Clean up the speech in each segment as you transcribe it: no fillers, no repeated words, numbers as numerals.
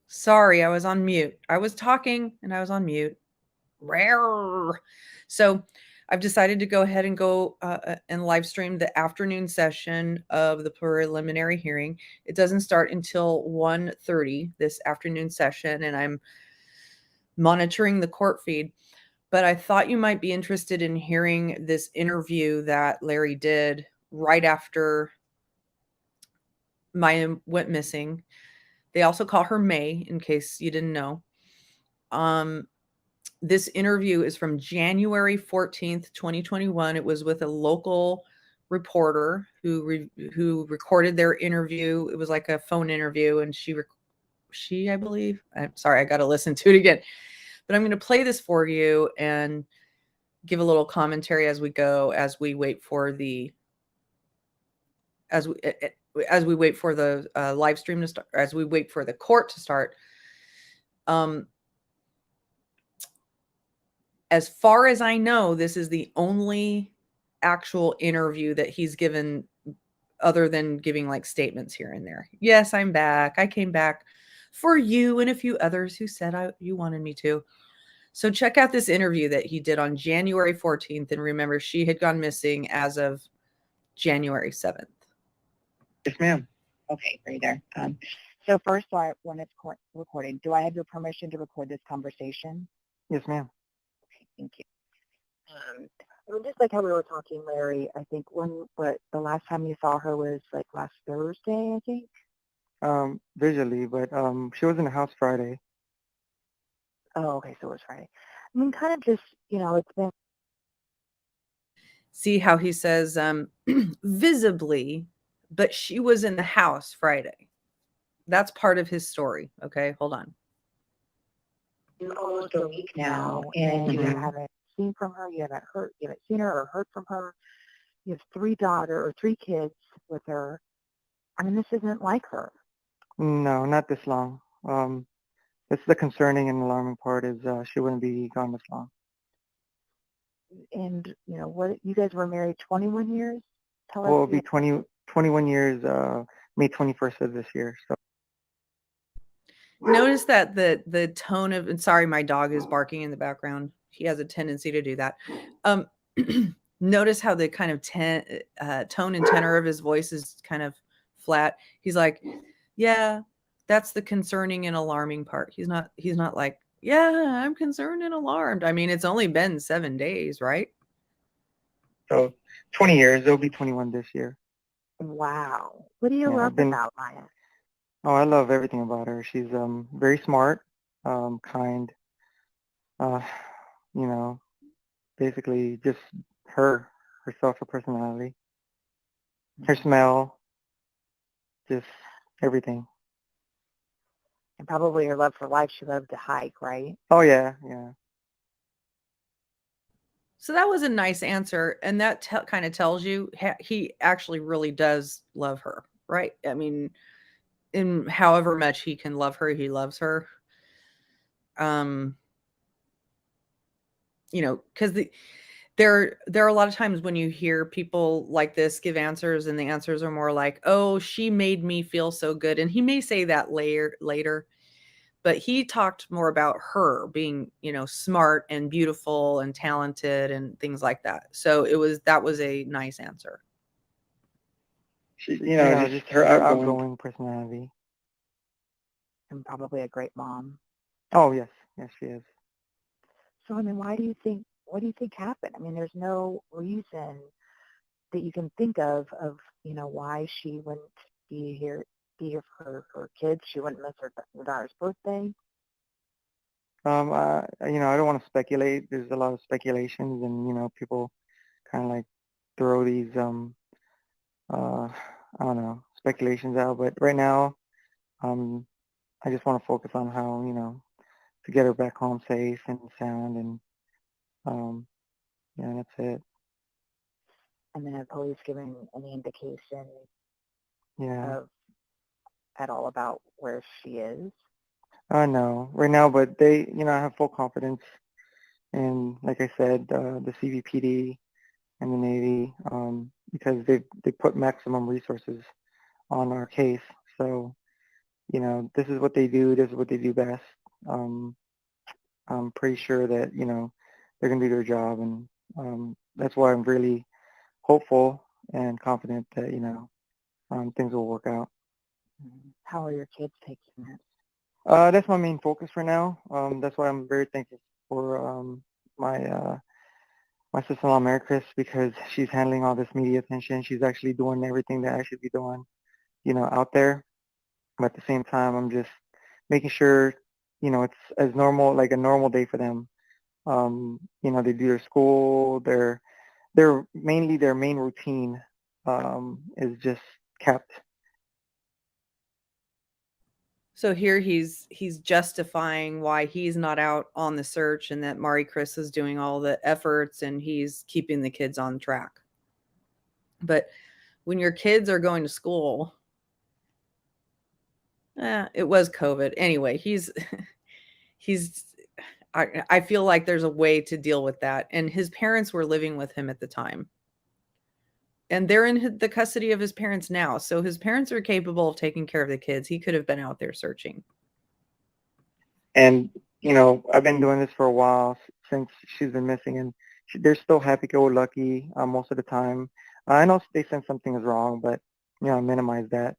Sorry, I was on mute. I was talking and I was on mute. Rare. So I've decided to go ahead and go and live stream the afternoon session of the preliminary hearing. It doesn't start until 1:30 this afternoon session, and I'm monitoring the court feed. But I thought you might be interested in hearing this interview that Larry did right after Maya went missing. They also call her May, in case you didn't know. Um, this interview is from January 14th, 2021. It was with a local reporter who recorded their interview. It was like a phone interview, and she I believe. I'm sorry, I got to listen to it again. But I'm going to play this for you and give a little commentary as we go, as we wait for the as we as we wait for the live stream to start, as we wait for the court to start. Um, as far as I know, this is the only actual interview that he's given other than giving like statements here and there. Yes, I'm back. I came back for you and a few others who said you wanted me to. So check out this interview that he did on January 14th. And remember, she had gone missing as of January 7th. Yes, ma'am. Okay, right there. So first, when it's recording, do I have your permission to record this conversation? Yes, ma'am. Okay, thank you. I mean, just like how we were talking, Larry, I think the last time you saw her was like last Thursday, I think? Visually, but she was in the house Friday. Oh, okay, so it was Friday. I mean, kind of just, it's been. See how he says visibly, but she was in the house Friday. That's part of his story. Okay, hold on. Almost a week now, and you haven't seen from her, you haven't seen her or heard from her. You have three kids with her. I mean, this isn't like her. No, not this long. It's the concerning and alarming part is she wouldn't be gone this long. And, what, you guys were married 21 years? Well, it'll be 21 years, May 21st of this year. So. Notice that the tone of, and sorry, my dog is barking in the background. He has a tendency to do that. Notice how the kind of tone and tenor of his voice is kind of flat. He's like, yeah, that's the concerning and alarming part. He's not like, yeah, I'm concerned and alarmed. I mean, it's only been 7 days, right? So 20 years, it'll be 21 this year. Wow. What do you love about Maya? Oh, I love everything about her. She's very smart, kind, basically just herself, her personality, her smell, just everything. And probably her love for life. She loved to hike, right? Oh, yeah. So that was a nice answer. And that kind of tells you he actually really does love her, right? I mean, in however much he can love her, he loves her. Because there are a lot of times when you hear people like this give answers, and the answers are more like, oh, she made me feel so good. And he may say that later, but he talked more about her being, smart and beautiful and talented and things like that. So that was a nice answer. She, just her outgoing personality. And probably a great mom. Oh, yes, she is. So, I mean, what do you think happened? I mean, there's no reason that you can think of, why she wouldn't be here for her kids. She wouldn't miss her daughter's birthday. I don't want to speculate. There's a lot of speculations, and people kind of like throw these I don't know, speculations out. But right now, I just want to focus on how to get her back home safe and sound, and that's it. And then have police given any indication at all about where she is? No, right now, but they, I have full confidence in, like I said, the CVPD and the Navy, because they put maximum resources on our case. So this is what they do. This is what they do best. Um, I'm pretty sure that, they're going to do their job. And that's why I'm really hopeful and confident that, things will work out. How are your kids taking it? That's my main focus for now. That's why I'm very thankful for my my sister-in-law, Mary Chris, because she's handling all this media attention. She's actually doing everything that I should be doing, out there. But at the same time, I'm just making sure, it's as normal, like a normal day for them. They do their school, mainly their main routine is just kept. So here he's justifying why he's not out on the search and that Mari Chris is doing all the efforts and he's keeping the kids on track. But when your kids are going to school, it was COVID. Anyway, he's I feel like there's a way to deal with that. And his parents were living with him at the time. And they're in the custody of his parents now. So his parents are capable of taking care of the kids. He could have been out there searching. And, I've been doing this for a while since she's been missing, and they're still happy-go-lucky most of the time. I know they sense something is wrong, but, I minimize that.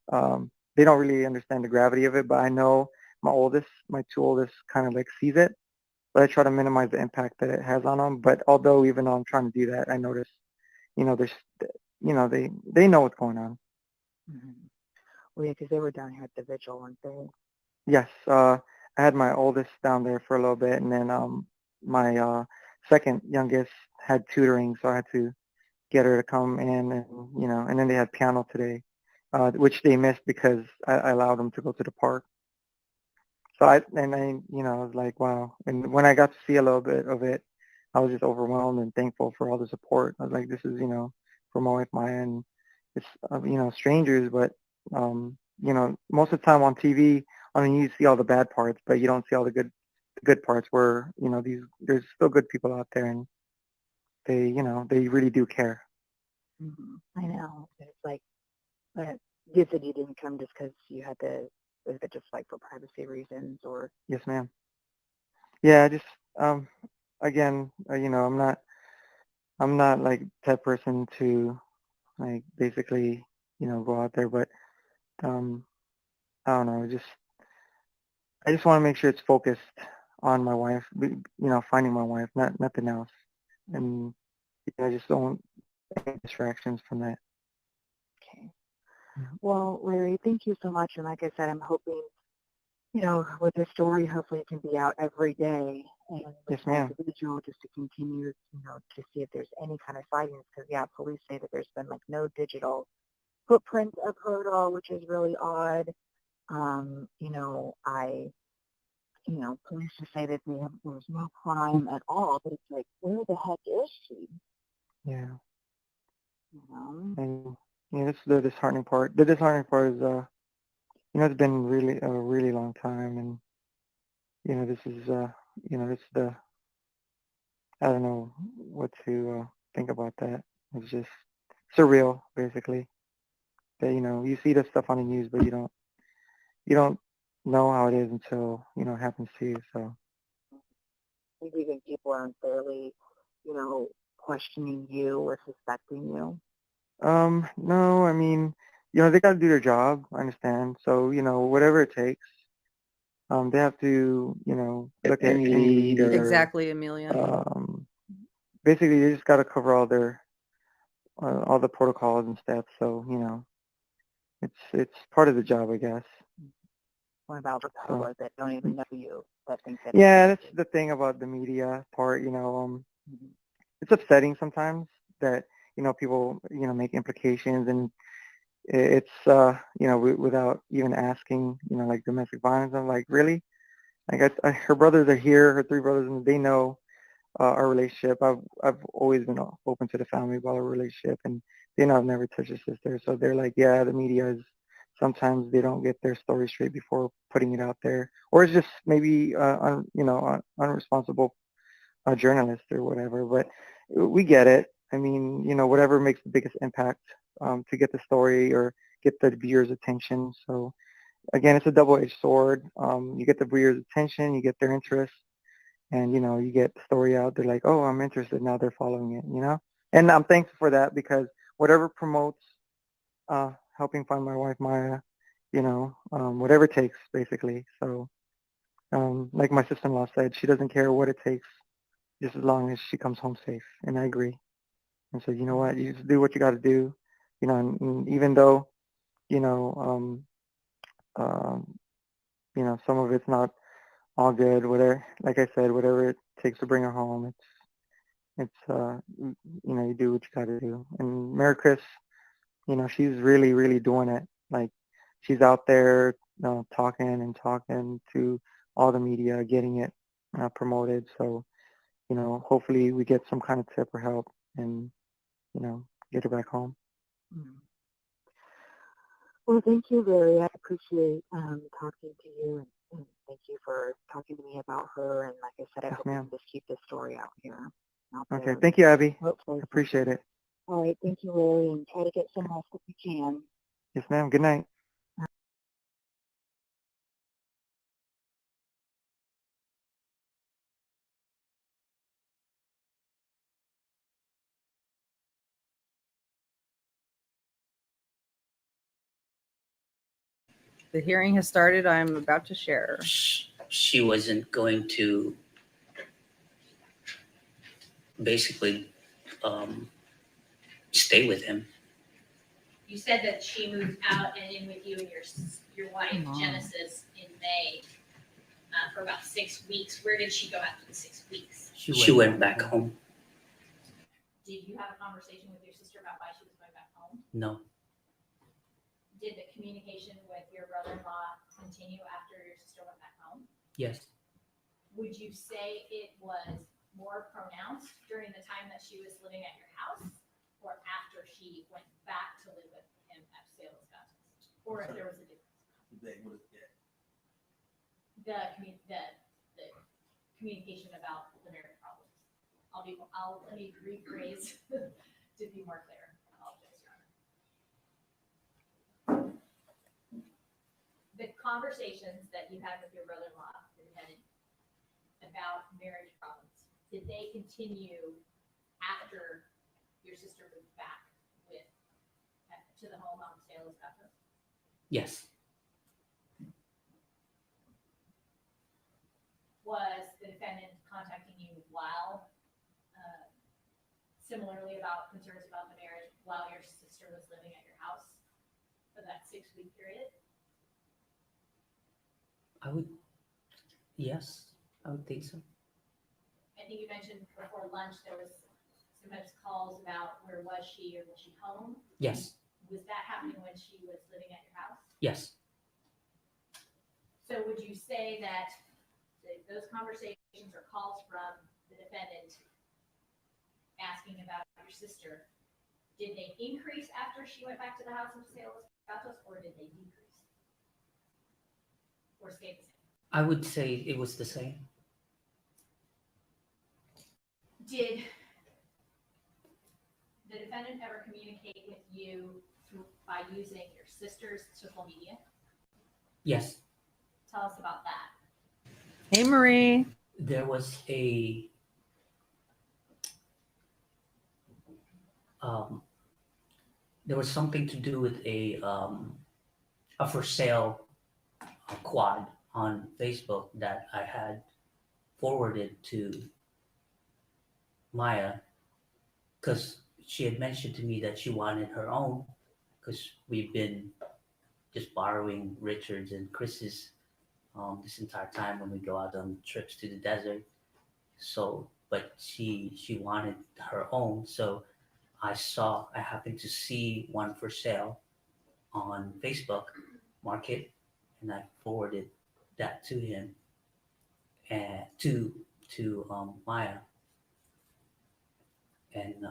They don't really understand the gravity of it, but I know my two oldest kind of like sees it, but I try to minimize the impact that it has on them. But although even though I'm trying to do that, I notice, there's, they know what's going on. Mm-hmm. Well, yeah, because they were down here at the vigil, weren't they? Yes, I had my oldest down there for a little bit, and then my second youngest had tutoring, so I had to get her to come in, and and then they had piano today, which they missed because I allowed them to go to the park. So I was like, wow. And when I got to see a little bit of it, I was just overwhelmed and thankful for all the support. I was like, this is, for my wife Maya, and it's, strangers, but, most of the time on TV, you see all the bad parts, but you don't see all the good parts where, there's still good people out there, and they really do care. Mm-hmm. I know. It's like, good that you didn't come just because you had to, was it just like for privacy reasons or? Yes, ma'am. Yeah, just, again, I'm not like that person to like basically, go out there, but, um, I don't know, I just want to make sure it's focused on my wife, finding my wife, not nothing else. And I just don't any distractions from that. Okay. Well, Larry, thank you so much. And like I said, I'm hoping, with this story, hopefully it can be out every day. And Yes, ma'am. individual just to continue, to see if there's any kind of sightings. Because, yeah, police say that there's been like no digital footprint of her at all, which is really odd. Police just say that there's no crime at all, but it's like, where the heck is she? Yeah. You know? And this is the disheartening part. The disheartening part is, it's been really a really long time, and this is, this is the I don't know what to think about that. It's just surreal, basically. That you see this stuff on the news, but you don't know how it is until it happens to you. So Do you think people are unfairly, questioning you or suspecting you? no, I mean, they got to do their job. I understand. So whatever it takes, they have to look at any lead or Exactly, Amelia. basically they just got to cover all the protocols and steps. So it's part of the job, I guess. What about the public that don't even know you, that think that? Yeah, that's the thing about the media part. Mm-hmm. It's upsetting sometimes that people make implications, and it's without even asking, like domestic violence. I'm like, really? Like her brothers are here, her three brothers, and they know our relationship. I've always been open to the family about our relationship, and they know I've never touched a sister. So they're like, yeah, the media is sometimes they don't get their story straight before putting it out there, or it's just maybe unresponsible journalist or whatever. But we get it. I mean, whatever makes the biggest impact to get the story or get the viewers' attention. So again, it's a double-edged sword. You get the breeder's attention, you get their interest, and you get the story out. They're like, oh, I'm interested. Now they're following it. And I'm thankful for that because whatever promotes helping find my wife Maya, whatever it takes, basically. So, like my sister-in-law said, she doesn't care what it takes, just as long as she comes home safe. And I agree. And so, you know what? You just do what you got to do. And even though, you know, um, some of it's not all good. Whatever, like I said, whatever it takes to bring her home, you do what you got to do. And Mary Chris, she's really, really doing it. Like, she's out there talking and talking to all the media, getting it promoted. So, hopefully we get some kind of tip or help and, get her back home. Mm. Well, thank you, Larry. I appreciate talking to you, and thank you for talking to me about her. And like I said, I Yes, hope we ma'am. can just keep this story out here. Out Okay. there. Thank you, Abby. Hopefully. Appreciate it. All right. Thank you, Larry, and try to get some rest if you can. Yes, ma'am. Good night. The hearing has started. I'm about to share. She wasn't going to basically stay with him. You said that she moved out and in with you and your wife, Mom. Genesis, in May for about 6 weeks. Where did she go after the 6 weeks? She went back home. Did you have a conversation with your sister about why she was going back home? No. Did the communication with your brother-in-law continue after your sister went back home? Yes. Would you say it was more pronounced during the time that she was living at your house or after she went back to live with him at Salem, Wisconsin? Or if there was a difference? The communication about the marriage problems. Let me rephrase to be more clear. I apologize, Your Honor. The conversations that you had with your brother-in-law, the defendant, about marriage problems, did they continue after your sister moved back to the home on Salem, Wisconsin? Yes. Was the defendant contacting you while, similarly about concerns about the marriage, while your sister was living at your house for that 6-week period? Yes, I would think so. I think you mentioned before lunch there was sometimes calls about where was she or was she home? Yes. Was that happening when she was living at your house? Yes. So would you say that those conversations or calls from the defendant asking about your sister, did they increase after she went back to the house of Salem, or did they decrease? Or stay the same? I would say it was the same. Did the defendant ever communicate with you by using your sister's social media? Yes. Tell us about that. Hey, Marie. There was something to do with a for sale quad on Facebook that I had forwarded to Maya because she had mentioned to me that she wanted her own because we've been just borrowing Richard's and Chris's this entire time when we go out on trips to the desert. So, but she wanted her own. So I happened to see one for sale on Facebook Market, and I forwarded that to him and to Maya, and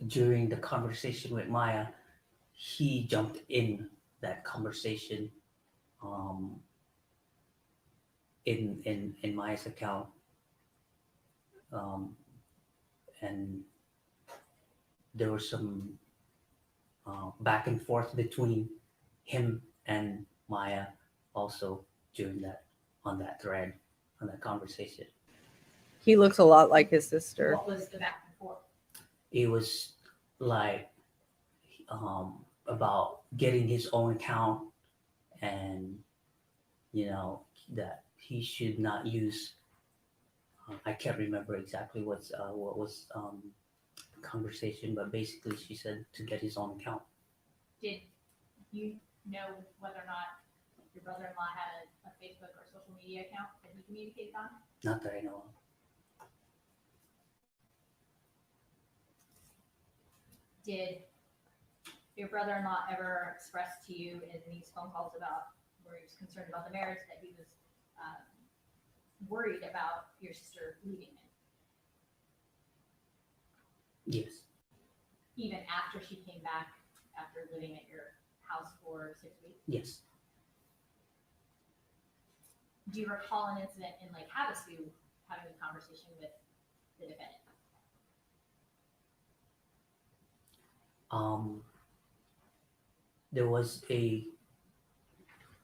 during the conversation with Maya, he jumped in that conversation um, in Maya's account, um, and there was some back and forth between him and Maya also during that on that thread on that conversation. He looks a lot like his sister. What was the back and forth? It was like about getting his own account, and that he should not use. I can't remember exactly what was the conversation, but basically she said to get his own account. Did you know whether or not your brother-in-law had a Facebook or social media account that he communicated on? Not that I know of. Did your brother-in-law ever express to you in these phone calls about where he was concerned about the marriage that he was worried about your sister leaving him, Yes. even after she came back after living at your house for 6 weeks? Yes. Do you recall an incident in Lake Havasu having a conversation with the defendant? There was a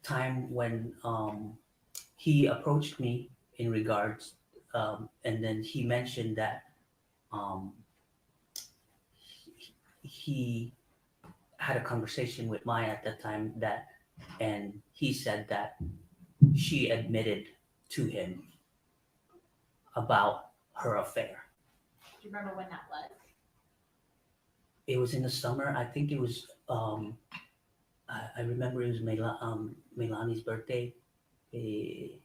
time when he approached me in regards, and then he mentioned that he had a conversation with Maya at that time, and he said that she admitted to him about her affair. Do you remember when that was? It was in the summer. I think it was. I remember it was Melani's birthday. It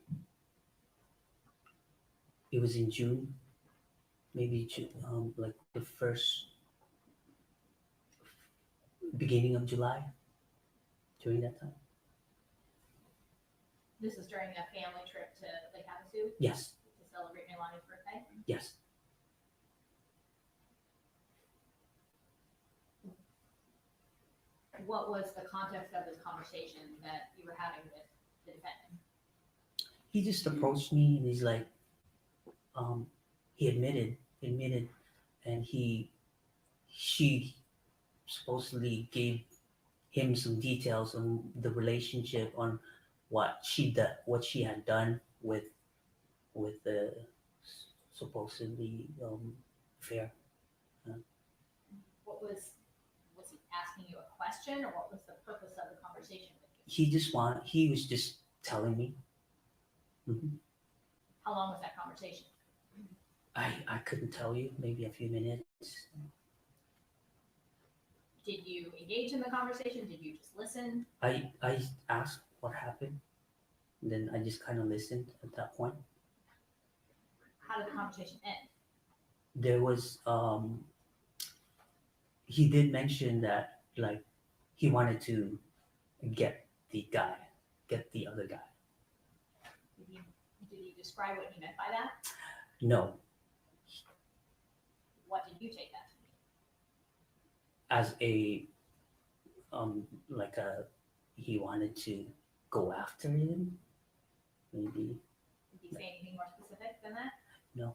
was in June, maybe June, like the first beginning of July. During that time. This was during a family trip to Lake Havasu Yes. to celebrate Milani's birthday? Yes. What was the context of this conversation that you were having with the defendant? He just approached me and he's like, he admitted, and she supposedly gave him some details on the relationship, on what she had done with the supposedly affair. What was he asking you a question, or what was the purpose of the conversation with you? He was just telling me. Mm-hmm. How long was that conversation? I couldn't tell you, maybe a few minutes. Did you engage in the conversation? Did you just listen? I asked what happened, and then I just kind of listened at that point. How did the conversation end? There was he did mention that, like, he wanted to get the other guy. Did he describe what he meant by that? No. What did you take that to mean? As a he wanted to go after him, maybe. Did he say anything more specific than that? No.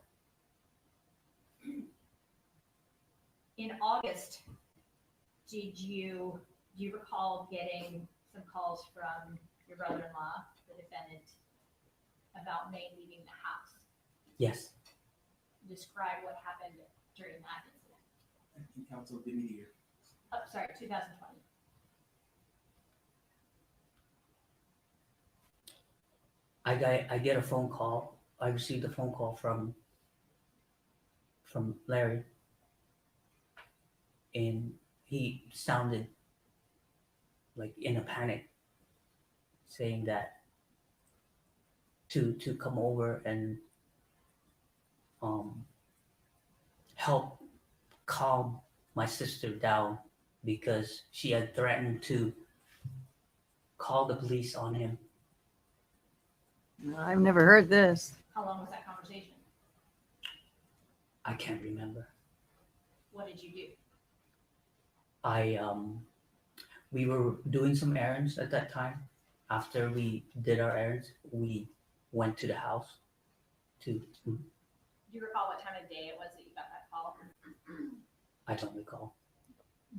In August, do you recall getting some calls from your brother-in-law, the defendant, about May leaving the house? Yes. Describe what happened during that incident. Acting counsel, give me the year. Oh, sorry, 2020. I get a phone call. I received a phone call from Larry, and he sounded like in a panic, saying that to come over and help calm my sister down, because she had threatened to call the police on him. I've never heard this. How long was that conversation? I can't remember. What did you do? We were doing some errands at that time. After we did our errands, we went to the house to. Do you recall what time of day it was that you got that call? I don't recall.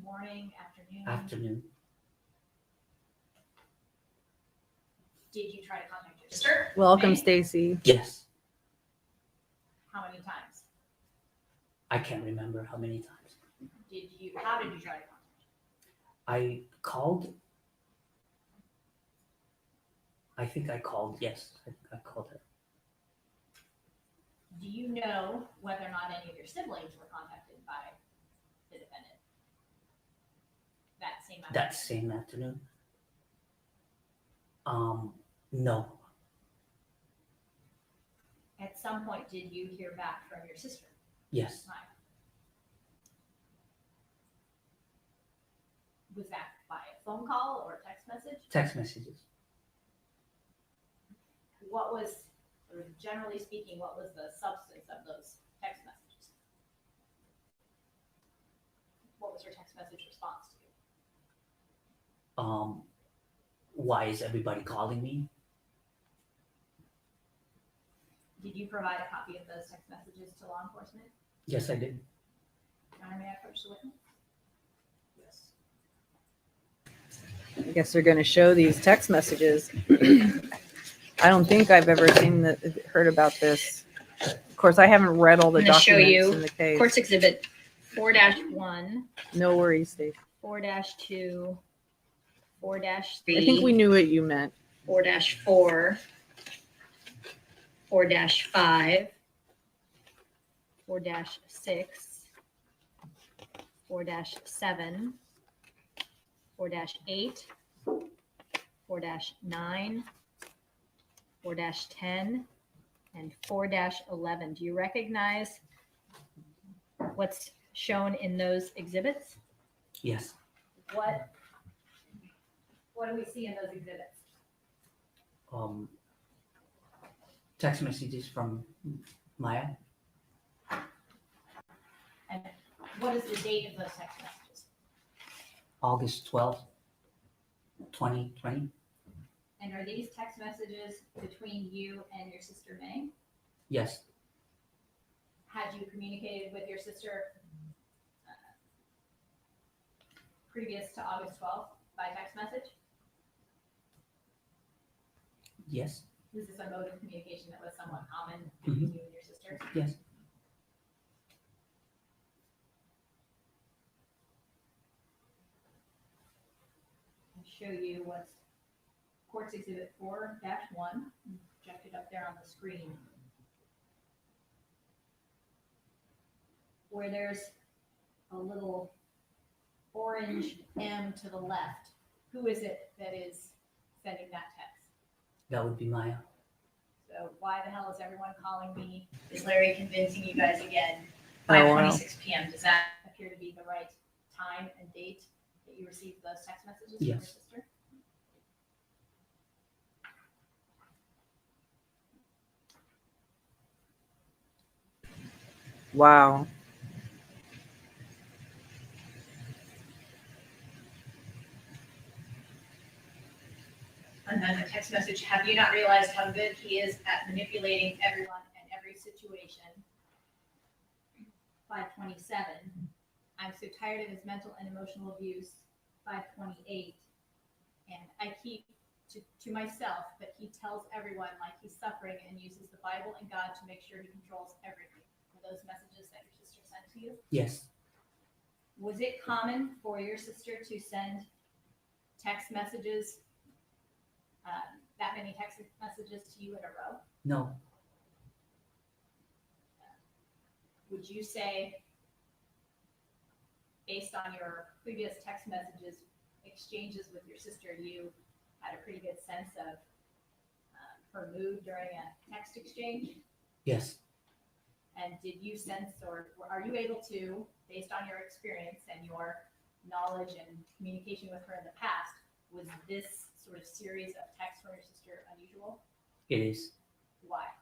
Morning, afternoon? Afternoon. Did you try to contact your sister? Welcome, May? Stacy. Yes. How many times? I can't remember how many times. How did you try to contact her? I called. I think I called. Yes, I called her. Do you know whether or not any of your siblings were contacted by the defendant that same afternoon? That same afternoon. No. At some point, did you hear back from your sister? Yes. Right. Was that by a phone call or a text message? Text messages. What was, or generally speaking, what was the substance of those text messages? What was her text message response to you? Why is everybody calling me? Did you provide a copy of those text messages to law enforcement? Yes, I did. Your Honor, may I approach the witness? I guess they're going to show these text messages. I don't think I've ever heard about this. Of course, I haven't read all the I'm gonna show documents you in the case. Courts Exhibit 4-1, No worries, Steve. 4-2, 4-3. I think we knew what you meant. 4-4, 4-5, 4-6, 4-7, 4-8, 4-9, 4-10, and 4-11. Do you recognize what's shown in those exhibits? Yes. What do we see in those exhibits? Text messages from Maya. And what is the date of those text messages? August 12th, 2020. And are these text messages between you and your sister May? Yes. Had you communicated with your sister previous to August 12th by text message? Yes. Was this a mode of communication that was somewhat common between you and your sister? Yes. I'll show you what's Courts Exhibit 4-1, projected up there on the screen. Where there's a little orange M to the left. Who is it that is sending that text? That would be Maya. So why the hell is everyone calling me? Is Larry convincing you guys again? Oh, wow. 5:26 p.m. Does that appear to be the right time and date that you received those text messages from your Yes. sister? Wow. And then the text message, have you not realized how good he is at manipulating everyone and every situation? 5:27. I'm so tired of his mental and emotional abuse. 5:28. And I keep to myself, but he tells everyone like he's suffering and uses the Bible and God to make sure he controls everything. Were those messages that your sister sent to you? Yes. Was it common for your sister to send text messages, that many text messages to you in a row? No. Would you say, based on your previous text messages, exchanges with your sister, you had a pretty good sense of her mood during a text exchange? Yes. And did you sense, or are you able to, based on your experience and your knowledge and communication with her in the past, was this sort of series of texts from your sister unusual? It is. Why?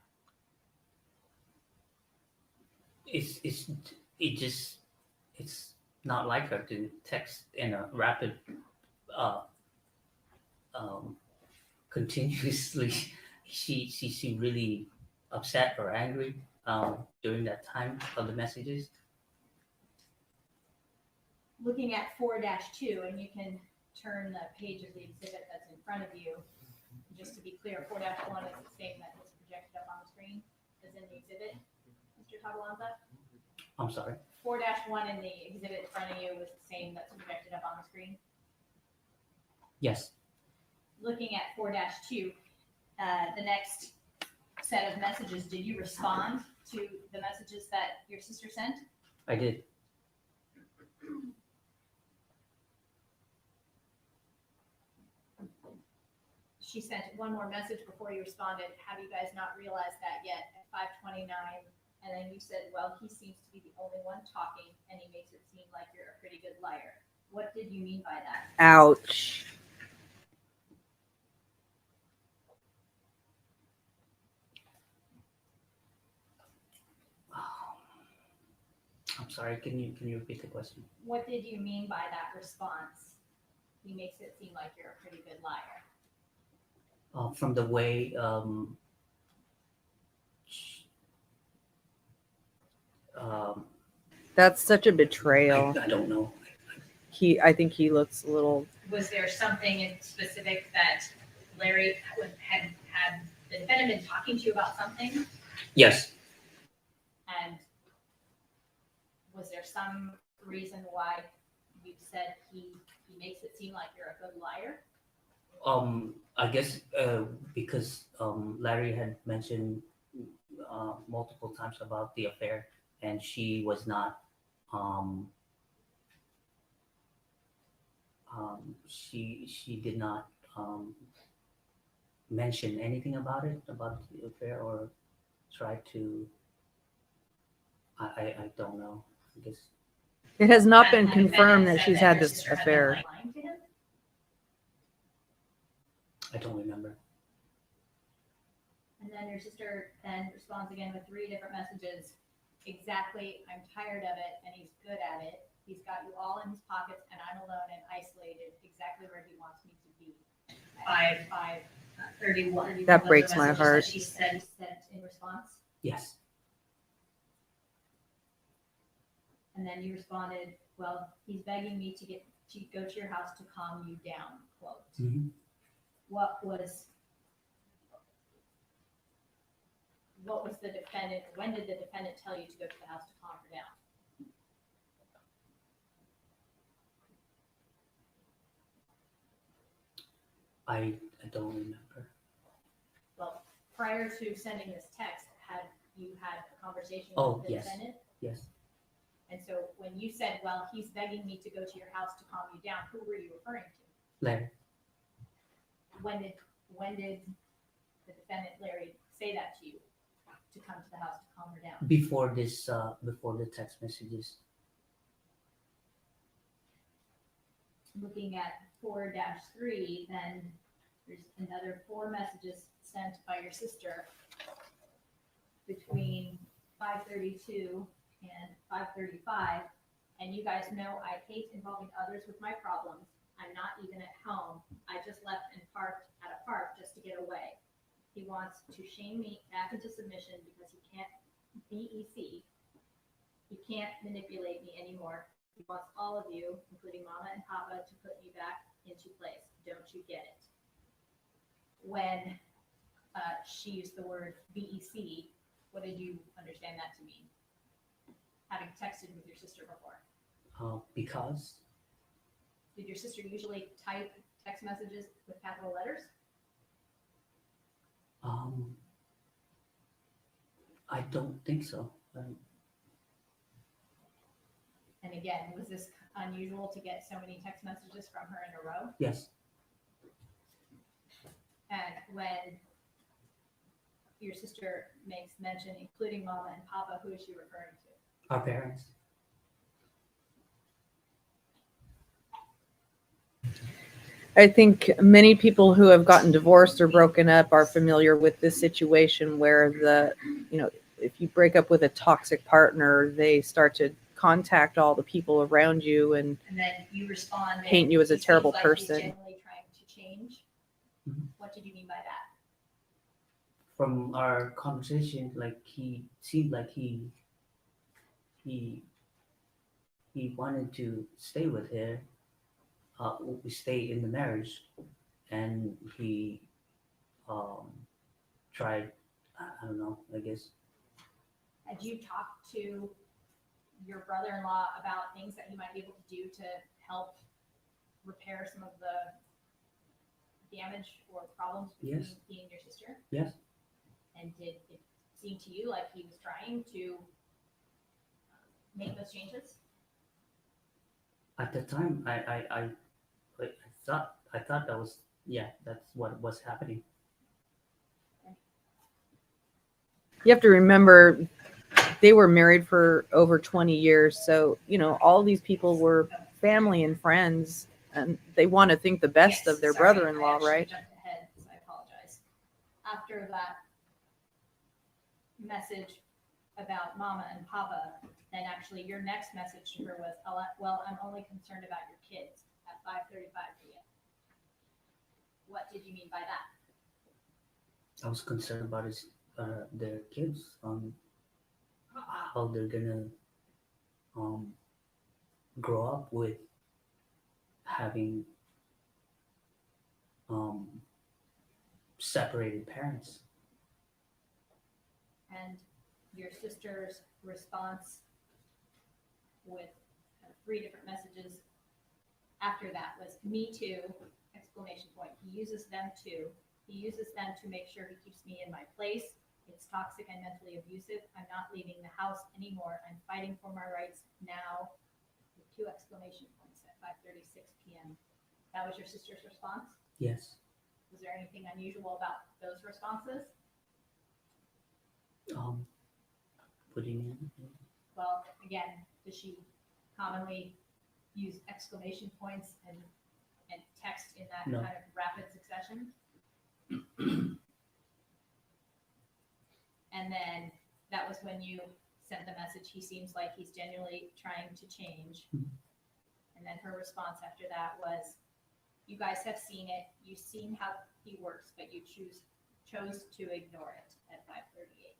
It's not like her to text in a rapid continuously. She seemed really upset or angry during that time of the messages. Looking at 4-2, and you can turn the page of the exhibit that's in front of you just to be clear, 4-1 is the same that was projected up on the screen as in the exhibit, Mr. Tabalanza? I'm sorry. 4-1 in the exhibit in front of you was the same that's projected up on the screen. Yes. Looking at 4-2, the next set of messages, did you respond to the messages that your sister sent? I did. She sent one more message before you responded. Have you guys not realized that yet at 5:29? And then you said, well, he seems to be the only one talking and he makes it seem like you're a pretty good liar. What did you mean by that? Ouch. I'm sorry. Can you repeat the question? What did you mean by that response? He makes it seem like you're a pretty good liar. From the way That's such a betrayal. I don't know. I think he looks a little. Was there something in specific that Larry had the defendant been talking to you about something? Yes. And was there some reason why you said he makes it seem like you're a good liar? I guess because Larry had mentioned multiple times about the affair, and she was not. She did not mention anything about it, about the affair, or try to. I don't know. I guess It has not been And the confirmed defendant that said she's your had this sister had been affair. lying to him? I don't remember. And then your sister then responds again with 3 different messages. Exactly, I'm tired of it, and he's good at it. He's got you all in his pockets, and I'm alone and isolated, exactly where he wants me to be. 5:31. That breaks my heart. She sent in response, Yes. and then you responded, "Well, he's begging me to go to your house to calm you down." Quote. Mm-hmm. What was the defendant? When did the defendant tell you to go to the house to calm her down? I don't remember. Well, prior to sending this text, had you had a conversation Oh, with the yes. defendant? Yes. And so when you said, well, he's begging me to go to your house to calm you down, who were you referring to? Larry. When did the defendant, Larry, say that to you, to come to the house to calm her down? Before this, before the text messages. Looking at 4-3, then there's another 4 messages sent by your sister between 5:32 and 5:35. And you guys know I hate involving others with my problems. I'm not even at home. I just left and parked at a park just to get away. He wants to shame me back into submission because he can't BEC. He can't manipulate me anymore. He wants all of you, including Mama and Papa, to put me back into place. Don't you get it? When she used the word BEC, what did you understand that to mean? Having texted with your sister before. Because Did your sister usually type text messages with capital letters? I don't think so. And again, was this unusual to get so many text messages from her in a row? Yes. And when your sister makes mention, including Mama and Papa, who is she referring to? Our parents. I think many people who have gotten divorced or broken up are familiar with this situation where if you break up with a toxic partner, they start to contact all the people around you and then you respond, paint you as a terrible person. He's generally trying to change. Mhm. What did you mean by that? From our conversation, like he seemed like he wanted to stay with her. We stay in the marriage, and he tried, I don't know, I guess. Had you talked to your brother-in-law about things that he might be able to do to help repair some of the damage or problems between Yes. he and your sister? Yes. And did it seem to you like he was trying to make those changes? At the time, I thought that was, yeah, that's what was happening. You have to remember they were married for over 20 years. So, you know, all these people were family and friends, and they want to think the best of their Sorry, brother-in-law, I actually right? jumped ahead, so I apologize. After that message about Mama and Papa, then actually your next message to her was, well, I'm only concerned about your kids at 5:35 p.m. What did you mean by that? I was concerned about their kids, how they're gonna grow up with having separated parents. And your sister's response with kind of 3 different messages after that was "me too!" exclamation point. He uses them too. He uses them to make sure he keeps me in my place. It's toxic and mentally abusive. I'm not leaving the house anymore. I'm fighting for my rights now, with 2 exclamation points at 5:36 p.m. That was your sister's response? Yes. Was there anything unusual about those responses? What do you mean? Well, again, does she commonly use exclamation points and text in that No. kind of rapid succession? And then that was when you sent the message, he seems like he's genuinely trying to change. Mhm. And then her response after that was, you guys have seen it, you've seen how he works, but you chose to ignore it at 5:38.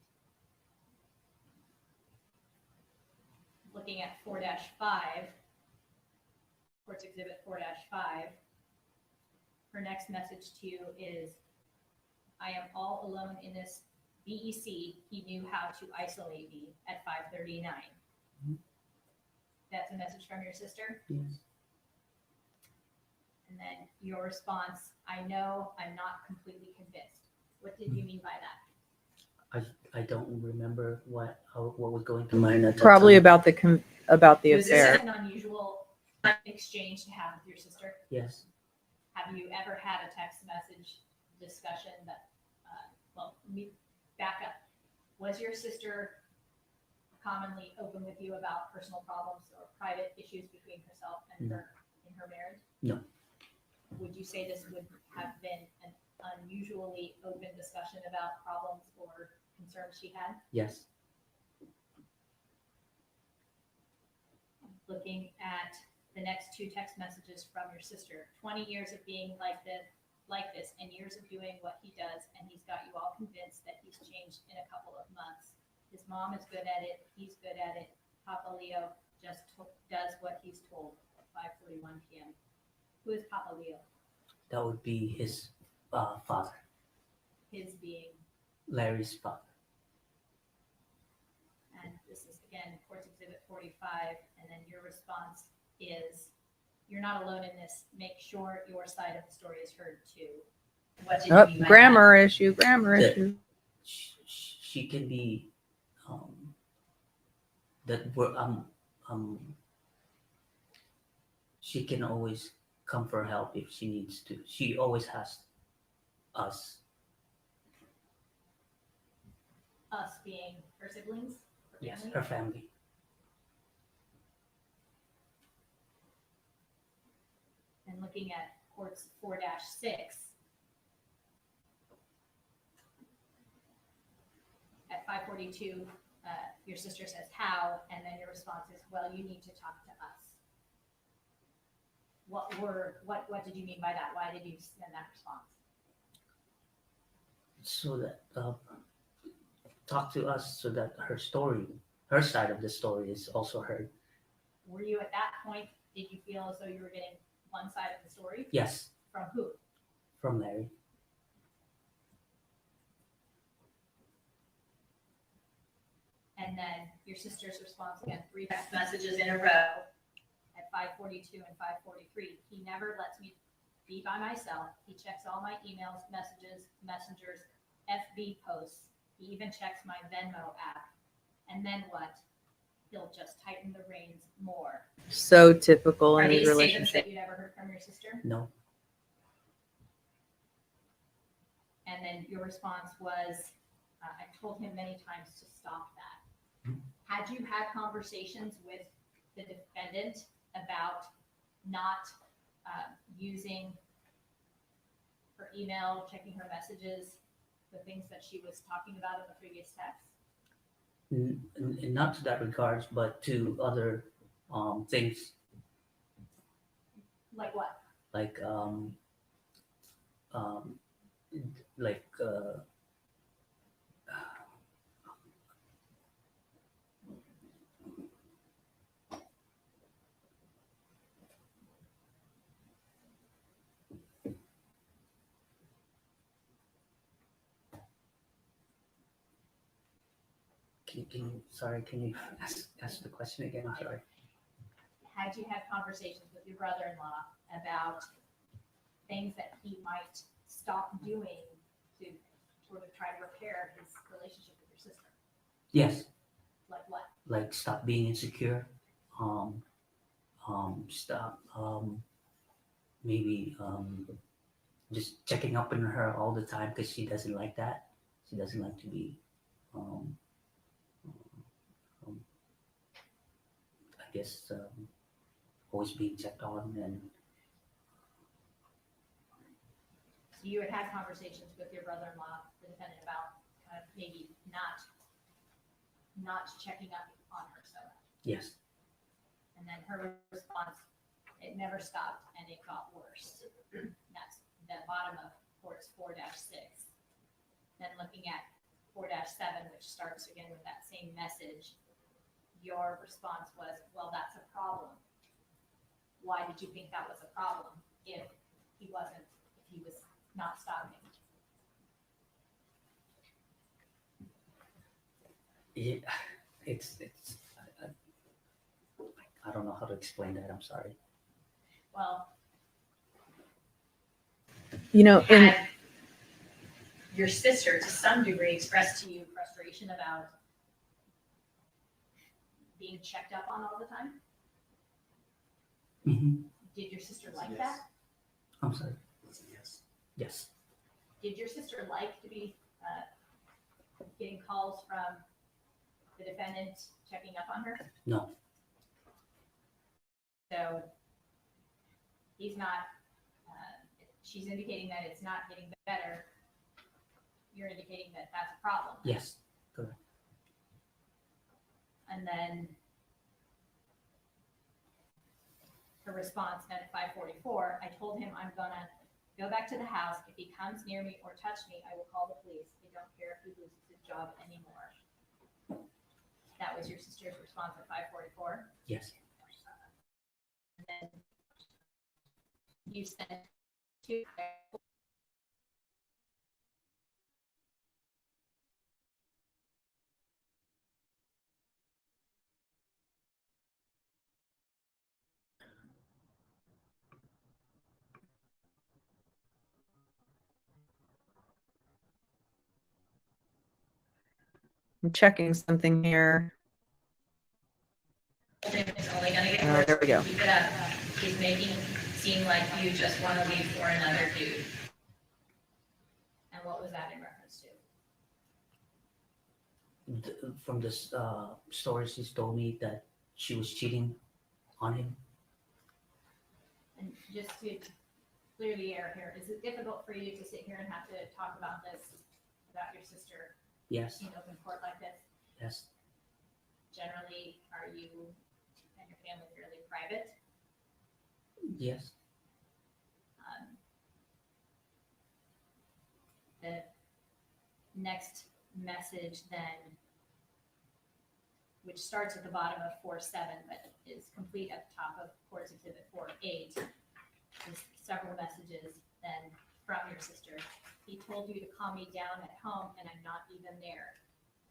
Looking at 4-5, Courts Exhibit 4-5, her next message to you is, I am all alone in this BEC. He knew how to isolate me at 5:39. Mhm. That's a message from your sister? Yes. And then your response, I know I'm not completely convinced. What did you mean by that? I don't remember what was going through my mind at that Probably time. about the Was this affair. an unusual exchange to have with your sister? Yes. Have you ever had a text message discussion that, well, let me back up. Was your sister commonly open with you about personal problems or private issues between herself and No. her in her marriage? No. Would you say this would have been an unusually open discussion about problems or concerns she had? Yes. Looking at the next 2 text messages from your sister, 20 years of being like this, and years of doing what he does, and he's got you all convinced that he's changed in a couple of months. His mom is good at it, he's good at it. Papa Leo just does what he's told at 5:41 p.m. Who is Papa Leo? That would be his father, His being, Larry's father. and this is again Courts Exhibit 45, and then your response is, you're not alone in this. Make sure your side of the story is heard too. What did you mean by Grammar issue. That- She can be that we're she can always come for help if she needs to. She always has us. that? Us being her siblings? Her Yes, family? her family. And looking at Courts 4-6, at 5:42, your sister says, how? And then your response is, well, you need to talk to us. What did you mean by that? Why did you send that response? So that talk to us so that her story, her side of the story is also heard. Were you at that point, did you feel as though you were getting one side of the story? Yes, From who? from Larry. And then your sister's response again, 3 text messages in a row at 5:42 and 5:43. He never lets me be by myself. He checks all my emails, messages, messengers, FB posts. He even checks my Venmo app. And then what? He'll just tighten the reins more. So typical Are in these these statements relationships. that you never heard from your sister? No. And then your response was, I told him many times to stop that. Mhm. Had you had conversations with the defendant about not using her email, checking her messages, the things that she was talking about in the previous text? Not to that regards, but to other things Like what? like like can you ask the question again? I'm sorry. Had you had conversations with your brother-in-law about things that he might stop doing to sort of try to repair his relationship with your sister? Yes, Like what? like stop being insecure. Stop maybe just checking up on her all the time because she doesn't like that. She doesn't like to be um, I guess always being checked on. And So you had had conversations with your brother-in-law, the defendant, about maybe not checking up on her so much. yes, And then her response, it never stopped and it got worse. That's the bottom of courts 4-6. Then looking at 4-7, which starts again with that same message, your response was, well, that's a problem. Why did you think that was a problem if he was not stopping? it's I don't know how to explain that. I'm sorry. Well, In had your sister to some degree expressed to you frustration about being checked up on all the time? Mm-hmm. Did your sister like Yes. that? I'm sorry. Yes. Yes. Did your sister like to be getting calls from the defendant checking up on her? No. So he's not, she's indicating that it's not getting better. You're indicating that that's a problem. Yes. And then her response then at 5:44, I told him I'm gonna go back to the house. If he comes near me or touch me, I will call the police. I don't care if he loses his job anymore. That was your sister's response at 5:44. Yes. And then you sent to I'm checking something here. it's only gonna get Oh, worse. there we go. Keep it up. He's making it seem like you just want to leave for another dude. And what was that in reference to? From this story, she's told me that she was cheating on him. And just to clear the air here, is it difficult for you to sit here and have to talk about this, about your sister Yes. in open court like this? Yes. Generally, are you and your family fairly private? Yes. The next message then, which starts at the bottom of 4-7, but is complete at the top of Courts Exhibit 4-8, is several messages then from your sister. He told you to calm me down at home and I'm not even there.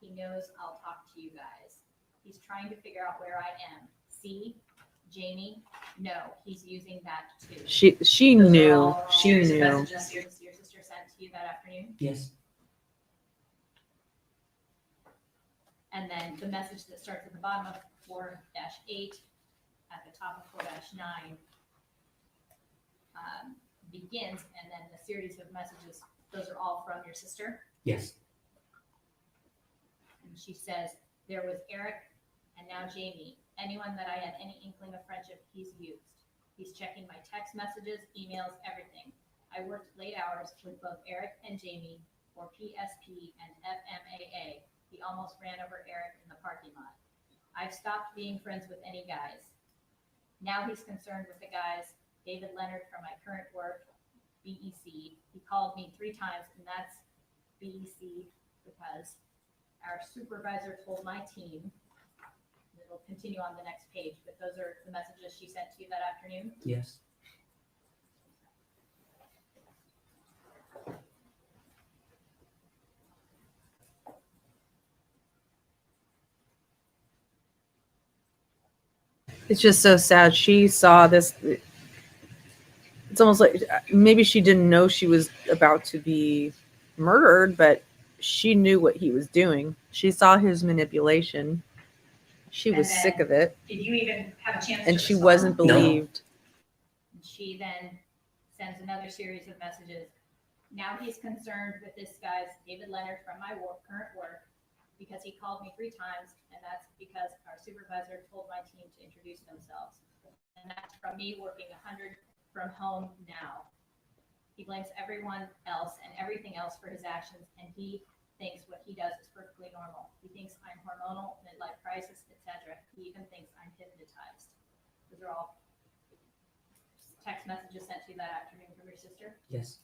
He knows I'll talk to you guys. He's trying to figure out where I am. See, Jamie? No, he's using that too. She Those are knew. all She series of knew. messages your sister sent to you that afternoon. Yes. And then the message that starts at the bottom of 4-8, at the top of 4-9, begins, and then the series of messages, those are all from your sister. Yes. And she says, there was Eric and now Jamie. Anyone that I had any inkling of friendship, he's used. He's checking my text messages, emails, everything. I worked late hours with both Eric and Jamie for PSP and FMAA. He almost ran over Eric in the parking lot. I've stopped being friends with any guys. Now he's concerned with the guys. David Leonard from my current work, BEC. He called me 3 times, and that's BEC because our supervisor told my team. It'll continue on the next page, but those are the messages she sent to you that afternoon. Yes. It's just so sad. She saw this. It's almost like maybe she didn't know she was about to be murdered, but she knew what he was doing. She saw his manipulation. She was sick of it, Did you even have a chance and to she respond? wasn't believed. And she then sends another series of messages. Now he's concerned with this guy's David Leonard from my current work because he called me 3 times, and that's because our supervisor told my team to introduce themselves. And that's from me working 100 from home now. He blames everyone else and everything else for his actions, and he thinks what he does is perfectly normal. He thinks I'm hormonal, midlife crisis, etc. He even thinks I'm hypnotized. Those are all text messages sent to you that afternoon from your sister. Yes.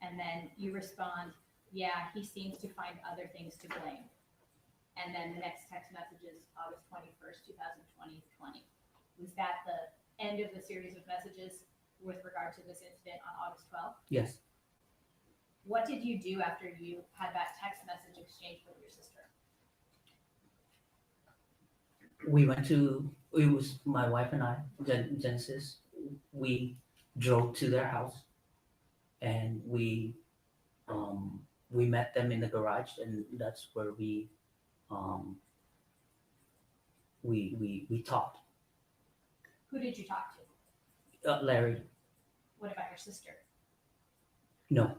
And then you respond, yeah, he seems to find other things to blame. And then the next text message is August 21st, 2020. Was that the end of the series of messages with regard to this incident on August 12th? Yes. What did you do after you had that text message exchange with your sister? We went to, it was my wife and I, Genesis. We drove to their house, and we met them in the garage, and that's where we talked. Who did you talk to? Larry. What about your sister? No,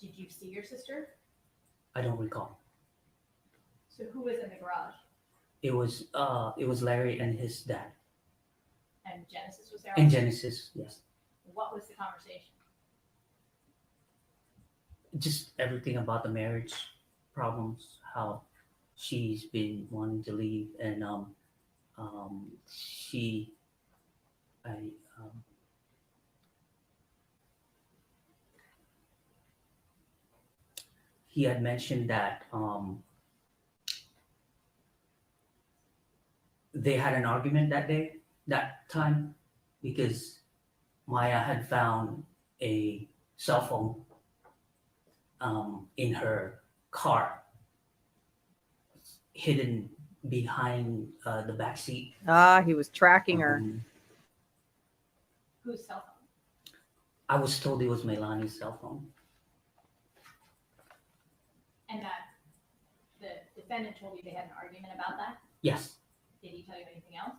Did you see your sister? I don't recall. So who was in the garage? It was Larry and his dad. And Genesis was there? And also? Genesis, yes. What was the conversation? Just everything about the marriage problems, how she's been wanting to leave, and he had mentioned that they had an argument that time, because Maya had found a cell phone in her car, hidden behind the back seat. He was tracking her. Whose cell phone? I was told it was Melani's cell phone. And that the defendant told you they had an argument about that? Yes, Did he tell you anything else?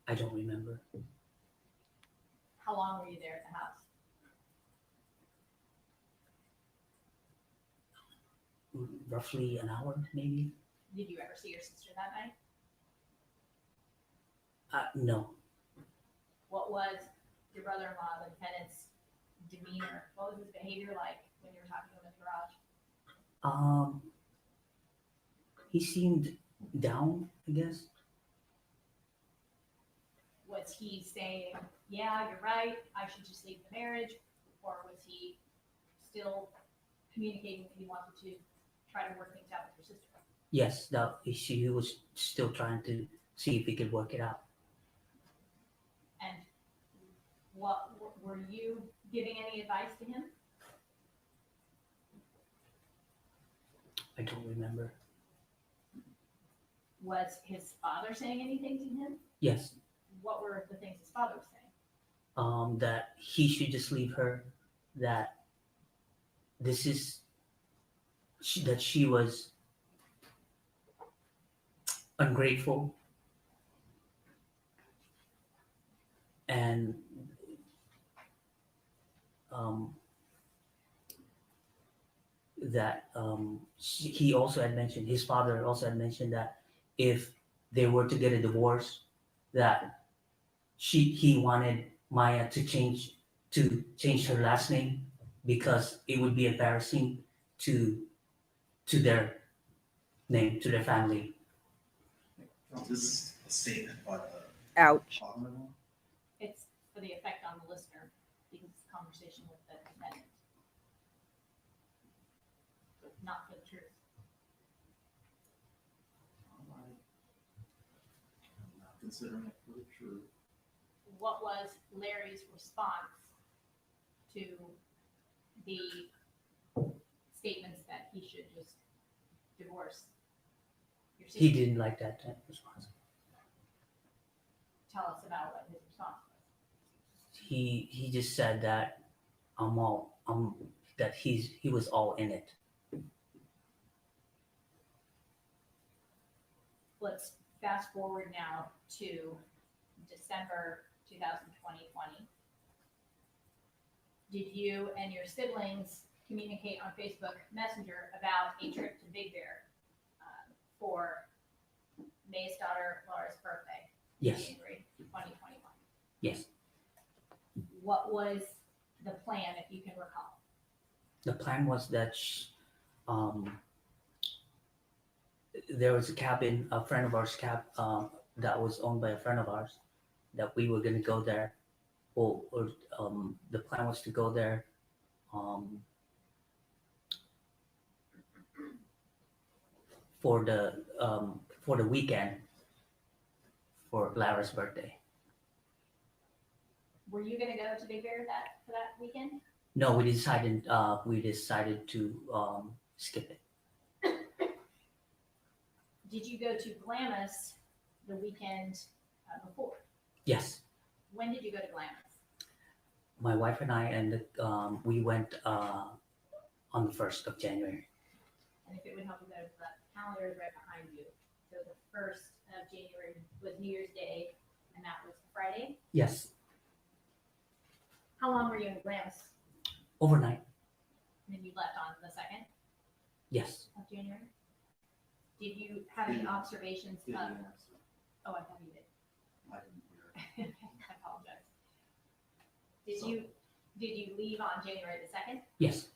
I don't remember. How long were you there at the house? Roughly an hour, maybe. Did you ever see your sister that night? No. What was your brother-in-law, the defendant's demeanor? What was his behavior like when you were talking to him in the garage? He seemed down, I guess. Was he saying, yeah, you're right, I should just leave the marriage? Or was he still communicating that he wanted to try to work things out with your sister? Yes, that he was still trying to see if he could work it out. And what were you giving any advice to him? I don't remember. Was his father saying anything to him? Yes. What were the things his father was saying? That he should just leave her, that this is, that she was ungrateful, and that he also had mentioned, his father also had mentioned that if they were to get a divorce, that he wanted Maya to change her last name because it would be embarrassing to their name, to their family. This is a statement by the Ouch. father-in-law. It's for the effect on the listener, because it's a conversation with the defendant. Not for the truth. All right. I'm not considering it for the truth. What was Larry's response to the statements that he should just divorce your sister? He didn't like that response. Tell us about what his response was. He just said that that he was all in it. Let's fast forward now to December 2020. Did you and your siblings communicate on Facebook Messenger about a trip to Big Bear for May's daughter Laura's birthday? Yes. January 2021. Yes. What was the plan, if you can recall? The plan was that there was a cabin, a friend of ours that was owned by a friend of ours, that we were going to go there. The plan was to go there for the weekend for Lara's birthday. Were you going to go to Big Bear for that weekend? No, we decided to skip it. Did you go to Glamis the weekend before? Yes. When did you go to Glamis? My wife and I we went on the 1st of January. And if it would help you better, the calendar is right behind you. So the 1st of January was New Year's Day, and that was Friday. Yes. How long were you in Glamis? Overnight. And then you left on the 2nd Yes. of January? Did you have any observations Did of? he answer? Oh, I thought you did. I didn't hear. I apologize. Did you leave on January the 2nd? Yes.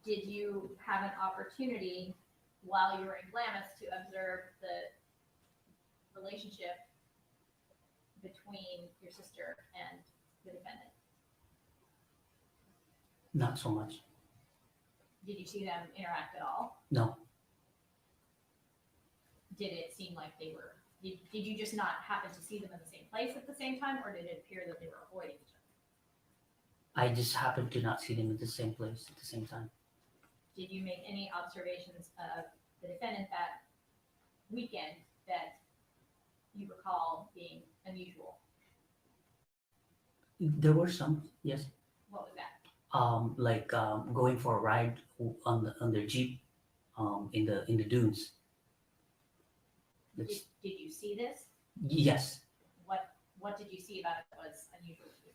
Did you have an opportunity while you were in Glamis to observe the relationship between your sister and the defendant? Not so much. Did you see them interact at all? No. Did it seem like they were, did you just not happen to see them in the same place at the same time, or did it appear that they were avoiding each other? I just happened to not see them at the same place at the same time. Did you make any observations of the defendant that weekend that you recall being unusual? There were some, yes. What was that? Like going for a ride on their Jeep in the dunes. Did you see this? Yes. What did you see about it that was unusual to you?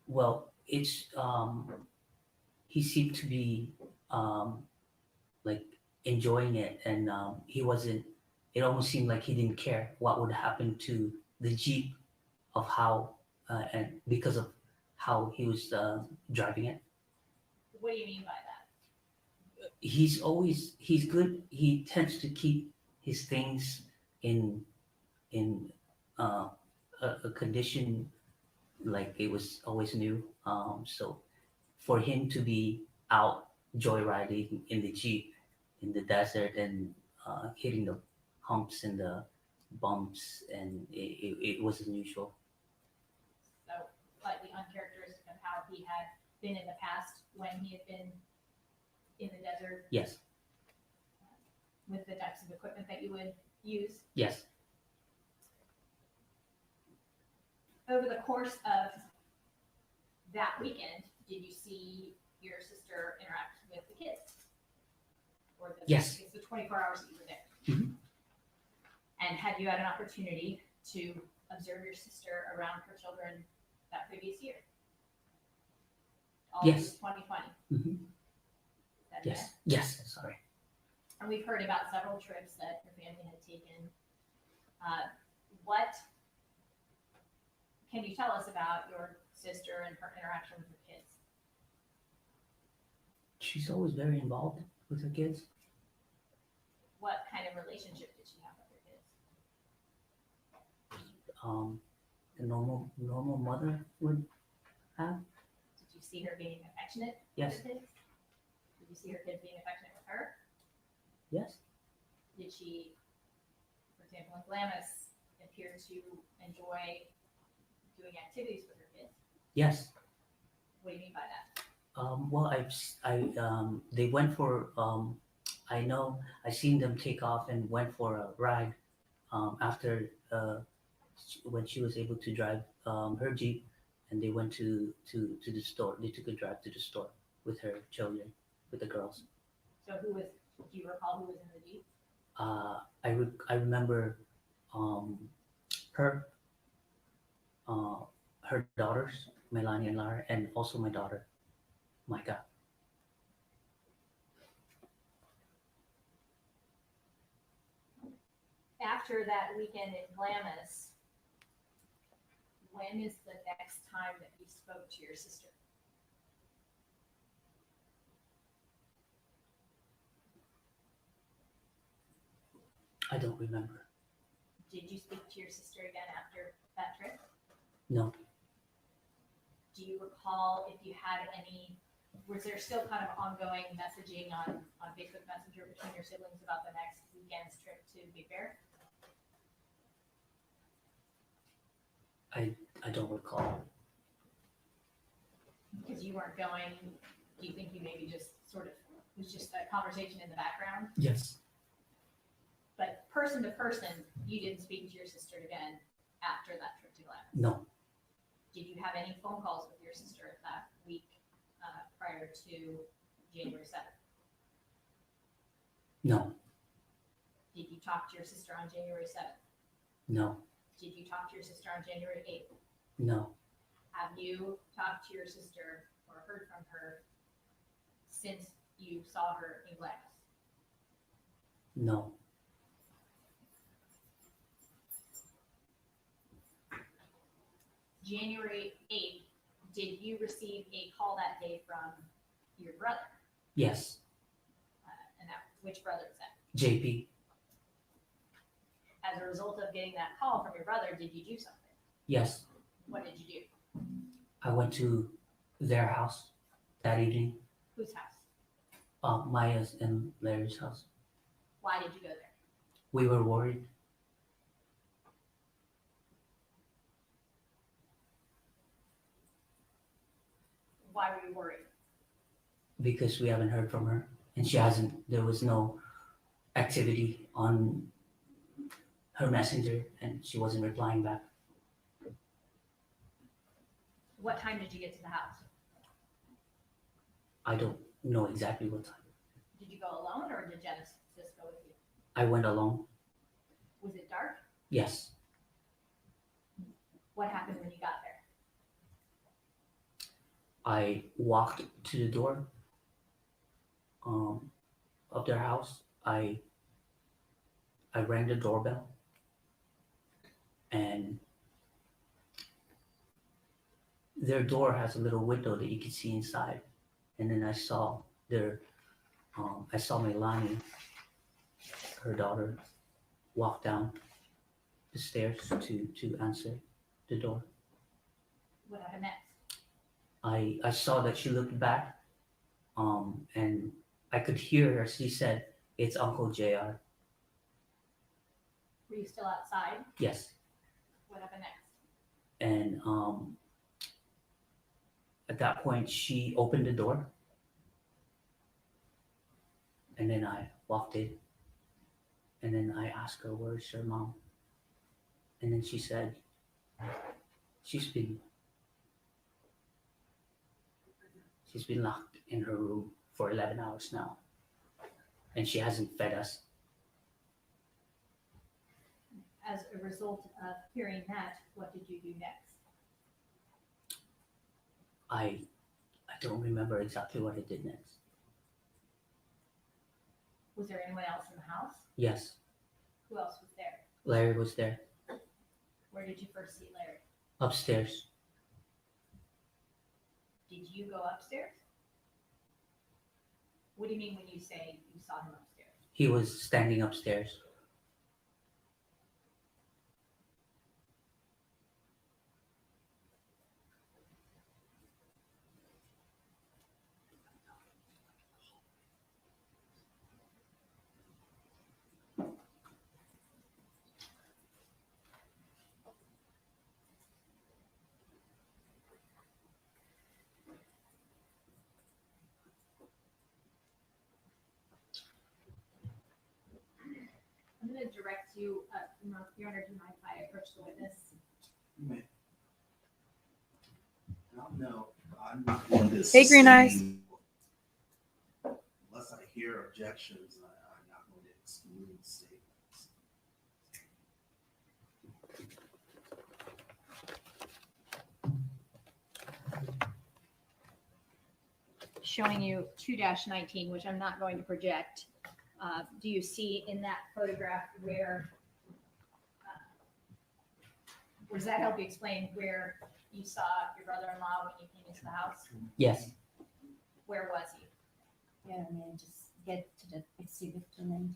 Well, it's he seemed to be like enjoying it, and he wasn't. It almost seemed like he didn't care what would happen to the Jeep, of how and because of how he was driving it. What do you mean by that? He's good. He tends to keep his things in a condition like it was always new. So for him to be out joyriding in the Jeep in the desert and hitting the humps and the bumps, and it was unusual. So slightly uncharacteristic of how he had been in the past when he had been in the desert Yes, with the types of equipment that you would use. yes, Over the course of that weekend, did you see your sister interact with the kids? Or Yes. it's the 24 hours that you were there. Mhm. And had you had an opportunity to observe your sister around her children that previous year? All Yes. through 2020. Mhm. Is that yes, fair? yes. Sorry. And we've heard about several trips that your family had taken. What can you tell us about your sister and her interaction with her kids? She's always very involved with her kids. What kind of relationship did she have with her kids? A normal mother would have. Did you see her being affectionate Yes. with her kids? Did you see her kids being affectionate with her? Yes. Did she, for example, in Glamis, appear to enjoy doing activities with her kids? Yes. What do you mean by that? Well, they went for, I know, I seen them take off and went for a ride, after, when she was able to drive, her Jeep, and they went to the store. They took a drive to the store with her children, with the girls. So do you recall who was in the Jeep? I remember, her, her daughters, Melanie and Lara, and also my daughter, Micah. After that weekend in Glamis, when is the next time that you spoke to your sister? I don't remember. Did you speak to your sister again after that trip? No. Do you recall if you had any, was there still kind of ongoing messaging on Facebook Messenger between your siblings about the next weekend's trip to Big Bear? I don't recall. Because you weren't going, do you think you maybe just sort of, it was just a conversation in the background? Yes. But person to person, you didn't speak to your sister again after that trip to Glamis? No. Did you have any phone calls with your sister that week prior to January 7th? No. Did you talk to your sister on January 7th? No. Did you talk to your sister on January 8th? No. Have you talked to your sister or heard from her since you saw her in Glamis? No. January 8th, did you receive a call that day from your brother? Yes. And that, which brother was that? JP. As a result of getting that call from your brother, did you do something? Yes. What did you do? I went to their house that evening. Whose house? Maya's and Larry's house. Why did you go there? We were worried. Why were you worried? Because we haven't heard from her, and she hasn't. There was no activity on her messenger, and she wasn't replying back. What time did you get to the house? I don't know exactly what time. Did you go alone or did Genesis go with you? I went alone. Was it dark? Yes. What happened when you got there? I walked to the door of their house. I rang the doorbell, and their door has a little window that you can see inside. And then I saw Melanie, her daughter, walk down the stairs to answer the door. What happened next? I saw that she looked back, and I could hear her. She said, "It's Uncle JR." Were you still outside? Yes. What happened next? And at that point, she opened the door. And then I walked in. And then I asked her, "Where's your mom?" And then she said, she's been locked in her room for 11 hours now. And she hasn't fed us. As a result of hearing that, what did you do next? I don't remember exactly what I did next. Was there anyone else in the house? Yes, Who else was there? Larry was there, Where did you first see Larry? upstairs. Did you go upstairs? What do you mean when you say you saw him upstairs? He was standing upstairs. I'm going to direct you, Your Honor, do you mind if I approach the witness? You may. No, I'm not going to. Hey, Green Eyes. sustain- Unless I hear objections, I'm not going to exclude statements. Showing you 2-19, which I'm not going to project. Do you see in that photograph where, does that help you explain where you saw your brother-in-law when you came into the house? Yes, Where was he? Yeah, may I just get to the exhibit 219?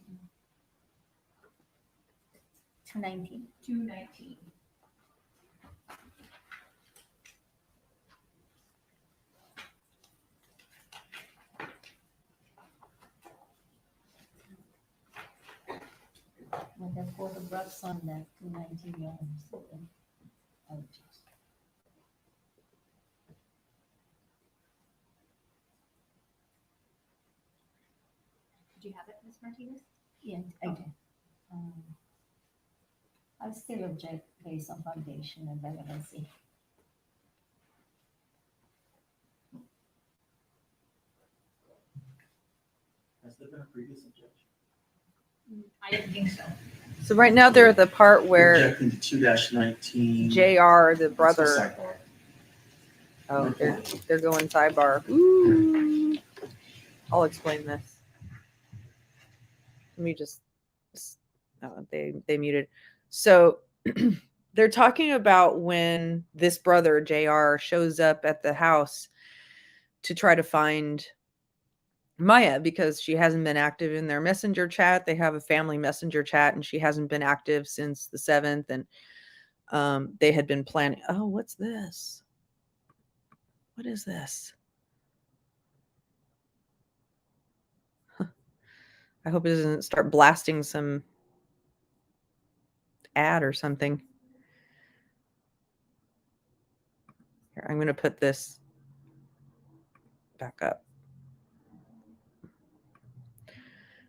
219. 219. With the photographs on that 219 yards. Oh, just- Did you have it, Ms. Martinez? Yeah, I did. I still object based on foundation and relevancy. Has there been a previous objection? I didn't think so. So right now they're at the part where Objecting to 2-19. JR, the Let's go brother, sidebar. oh, they're going sidebar. Ooh. I'll explain this. Let me just, they muted. So they're talking about when this brother, JR, shows up at the house to try to find Maya because she hasn't been active in their messenger chat. They have a family messenger chat and she hasn't been active since the 7th. And they had been planning. Oh, what's this? What is this? I hope it doesn't start blasting some ad or something. Here, I'm going to put this back up.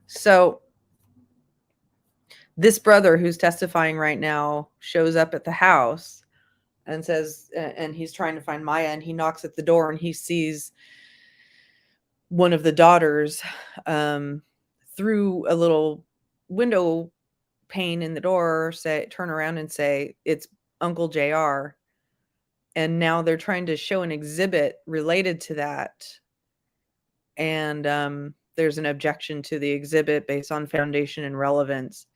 So this brother who's testifying right now shows up at the house and says, and he's trying to find Maya, and he knocks at the door and he sees one of the daughters through a little window pane in the door turn around and say, "It's Uncle JR." And now they're trying to show an exhibit related to that. And there's an objection to the exhibit based on foundation and relevance.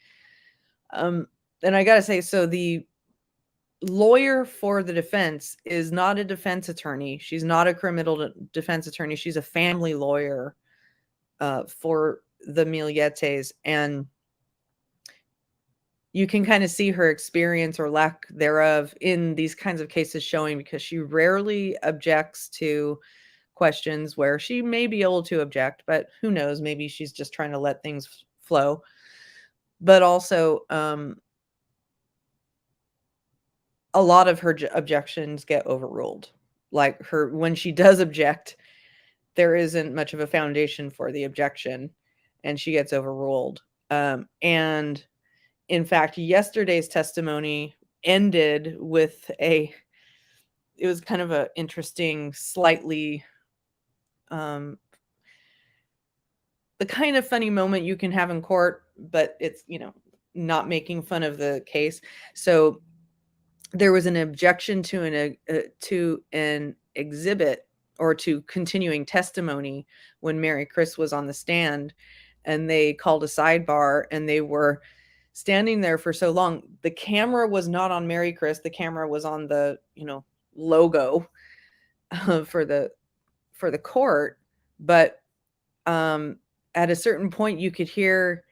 And I got to say, so the lawyer for the defense is not a defense attorney. She's not a criminal defense attorney. She's a family lawyer for the Milletes. And you can kind of see her experience or lack thereof in these kinds of cases showing, because she rarely objects to questions where she may be able to object, but who knows, maybe she's just trying to let things flow. But also a lot of her objections get overruled. Like when she does object, there isn't much of a foundation for the objection, and she gets overruled. And in fact, yesterday's testimony ended with it was kind of an interesting, slightly, the kind of funny moment you can have in court, but it's, not making fun of the case. So there was an objection to an exhibit or to continuing testimony when Mary Chris was on the stand, and they called a sidebar, and they were standing there for so long. The camera was not on Mary Chris. The camera was on the, logo for the court. But at a certain point, you could hear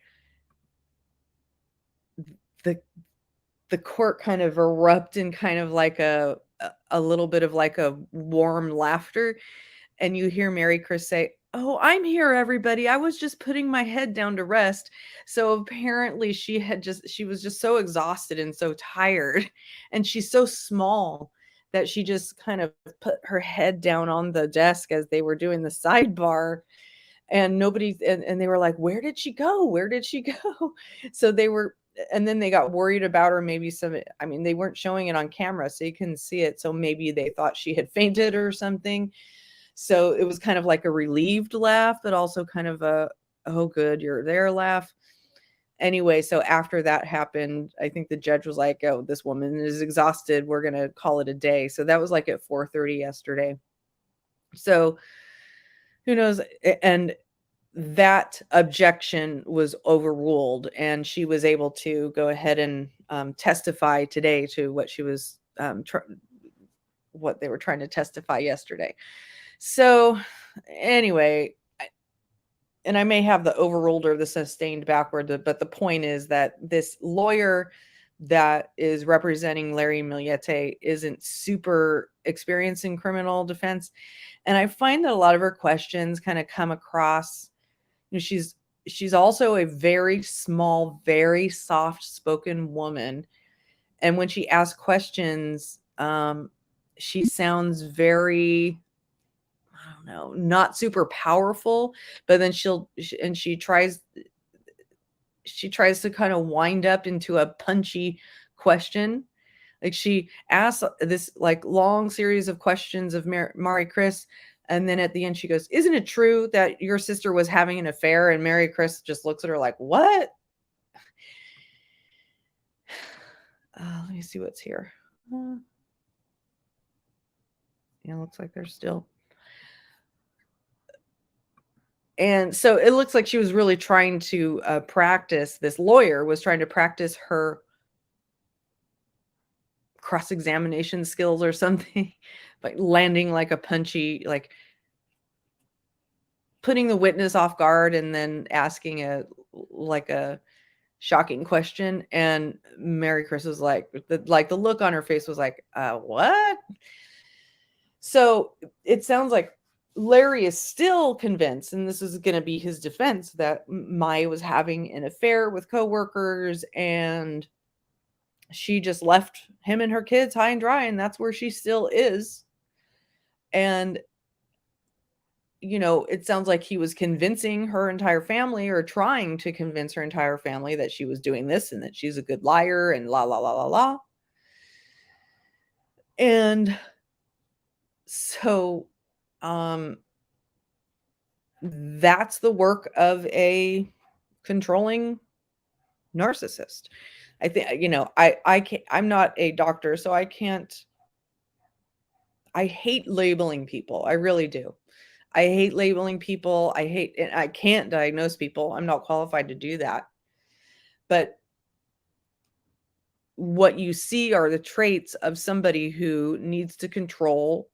the court kind of erupt in kind of like a little bit of like a warm laughter. And you hear Mary Chris say, "Oh, I'm here, everybody. I was just putting my head down to rest." So apparently she was just so exhausted and so tired. And she's so small that she just kind of put her head down on the desk as they were doing the sidebar. And and they were like, "Where did she go? Where did she go?" So and then they got worried about her. Maybe they weren't showing it on camera, so you couldn't see it. So maybe they thought she had fainted or something. So it was kind of like a relieved laugh, but also kind of a, "Oh, good, you're there" laugh. Anyway, so after that happened, I think the judge was like, "Oh, this woman is exhausted. We're going to call it a day." So that was like at 4:30 yesterday. So who knows? And that objection was overruled, and she was able to go ahead and testify today to what she was what they were trying to testify yesterday. So anyway, and I may have the overruled or the sustained backward, but the point is that this lawyer that is representing Larry Millete isn't super experienced in criminal defense. And I find that a lot of her questions kind of come across, she's also a very small, very soft-spoken woman. And when she asks questions, she sounds very, I don't know, not super powerful, but then she tries to kind of wind up into a punchy question. Like she asks this like long series of questions of Mary Chris, and then at the end she goes, "Isn't it true that your sister was having an affair?" And Mary Chris just looks at her like, "What?" Let me see what's here. Yeah, looks like there's still. And so it looks like she was really trying to practice, this lawyer was trying to practice her cross-examination skills or something, like landing like a punchy, like putting the witness off guard and then asking a shocking question. And Mary Chris was like, the look on her face was like, what? So it sounds like Larry is still convinced, and this is going to be his defense, that Maya was having an affair with coworkers and she just left him and her kids high and dry, and that's where she still is. And it sounds like he was convincing her entire family, or trying to convince her entire family, that she was doing this and that she's a good liar and la la la la la. And so that's the work of a controlling narcissist. I think, I'm not a doctor, so I hate labeling people. I really do. I hate labeling people. I can't diagnose people. I'm not qualified to do that. But what you see are the traits of somebody who needs to control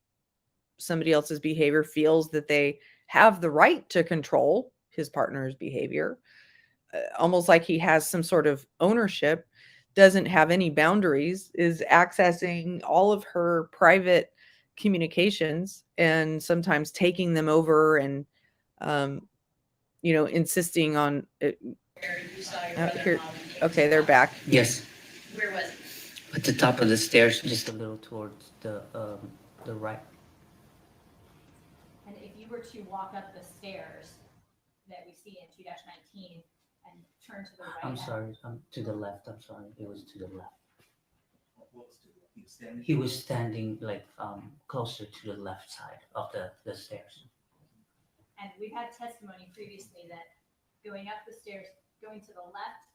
somebody else's behavior, feels that they have the right to control his partner's behavior, almost like he has some sort of ownership, doesn't have any boundaries, is accessing all of her private communications and sometimes taking them over and, insisting on it. Here, okay, they're back. Yes. Where was it? At the top of the stairs, just a little towards the right. And if you were to walk up the stairs that we see in 2-19 and turn to the right. I'm sorry, to the left. I'm sorry, it was to the left. What was to he was standing? He was standing like closer to the left side of the stairs. And we've had testimony previously that going up the stairs, going to the left,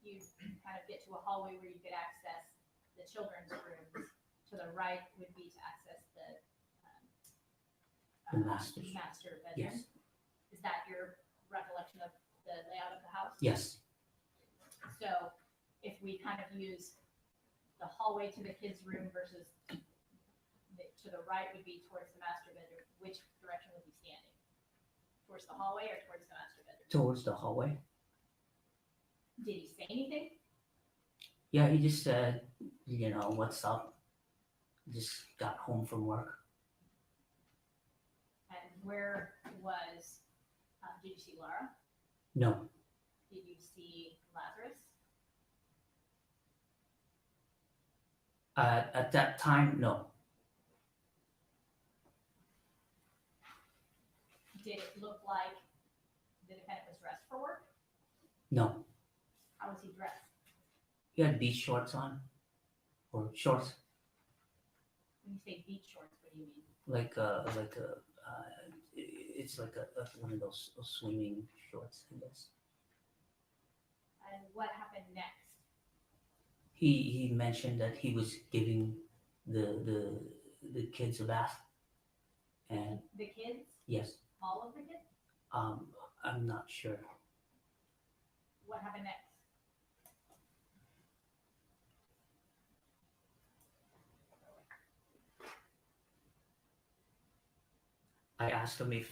you kind of get to a hallway where you could access the children's rooms. To the right would be to access the master bedroom. Yes. Is that your recollection of the layout of the house? Yes. So if we kind of use the hallway to the kids' room versus to the right would be towards the master bedroom, which direction would be standing? Towards the hallway or towards the master bedroom? Towards the hallway. Did he say anything? Yeah, he just said, what's up? Just got home from work. And where was, did you see Laura? No. Did you see Lazarus? At that time, no. Did it look like the defendant was dressed for work? No. How was he dressed? He had beach shorts on, or shorts, When you say beach shorts, what do you mean? it's like one of those swimming shorts, I guess. And what happened next? He mentioned that he was giving the kids a bath, and The kids? yes, All of the kids? I'm not sure. What happened next? I asked him if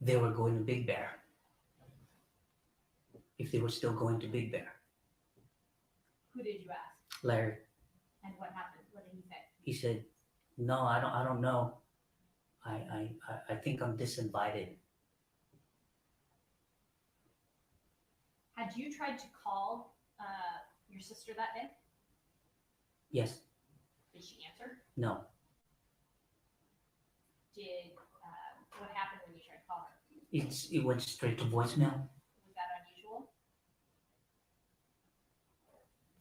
they were going to Big Bear, if they were still going to Big Bear. Who did you ask? Larry, And what happened? What did he say? he said, "No, I don't know. I think I'm disinvited." Had you tried to call your sister that day? Yes, Did she answer? no. Did what happened when you tried to call her? It went straight to voicemail. Was that unusual?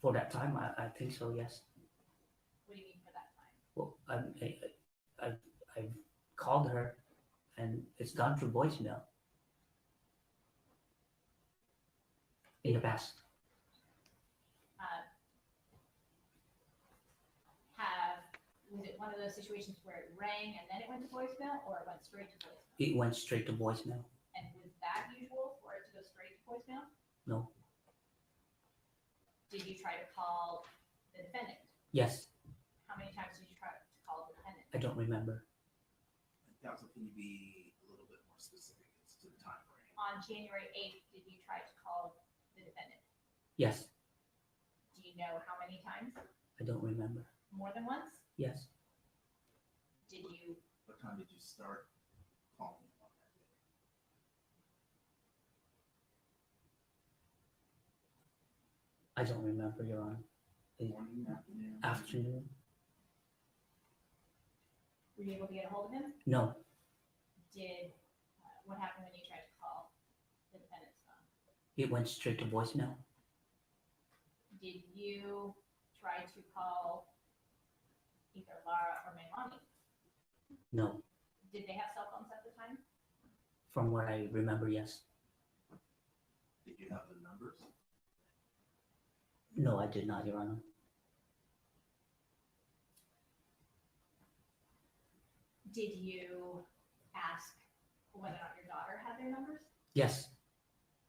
For that time, I think so. Yes. What do you mean for that time? Well, I've called her, and it's gone through voicemail. In the past, Was it one of those situations where it rang and then it went to voicemail, or it went straight to voicemail? it went straight to voicemail. And was that usual for it to go straight to voicemail? No. Did you try to call the defendant? Yes, How many times did you try to call the defendant? I don't remember. Counsel, can you be a little bit more specific as to the time frame? On January 8th, did you try to call the defendant? Yes, Do you know how many times? I don't remember. More than once? Yes, Did you, What time did you start calling him on that day? I don't remember, Your Honor. Morning, afternoon? Afternoon? were you able to get a hold of him? No, Did, what happened when you tried to call the defendant's phone? it went straight to voicemail. Did you try to call either Lara or Melanie? No, Did they have cell phones at the time? from what I remember, yes. Did you have the numbers? No, I did not, Your Honor. Did you ask whether or not your daughter had their numbers? Yes,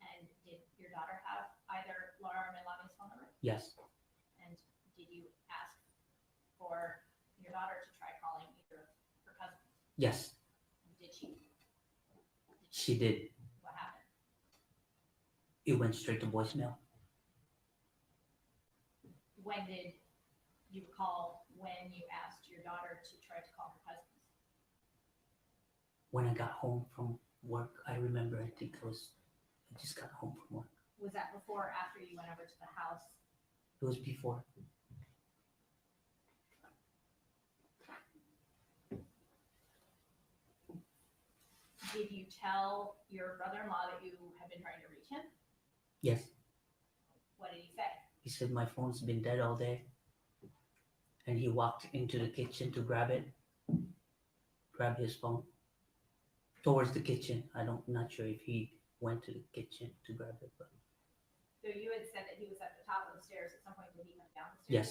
And did your daughter have either Laura or Melanie's phone number? yes, And did you ask for your daughter to try calling either her cousin? yes, Did she? she did. What happened? It went straight to voicemail. When did you recall when you asked your daughter to try to call her cousins? When I got home from work, I remember, I think I just got home from work. Was that before or after you went over to the house? It was before. Did you tell your brother-in-law that you had been trying to reach him? Yes. What did he say? He said my phone's been dead all day. And he walked into the kitchen to grab his phone towards the kitchen. I'm not sure if he went to the kitchen to grab it, but So you had said that he was at the top of the stairs. At some point, did he come down the stairs? yes.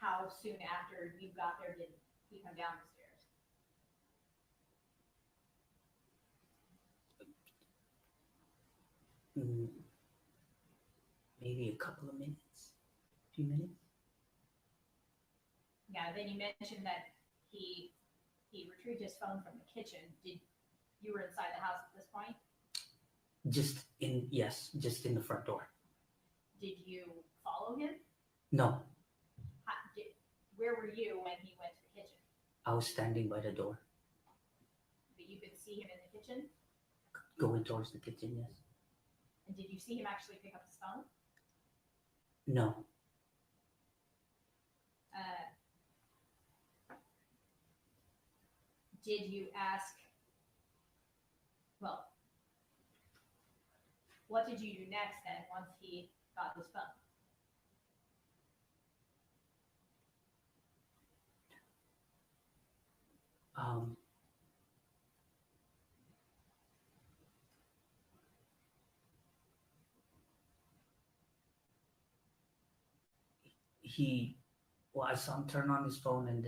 How soon after you got there did he come down the stairs? Maybe a couple of minutes, few minutes. Yeah, then you mentioned that he retrieved his phone from the kitchen. You were inside the house at this point? Just in the front door. Did you follow him? No, Where were you when he went to the kitchen? I was standing by the door, But you could see him in the kitchen? going towards the kitchen, yes. And did you see him actually pick up his phone? No, Did you ask, well, what did you do next then once he got his phone? I saw him turn on his phone, and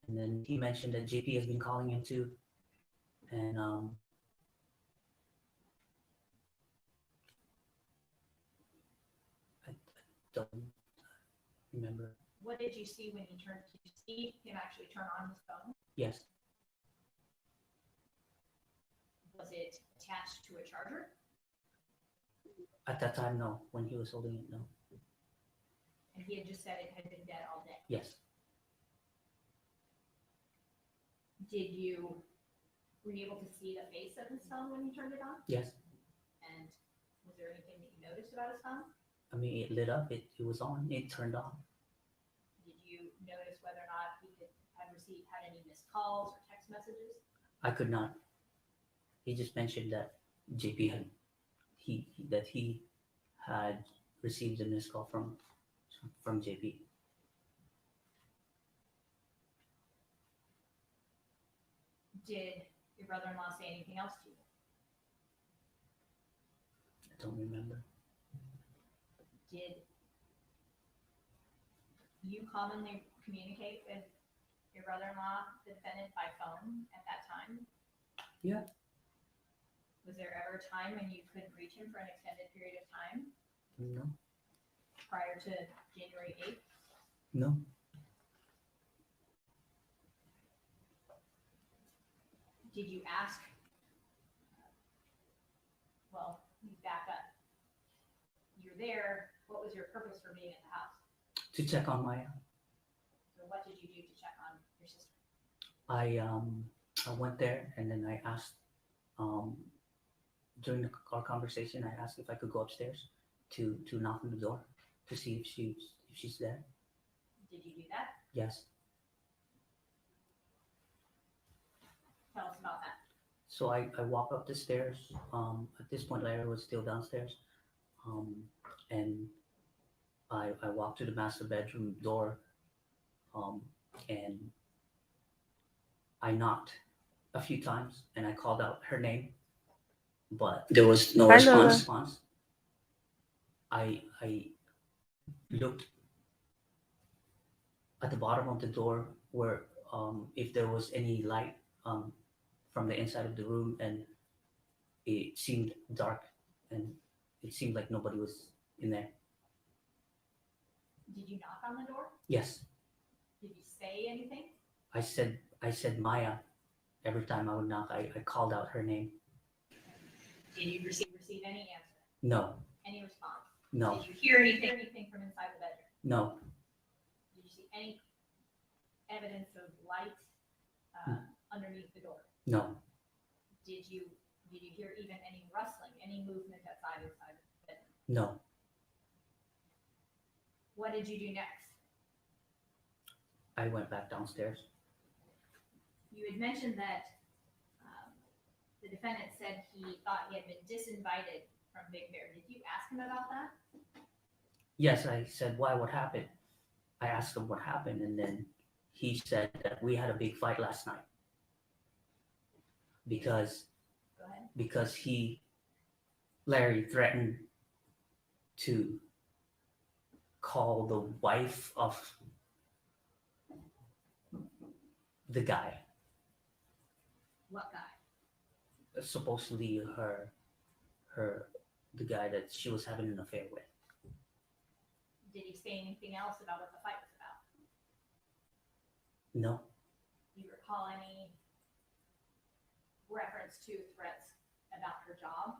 then he mentioned that JP has been calling him too, and I don't remember. What did you see when he turned? Did you see him actually turn on his phone? Yes, Was it attached to a charger? at that time, no. When he was holding it, no. And he had just said it had been dead all day. Yes, Were you able to see the face of his phone when you turned it on? yes. And was there anything that you noticed about his phone? I mean, it lit up. It was on. It turned on. Did you notice whether or not he had any missed calls or text messages? I could not. He just mentioned that JP had he had received a missed call from JP. Did your brother-in-law say anything else to you? I don't remember. Did you commonly communicate with your brother-in-law, the defendant, by phone at that time? Yeah. Was there ever a time when you couldn't reach him for an extended period of time No. prior to January 8th? No. Did you ask? Well, you back up. You're there. What was your purpose for being at the house? To check on Maya. So what did you do to check on your sister? I went there, and then I asked during our conversation, I asked if I could go upstairs to knock on the door to see if she's there. Did you do that? Yes. Tell us about that. So I walk up the stairs. At this point, Larry was still downstairs, and I walked to the master bedroom door, and I knocked a few times, and I called out her name, but there was no Hi, response. I looked at the bottom of the door where if there was any light from the inside of the room, and it seemed dark, and it seemed like nobody was in there. Did you knock on the door? Yes, Did you say anything? I said Maya. Every time I would knock, I called out her name. Did you receive any answer? No, Any response? no, Did you hear anything from inside the bedroom? no, Did you see any evidence of light underneath the door? no, Did you hear even any rustling, any movement inside the bedroom? no. What did you do next? I went back downstairs. You had mentioned that the defendant said he thought he had been disinvited from Big Bear. Did you ask him about that? Yes, I said, why, what happened? I asked him what happened, and then he said that we had a big fight last night because Go ahead. Larry threatened to call the wife of the guy, What guy? supposedly the guy that she was having an affair with. Did he say anything else about what the fight was about? No, Do you recall any reference to threats about her job?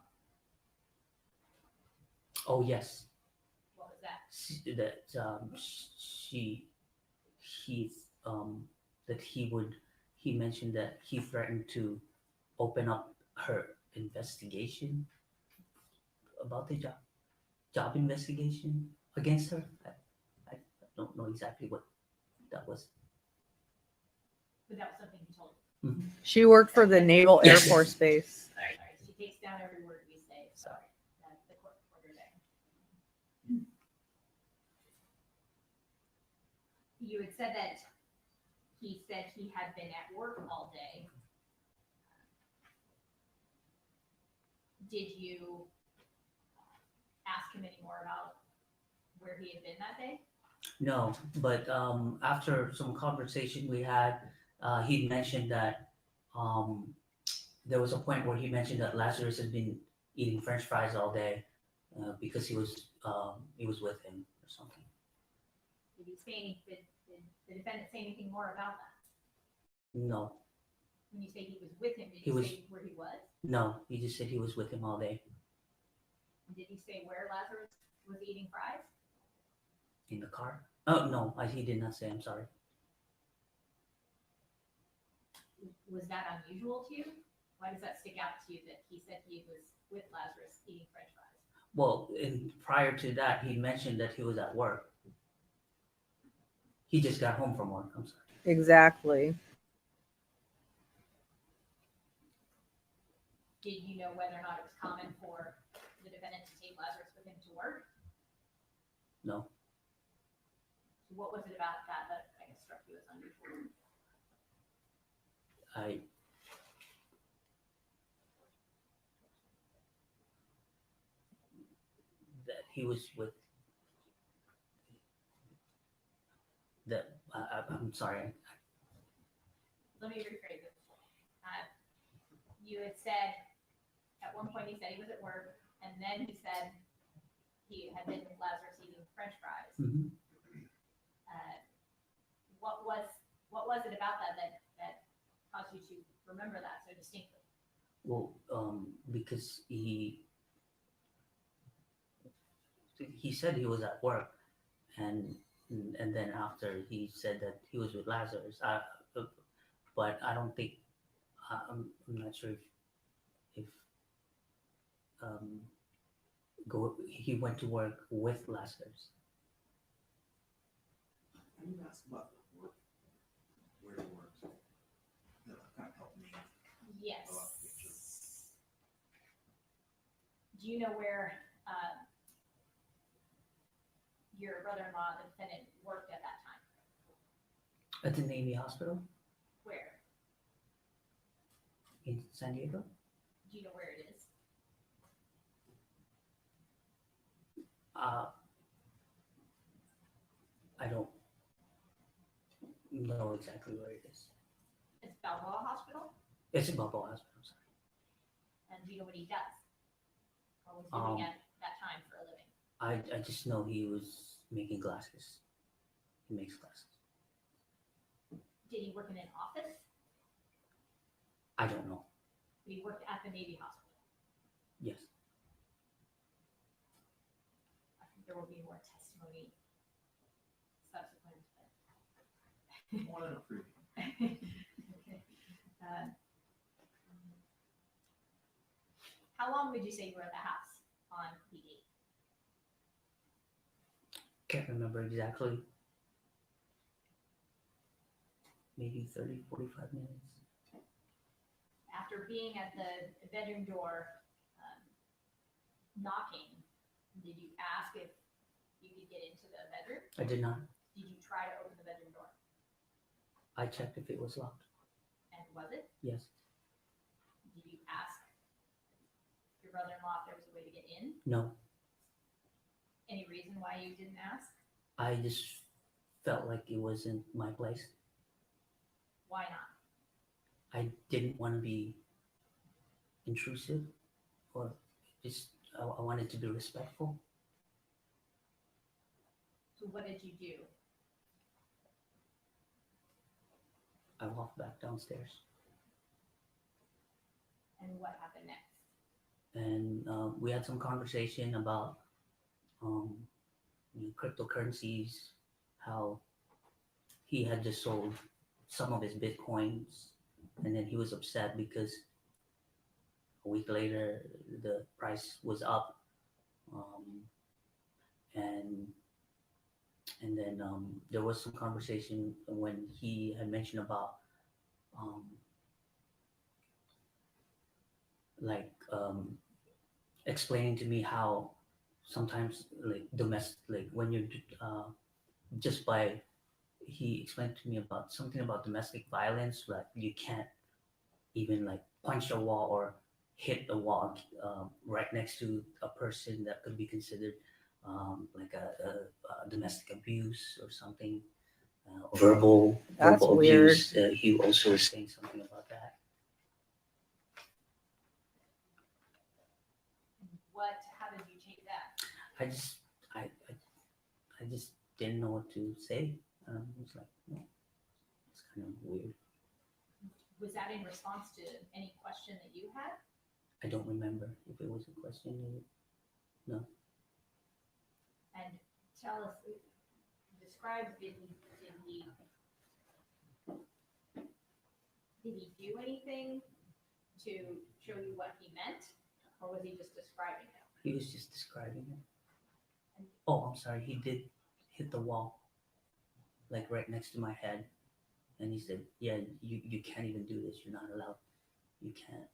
oh yes, What was that? he mentioned that he threatened to open up her investigation about the job investigation against her. I don't know exactly what that was. But that was something he told you. She worked for the Naval Air Yes. Force Base. All right. She takes down every word we say. Sorry. That's the court order there. You had said that he said he had been at work all day. Did you ask him any more about where he had been that day? No, but after some conversation we had, he mentioned that there was a point where he mentioned that Lazarus had been eating French fries all day because he was with him or something. Did he say any, did the defendant say anything more about that? No, When you say he was with him, did He you was- say where he was? no, he just said he was with him all day Did he say where Lazarus was eating fries? in the car. Oh no, he did not say. I'm sorry. Was that unusual to you? Why does that stick out to you that he said he was with Lazarus eating French fries? Well, prior to that, he mentioned that he was at work. He just got home from work. I'm sorry. Exactly. Did you know whether or not it was common for the defendant to take Lazarus with him to work? No, What was it about that that I guess struck you as unusual? that he was with that. I'm sorry. Let me rephrase it. You had said, at one point he said he was at work, and then he said he had been with Lazarus eating French fries. Mhm. What was it about that caused you to remember that so distinctly? Well, because he said he was at work, and then after he said that he was with Lazarus. But I don't think I'm not sure if he went to work with Lazarus. I didn't ask about the work, where he works. That kind of helped me. Yes. Fill out the picture. Do you know where your brother-in-law, the defendant, worked at that time? At the Navy Hospital Where? in San Diego. Do you know where it is? I don't know exactly where it is. It's Balboa Hospital? It's in Balboa Hospital. I'm sorry. And do you know what he does? Or was Um, doing at that time for a living? I just know he was making glasses. He makes glasses. Did he work in an office? I don't know. He worked at the Navy Hospital. Yes. I think there will be more testimony subsequent. More than a preview. How long would you say you were at the house on the 8th? Can't remember exactly. Maybe 30, 45 minutes. after being at the bedroom door, knocking, did you ask if you could get into the bedroom? I did not. Did you try to open the bedroom door? I checked if it was locked. And was it? Yes. Did you ask your brother-in-law if there was a way to get in? No. Any reason why you didn't ask? I just felt like it wasn't my place. Why not? I didn't want to be intrusive, or just I wanted to be respectful. So what did you do? I walked back downstairs, And what happened next? and we had some conversation about cryptocurrencies, how he had just sold some of his bitcoins, and then he was upset because a week later the price was up, and then there was some conversation when he had mentioned about explaining to me how sometimes like domestic, like when you're just by he explained to me about something about domestic violence, like you can't even like punch a wall or hit a wall right next to a person that could be considered like a domestic abuse or something, verbal That's abuse. He also was saying something about that. How did you take that? I just didn't know what to say. It was like, it's kind of weird. Was that in response to any question that you had? I don't remember if it was a question. No. And tell us, describe, did he do anything to show you what he meant? Or was he just describing it? He was just describing it. Oh, I'm sorry. He did hit the wall, like right next to my head. And he said, yeah, you can't even do this. You're not allowed. You can't,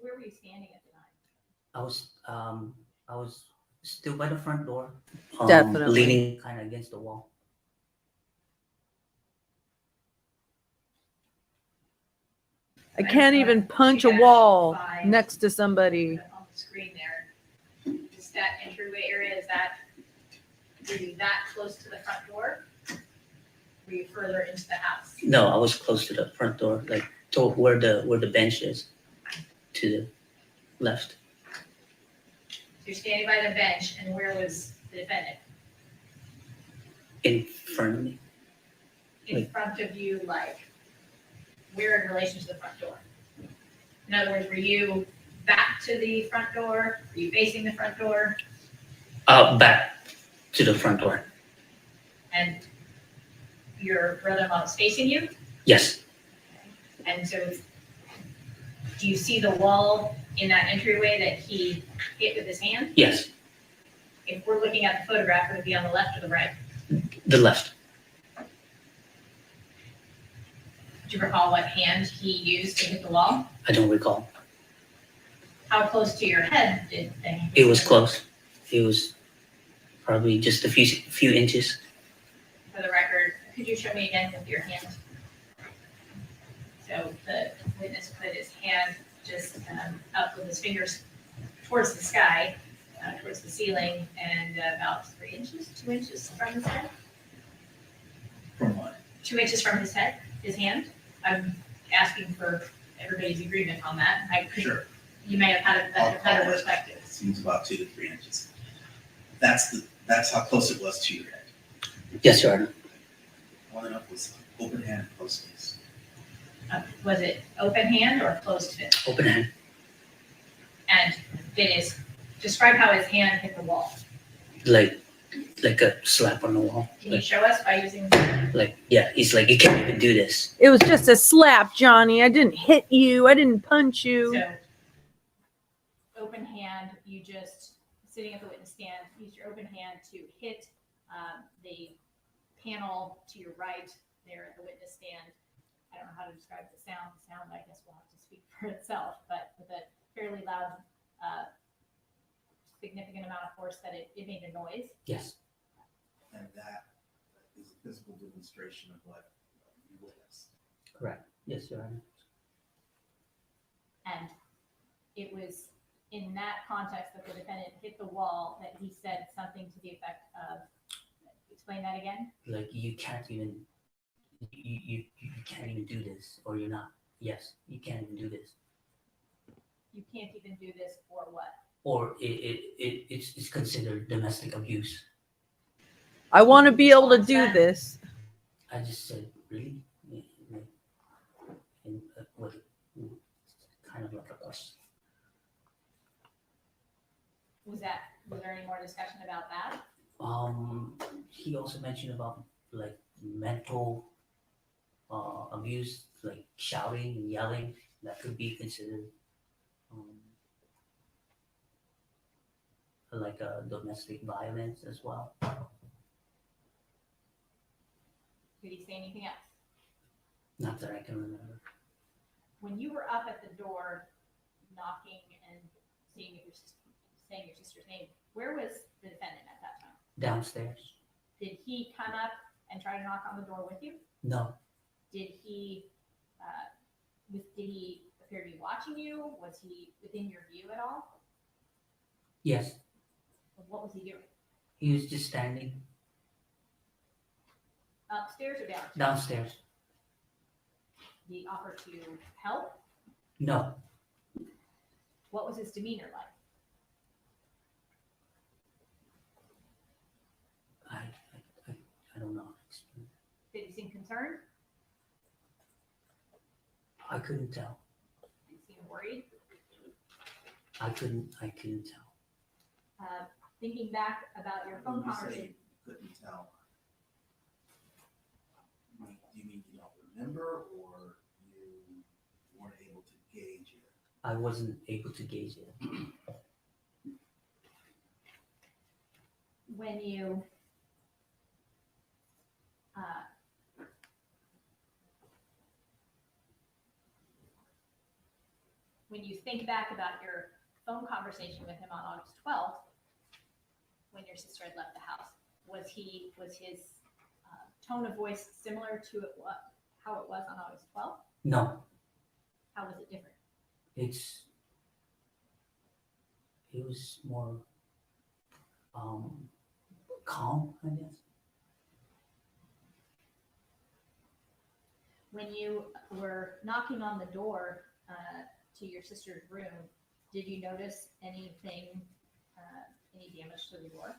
Where were you standing at the time? I was still by the front door. Definitely. Leaning kind of against the wall. I can't even punch a wall next to somebody. On the screen there, is that entryway area, were you that close to the front door? Were you further into the house? No, I was close to the front door, like to where the bench is, to the left. So you're standing by the bench, and where was the defendant? In front of me. In front of you, like, where in relation to the front door? In other words, were you back to the front door? Were you facing the front door? Back to the front door. And your brother-in-law was facing you? Yes. And so, do you see the wall in that entryway that he hit with his hand? Yes. If we're looking at the photograph, would it be on the left or the right? The left. Do you recall what hand he used to hit the wall? I don't recall. How close to your head did the hand? It was close. It was probably just a few inches. For the record, could you show me again with your hand? So the witness put his hand just up with his fingers towards the sky, towards the ceiling, and about 2 inches from his head. From what? 2 inches from his head, his hand. I'm asking for everybody's agreement on that. Sure. You may have had a better perspective. It seems about 2 to 3 inches. That's how close it was to your head. Yes, Your Honor. I want to know if it was open hand or closed fist. Was it open hand or closed fist? Open hand. And describe how his hand hit the wall. Like a slap on the wall. Can you show us by using? He's like, you can't even do this. It was just a slap, Johnny. I didn't hit you. I didn't punch you. So, open hand, you just, sitting at the witness stand, used your open hand to hit the panel to your right there at the witness stand I don't know how to describe the sound. The sound, I guess, will have to speak for itself, but with a fairly loud, significant amount of force that it made a noise. Yes, And that is a physical demonstration of what you witnessed. correct. Yes, Your Honor. And it was in that context that the defendant hit the wall that he said something to the effect of, explain that again? Like you can't even, you can't even do this, or you're not. Yes, you can't even do this, You can't even do this or what? or it's considered domestic abuse. I want to be able to do this. I just said, really? Yeah, yeah. And with kind of like a question. Was there any more discussion about that? He also mentioned about like mental abuse, like shouting and yelling. That could be considered like a domestic violence as well. Did he say anything else? Not that I can remember. When you were up at the door, knocking and saying your sister's name, where was the defendant at that time? Downstairs? Did he come up and try to knock on the door with you? No. Did he appear to be watching you? Was he within your view at all? Yes. What was he doing? He was just standing Upstairs or downstairs? downstairs. Did he offer to help? No. What was his demeanor like? I don't know. Did he seem concerned? I couldn't tell. Did he seem worried? I couldn't tell. Thinking back about your phone When you say conversation, you couldn't tell, do you mean you don't remember, or you weren't able to gauge it? I wasn't able to gauge it. when you when you think back about your phone conversation with him on August 12th, when your sister had left the house, was his tone of voice similar to how it was on August 12th? No. How was it different? It was more calm, I guess. When you were knocking on the door to your sister's room, did you notice anything, any damage to the door?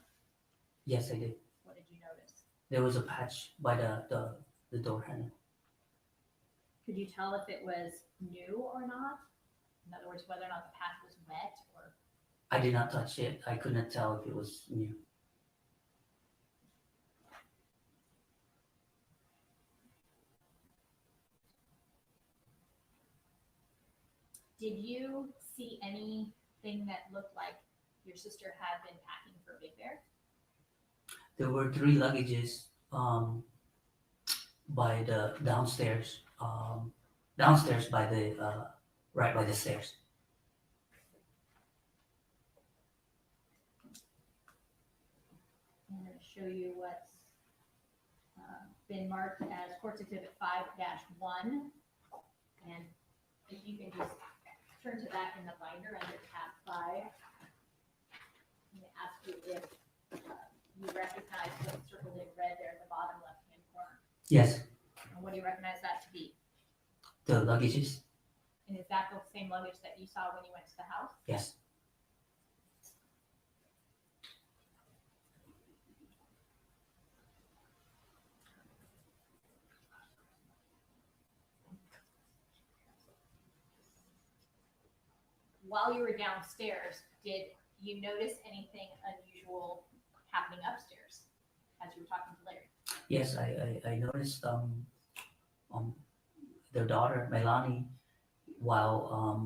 Yes, I did. What did you notice? There was a patch by the door handle. Could you tell if it was new or not? In other words, whether or not the patch was wet or? I did not touch it. I could not tell if it was new. Did you see anything that looked like your sister had been packing for Big Bear? There were 3 luggages by the downstairs by the right by the stairs. I'm going to show you what's been marked as Courts Exhibit 5-1. And if you can just turn to that in the binder under tab 5. I'm going to ask you if you recognize what's circled in red there in the bottom left-hand corner. Yes, And what do you recognize that to be? the luggages. And is that the same luggage that you saw when you went to the house? Yes. While you were downstairs, did you notice anything unusual happening upstairs as you were talking to Larry? Yes, I noticed their daughter Melanie, while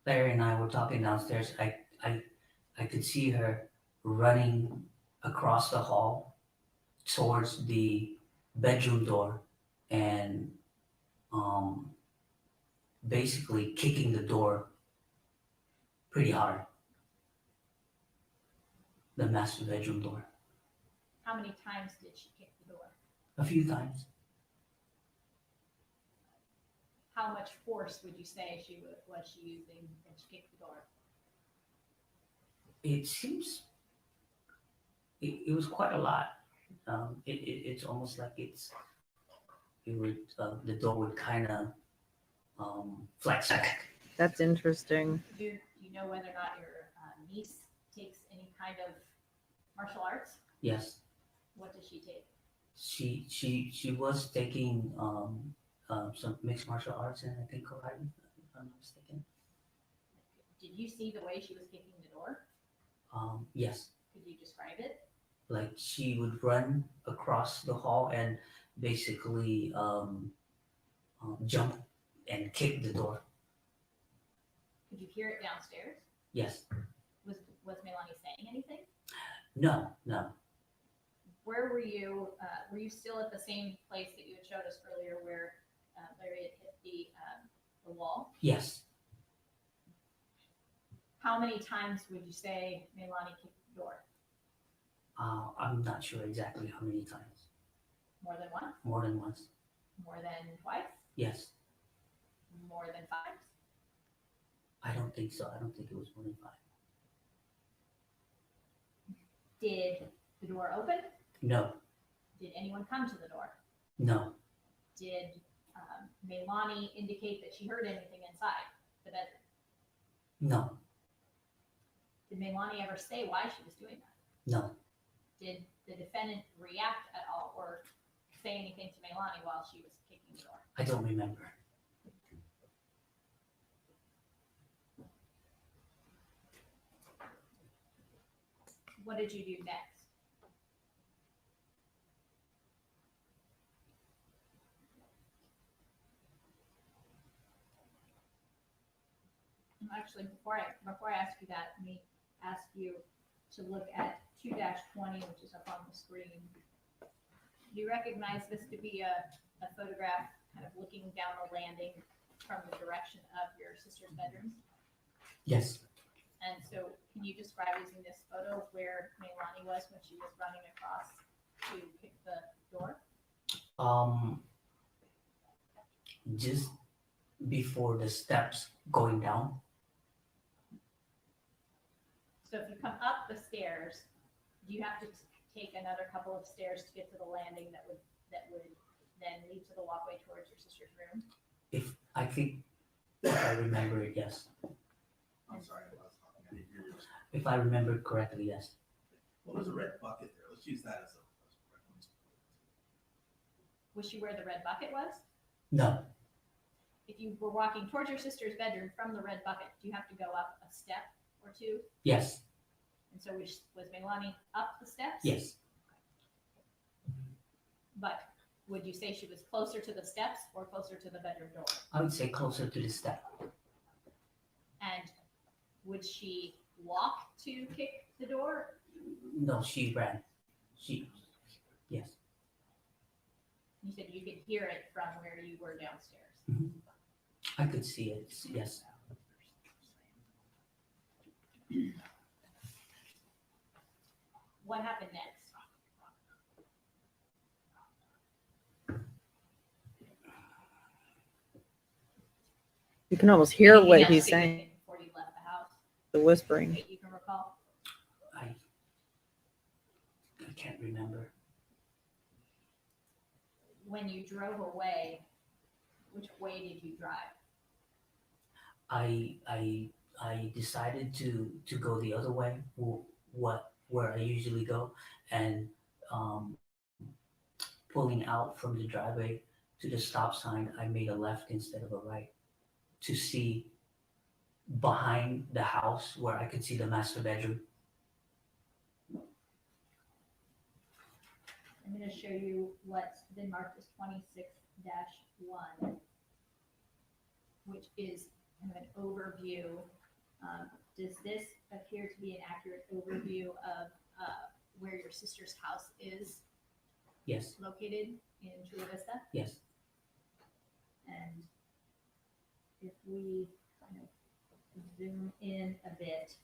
Larry and I were talking downstairs, I could see her running across the hall towards the bedroom door, and basically kicking the door pretty hard. The master bedroom door. How many times did she kick the door? A few times. How much force would you say was she using when she kicked the door? It seems it was quite a lot. It's almost like the door would kind of flex back. That's interesting. Do you know whether or not your niece takes any kind of martial arts? Yes, What does she take? she was taking some mixed martial arts and I think karate, if I'm not mistaken. Did you see the way she was kicking the door? Yes, Could you describe it? like she would run across the hall and basically jump and kick the door. Could you hear it downstairs? Yes. Was Milani saying anything? No. Where were you? Were you still at the same place that you had showed us earlier, where Larry had hit the wall? Yes. How many times would you say Milani kicked the door? I'm not sure exactly how many times. More than once? More than once. More than twice? Yes. More than 5? I don't think so. I don't think it was more than 5. Did the door open? No. Did anyone come to the door? No. Did Milani indicate that she heard anything inside the bedroom? No. Did Milani ever say why she was doing that? No. Did the defendant react at all or say anything to Milani while she was kicking the door? I don't remember. What did you do next? Actually, before I ask you that, let me ask you to look at 2-20, which is up on the screen. Do you recognize this to be a photograph kind of looking down the landing from the direction of your sister's bedroom? Yes. And so can you describe using this photo where Milani was when she was running across to kick the door? Just before the steps going down. So if you come up the stairs, do you have to take another couple of stairs to get to the landing that would then lead to the walkway towards your sister's room? If I remember it, yes. I'm sorry, I was talking, I didn't hear you. If I remember correctly, yes. Well, there's a red bucket there. Let's use that as a reference. Was she where the red bucket was? No. If you were walking towards your sister's bedroom from the red bucket, do you have to go up a step or two? Yes. And so was Milani up the steps? Yes. But would you say she was closer to the steps or closer to the bedroom door? I would say closer to the step. And would she walk to kick the door? No, she ran. Yes. You said you could hear it from where you were downstairs. Mm-hmm. I could see it, yes. What happened next? You can almost hear Anything what else he's significant saying, before you left the house the whispering. that you can recall? I can't remember. When you drove away, which way did you drive? I decided to go the other way, where I usually go, and pulling out from the driveway to the stop sign, I made a left instead of a right to see behind the house where I could see the master bedroom. I'm going to show you what's been marked as 26-1, which is kind of an overview. Does this appear to be an accurate overview of where your sister's house is Yes. located in Chula Vista? Yes. And if we kind of zoom in a bit,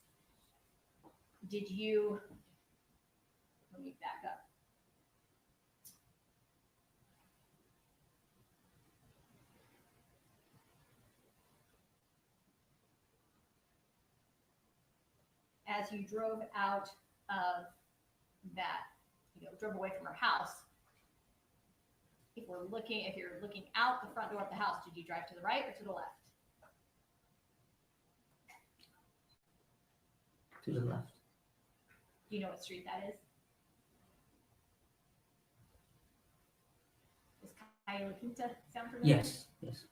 did you, let me back up. As you drove out of that, drove away from her house, if you're looking out the front door of the house, did you drive to the right or to the left? To the left. Do you know what street that is? Does Calle La Quinta sound familiar? Yes, yes.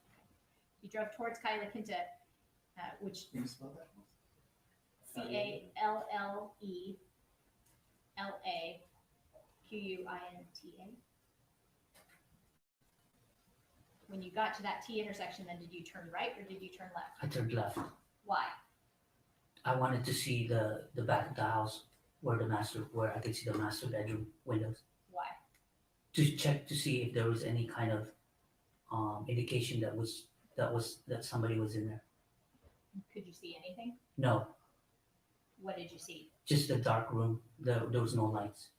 You drove towards Calle La Quinta, which Can you spell that? CALLELAQUINTA. When you got to that T intersection, then did you turn right or did you turn left? I turned left. Why? I wanted to see the back of the house where I could see the master bedroom windows, Why? to check to see if there was any kind of indication that somebody was in there. Could you see anything? No, What did you see? just a dark room. There was no lights.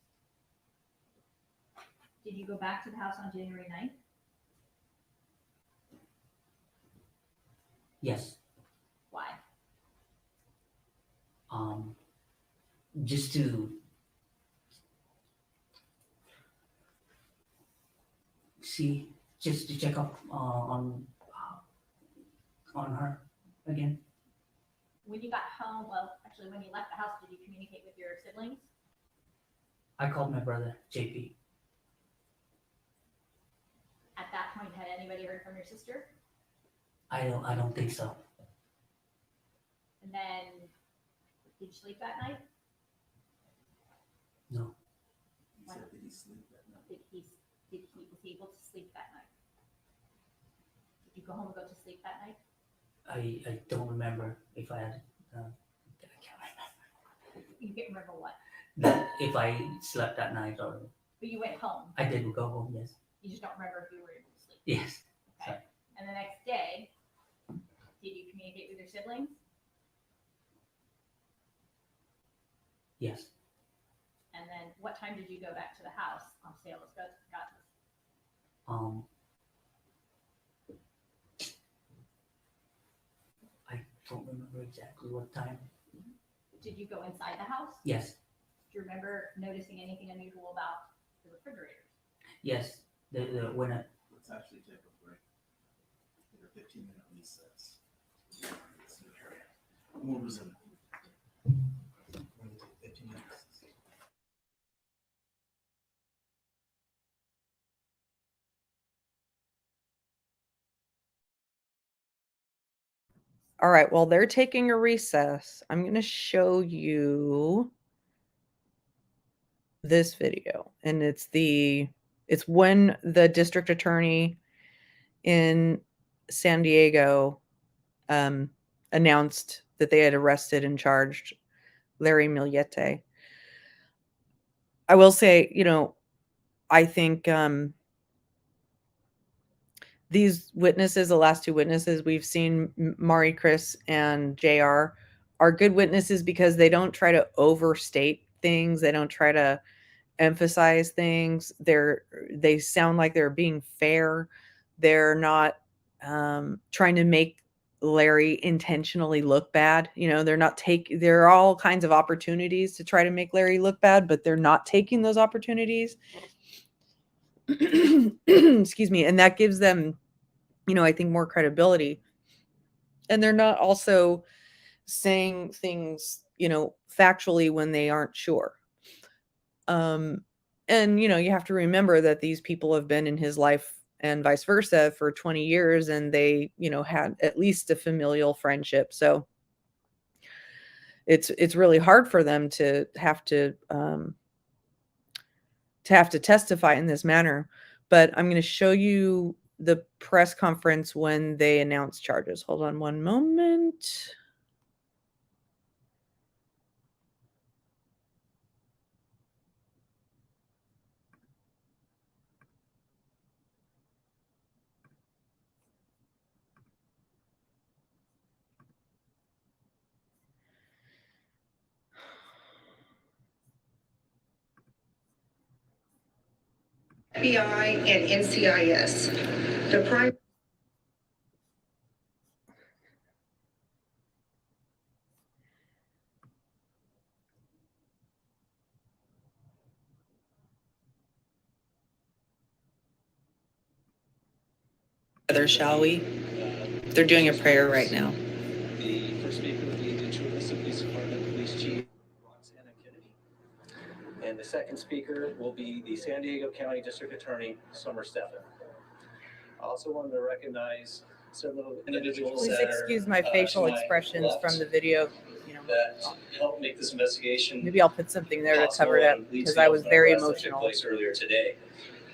Did you go back to the house on January 9th? Yes. Why? Just to see, just to check up on her again. When you got home, well, actually, when you left the house, did you communicate with your siblings? I called my brother, JP. At that point, had anybody heard from your sister? I don't think so. And then, did you sleep that night? No. He said, did he sleep that night? Was he able to sleep that night? Did you go home and go to sleep that night? I don't remember if I had. I can't remember. You can't remember what, That if I slept that night or but you went home. I did go home. Yes. You just don't remember if you were able to sleep. Yes. Okay. And the next day, did you communicate with your siblings? Yes. And then what time did you go back to the house on Sales Gardens? I don't remember exactly what time. Did you go inside the house? Yes. Do you remember noticing anything unusual about the refrigerators? Yes. The when I, Let's actually take a break. Take a 15-minute recess. We'll resume. We're gonna take 15 minutes. All right, while they're taking a recess, I'm going to show you this video. And it's when the district attorney in San Diego announced that they had arrested and charged Larry Millete. I will say, I think these witnesses, the last two witnesses we've seen, Mari, Chris, and JR, are good witnesses because they don't try to overstate things. They don't try to emphasize things. They sound like they're being fair. They're not trying to make Larry intentionally look bad. There are all kinds of opportunities to try to make Larry look bad, but they're not taking those opportunities. Excuse me. And that gives them, I think, more credibility. And they're not also saying things, factually when they aren't sure. And you have to remember that these people have been in his life and vice versa for 20 years, and they, had at least a familial friendship. So it's really hard for them to have to testify in this manner. But I'm going to show you the press conference when they announced charges. Hold on one moment. FBI and NCIS. The prime Shall we? They're doing a prayer right now. The first speaker will be the Chula Vista Police Department Police Chief Roxana Kennedy. And the second speaker will be the San Diego County District Attorney Summer Steffen. I also wanted to recognize several individuals Please that excuse are, my facial to my expressions left from the video. that helped make this investigation. Maybe I'll put something there to cover it up because I was very emotional. Place earlier today,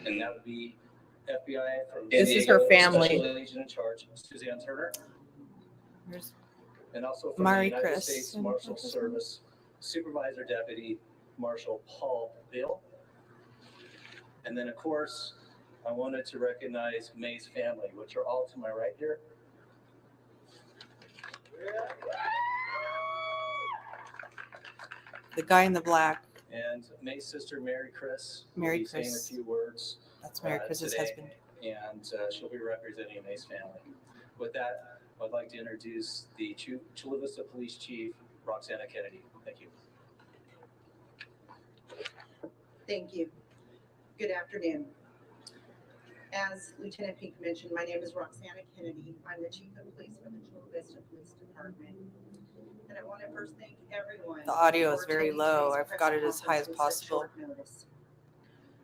and that would be FBI from This is her family. Special Agent in Charge, Suzanne Turner. There's And also from Mari the United Chris States and Marshal Chris. Service Supervisor Deputy Marshal Paul Bill. And then, of course, I wanted to recognize May's family, which are all to my right here. the guy in the black. And May's sister, Mary Chris, Mary will be saying a Chris. few words. That's Mary Chris's today, husband. And she'll be representing May's family. With that, I'd like to introduce the Chula Vista Police Chief, Roxana Kennedy. Thank you. Thank you. Good afternoon. As Lieutenant Pink mentioned, my name is Roxana Kennedy. I'm the Chief of Police for the Chula Vista Police Department. And I want to first thank everyone. The audio is for very attending low. today's I've got press it as high as conference with such possible. short notice.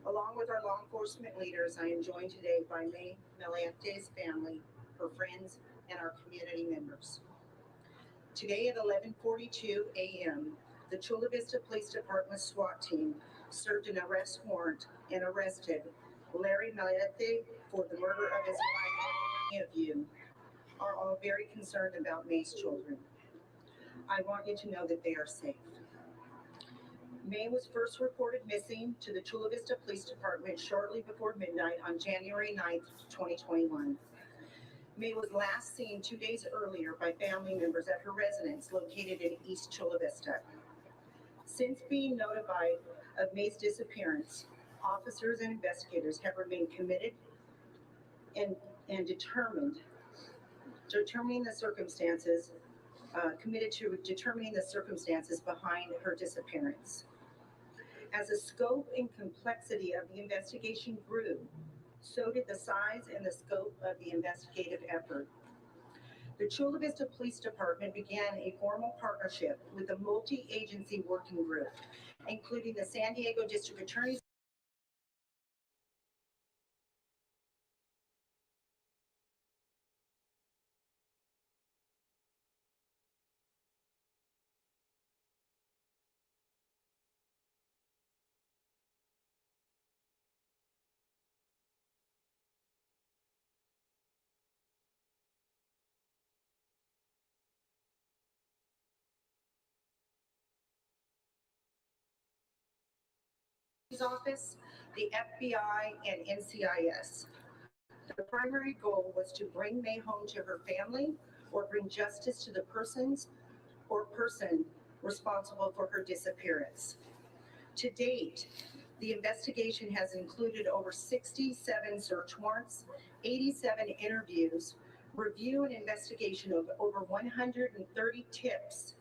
Along with our law enforcement leaders, I am joined today by May Millete's family, her friends, and our community members. Today at 11:42 a.m., the Chula Vista Police Department SWAT team served an arrest warrant and arrested Larry Millete for the murder of his wife. Many of you are all very concerned about May's children. I want you to know that they are safe. May was first reported missing to the Chula Vista Police Department shortly before midnight on January 9th, 2021. May was last seen 2 days earlier by family members at her residence located in East Chula Vista. Since being notified of May's disappearance, officers and investigators have remained committed and committed to determining the circumstances behind her disappearance. As the scope and complexity of the investigation grew, so did the size and the scope of the investigative effort. The Chula Vista Police Department began a formal partnership with a multi-agency working group, including the San Diego District Attorney's office, the FBI, and NCIS. The primary goal was to bring May home to her family or bring justice to the person responsible for her disappearance. To date, the investigation has included over 67 search warrants, 87 interviews, review and investigation of over 130 tips,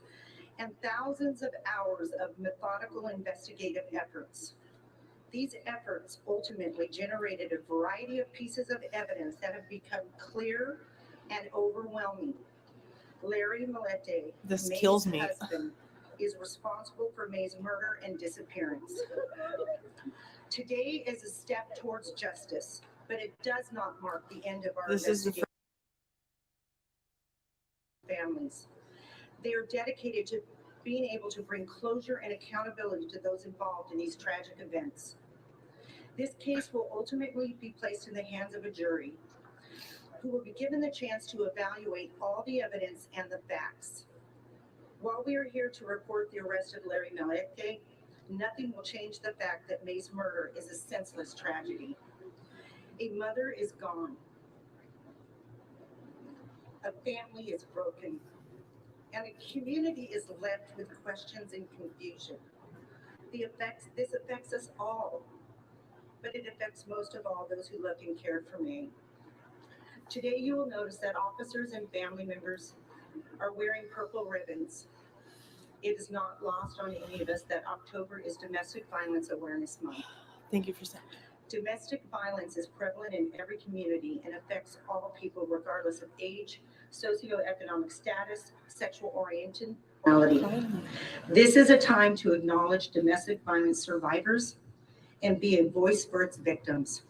and thousands of hours of methodical investigative efforts. These efforts ultimately generated a variety of pieces of evidence that have become clear and overwhelming. Larry Millete, This May's kills me. husband, is responsible for May's murder and disappearance. Today is a step towards justice, but it does not mark the end of our investigation. Families. They are dedicated to being able to bring closure and accountability to those involved in these tragic events. This case will ultimately be placed in the hands of a jury who will be given the chance to evaluate all the evidence and the facts. While we are here to report the arrest of Larry Millete, nothing will change the fact that May's murder is a senseless tragedy. A mother is gone. A family is broken. And a community is left with questions and confusion. This affects us all. but it affects most of all those who loved and cared for me. Today, you will notice that officers and family members are wearing purple ribbons. It is not lost on any of us that October is Domestic Violence Awareness Month. Thank you for saying. Domestic violence is prevalent in every community and affects all people regardless of age, socioeconomic status, sexual orientation, morality. This is a time to acknowledge domestic violence survivors and be a voice for its victims.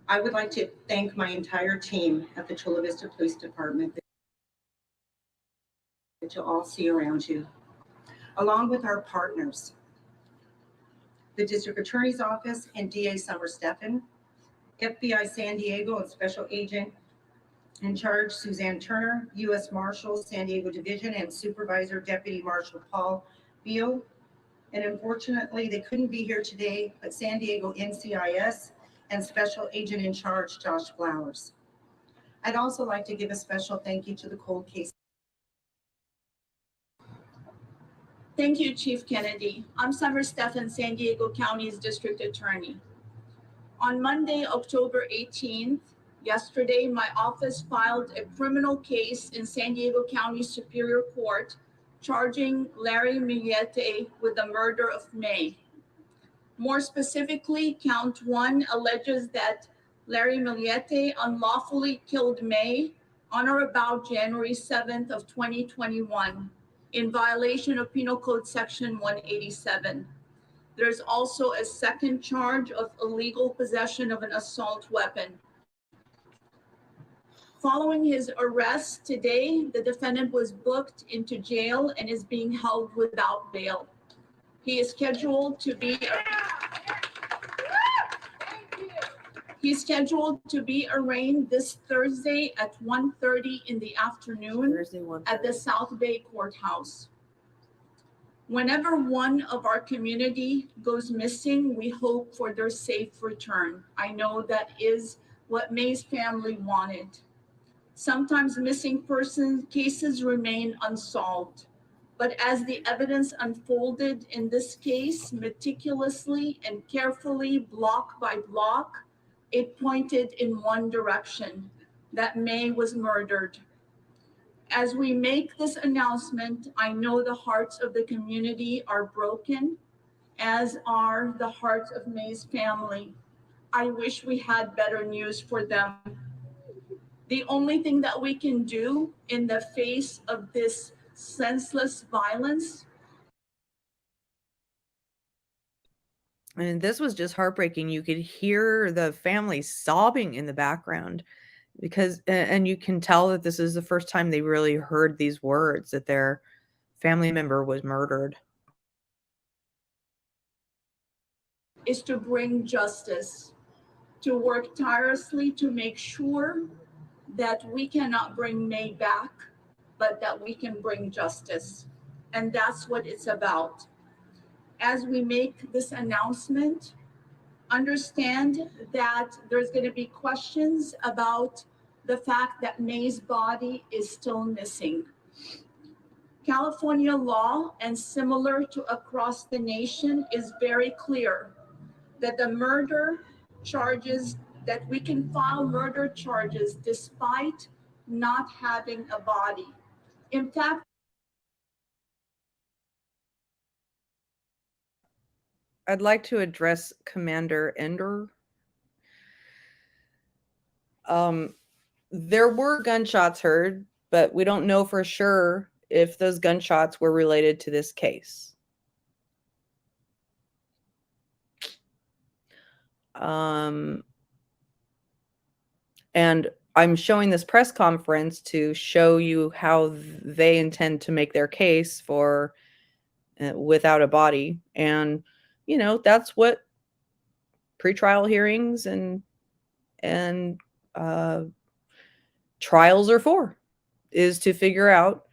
I would like to thank my entire team at the Chula Vista Police Department that you all see around you, along with our partners, the District Attorney's Office and DA Summer Steffen, FBI San Diego and Special Agent in charge Suzanne Turner, U.S. Marshal San Diego Division and Supervisor Deputy Marshal Paul Beal. And unfortunately, they couldn't be here today, but San Diego NCIS and Special Agent in charge Josh Flowers. I'd also like to give a special thank you to the cold case. Thank you, Chief Kennedy. I'm Summer Steffen, San Diego County's District Attorney. On Monday, October 18th, yesterday, my office filed a criminal case in San Diego County Superior Court charging Larry Millete with the murder of May. More specifically, count 1 alleges that Larry Millete unlawfully killed May on or about January 7th of 2021 in violation of Penal Code Section 187. There's also a second charge of illegal possession of an assault weapon. Following his arrest today, the defendant was booked into jail and is being held without bail. He is scheduled to be arraigned this Thursday at 1:30 in the afternoon at the South Bay Courthouse. Whenever one of our community goes missing, we hope for their safe return. I know that is what May's family wanted. Sometimes missing person cases remain unsolved, but as the evidence unfolded in this case, meticulously and carefully, block by block, it pointed in one direction, that May was murdered. As we make this announcement, I know the hearts of the community are broken, as are the hearts of May's family. I wish we had better news for them. The only thing that we can do in the face of this senseless violence. And this was just heartbreaking. You could hear the family sobbing in the background because, and you can tell that this is the first time they really heard these words, that their family member was murdered. Is to bring justice, to work tirelessly to make sure that we cannot bring May back, but that we can bring justice. And that's what it's about. As we make this announcement, understand that there's going to be questions about the fact that May's body is still missing. California law, and similar to across the nation, is very clear that the murder charges, that we can file murder charges despite not having a body. In fact, I'd like to address Commander Ender. There were gunshots heard, but we don't know for sure if those gunshots were related to this case. And I'm showing this press conference to show you how they intend to make their case for without a body. And, you know, that's what pretrial hearings and trials are for, is to figure out,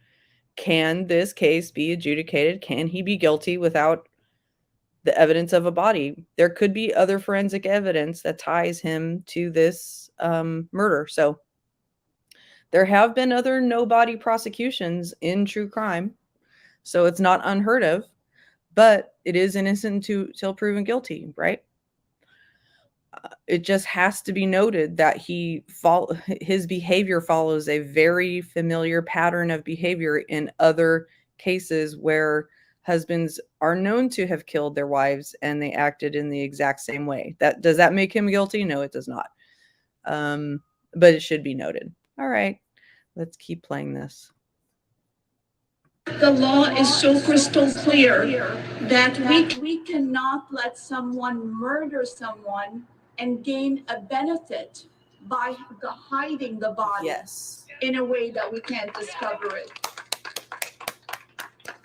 can this case be adjudicated? Can he be guilty without the evidence of a body? There could be other forensic evidence that ties him to this murder. So there have been other no body prosecutions in true crime. So it's not unheard of, but it is innocent till proven guilty, right? it just has to be noted that his behavior follows a very familiar pattern of behavior in other cases where husbands are known to have killed their wives and they acted in the exact same way. Does that make him guilty? No, it does not. But it should be noted. All right, let's keep playing this. The law is so crystal clear that we cannot let someone murder someone and gain a benefit by hiding the body in a way that we can't discover it.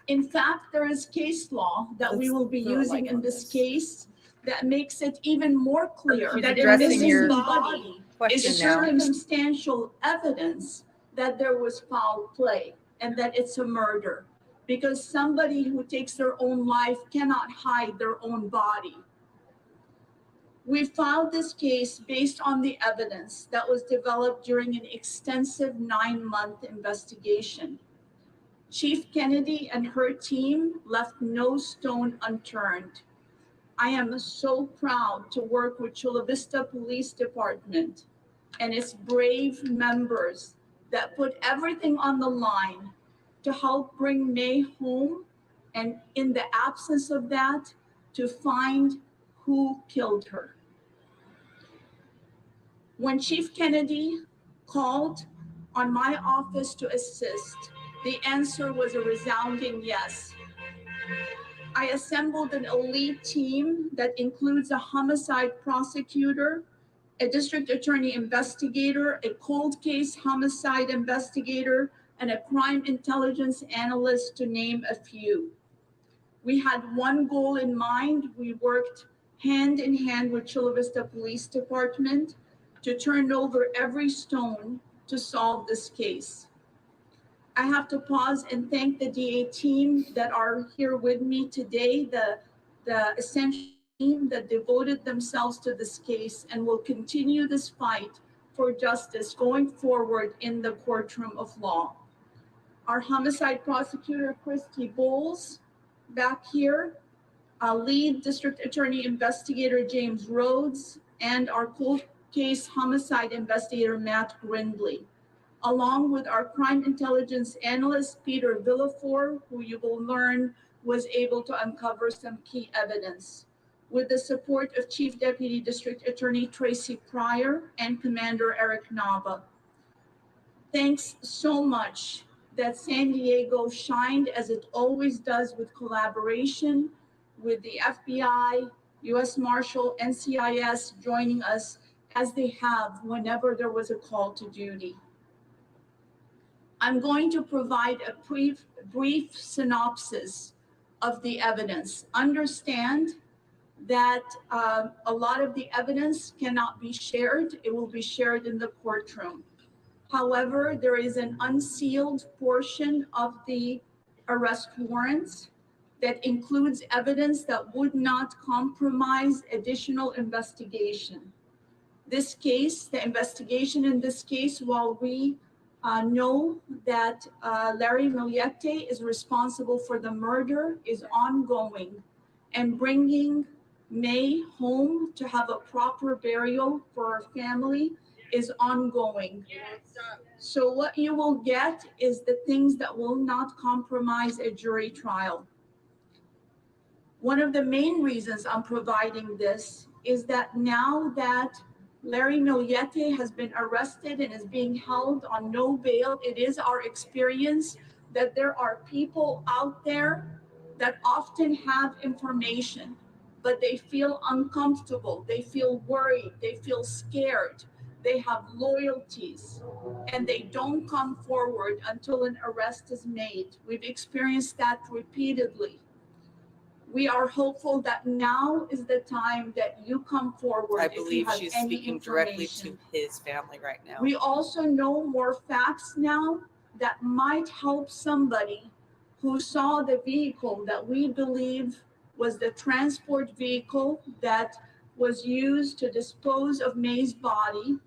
In fact, there is case law that we will be using in this case that makes it even more clear that in missing body is circumstantial evidence that there was foul play and that it's a murder, because somebody who takes their own life cannot hide their own body. We filed this case based on the evidence that was developed during an extensive 9-month investigation. Chief Kennedy and her team left no stone unturned. I am so proud to work with Chula Vista Police Department and its brave members that put everything on the line to help bring May home, and in the absence of that, to find who killed her. When Chief Kennedy called on my office to assist, the answer was a resounding yes. I assembled an elite team that includes a homicide prosecutor, a district attorney investigator, a cold case homicide investigator, and a crime intelligence analyst, to name a few. We had one goal in mind. We worked hand in hand with Chula Vista Police Department to turn over every stone to solve this case. I have to pause and thank the DA team that are here with me today, the essential team that devoted themselves to this case and will continue this fight for justice going forward in the courtroom of law. Our homicide prosecutor, Christy Bowles, back here, our lead district attorney investigator, James Rhodes, and our cold case homicide investigator, Matt Grindley, along with our crime intelligence analyst, Peter Villafort, who you will learn was able to uncover some key evidence, with the support of Chief Deputy District Attorney Tracy Pryor and Commander Eric Nava. Thanks so much that San Diego shined, as it always does, with collaboration with the FBI, US Marshal, NCIS joining us as they have whenever there was a call to duty. I'm going to provide a brief synopsis of the evidence. Understand that a lot of the evidence cannot be shared. It will be shared in the courtroom. However, there is an unsealed portion of the arrest warrants that includes evidence that would not compromise additional investigation. This case, the investigation in this case, while we know that Larry Millete is responsible for the murder, is ongoing, and bringing May home to have a proper burial for her family is ongoing. So what you will get is the things that will not compromise a jury trial. One of the main reasons I'm providing this is that now that Larry Millete has been arrested and is being held on no bail, it is our experience that there are people out there that often have information, but they feel uncomfortable, they feel worried, they feel scared, they have loyalties, and they don't come forward until an arrest is made. We've experienced that repeatedly. We are hopeful that now is the time that you come forward. I believe she's speaking directly to his family right now. We also know more facts now that might help somebody who saw the vehicle that we believe was the transport vehicle that was used to dispose of May's body,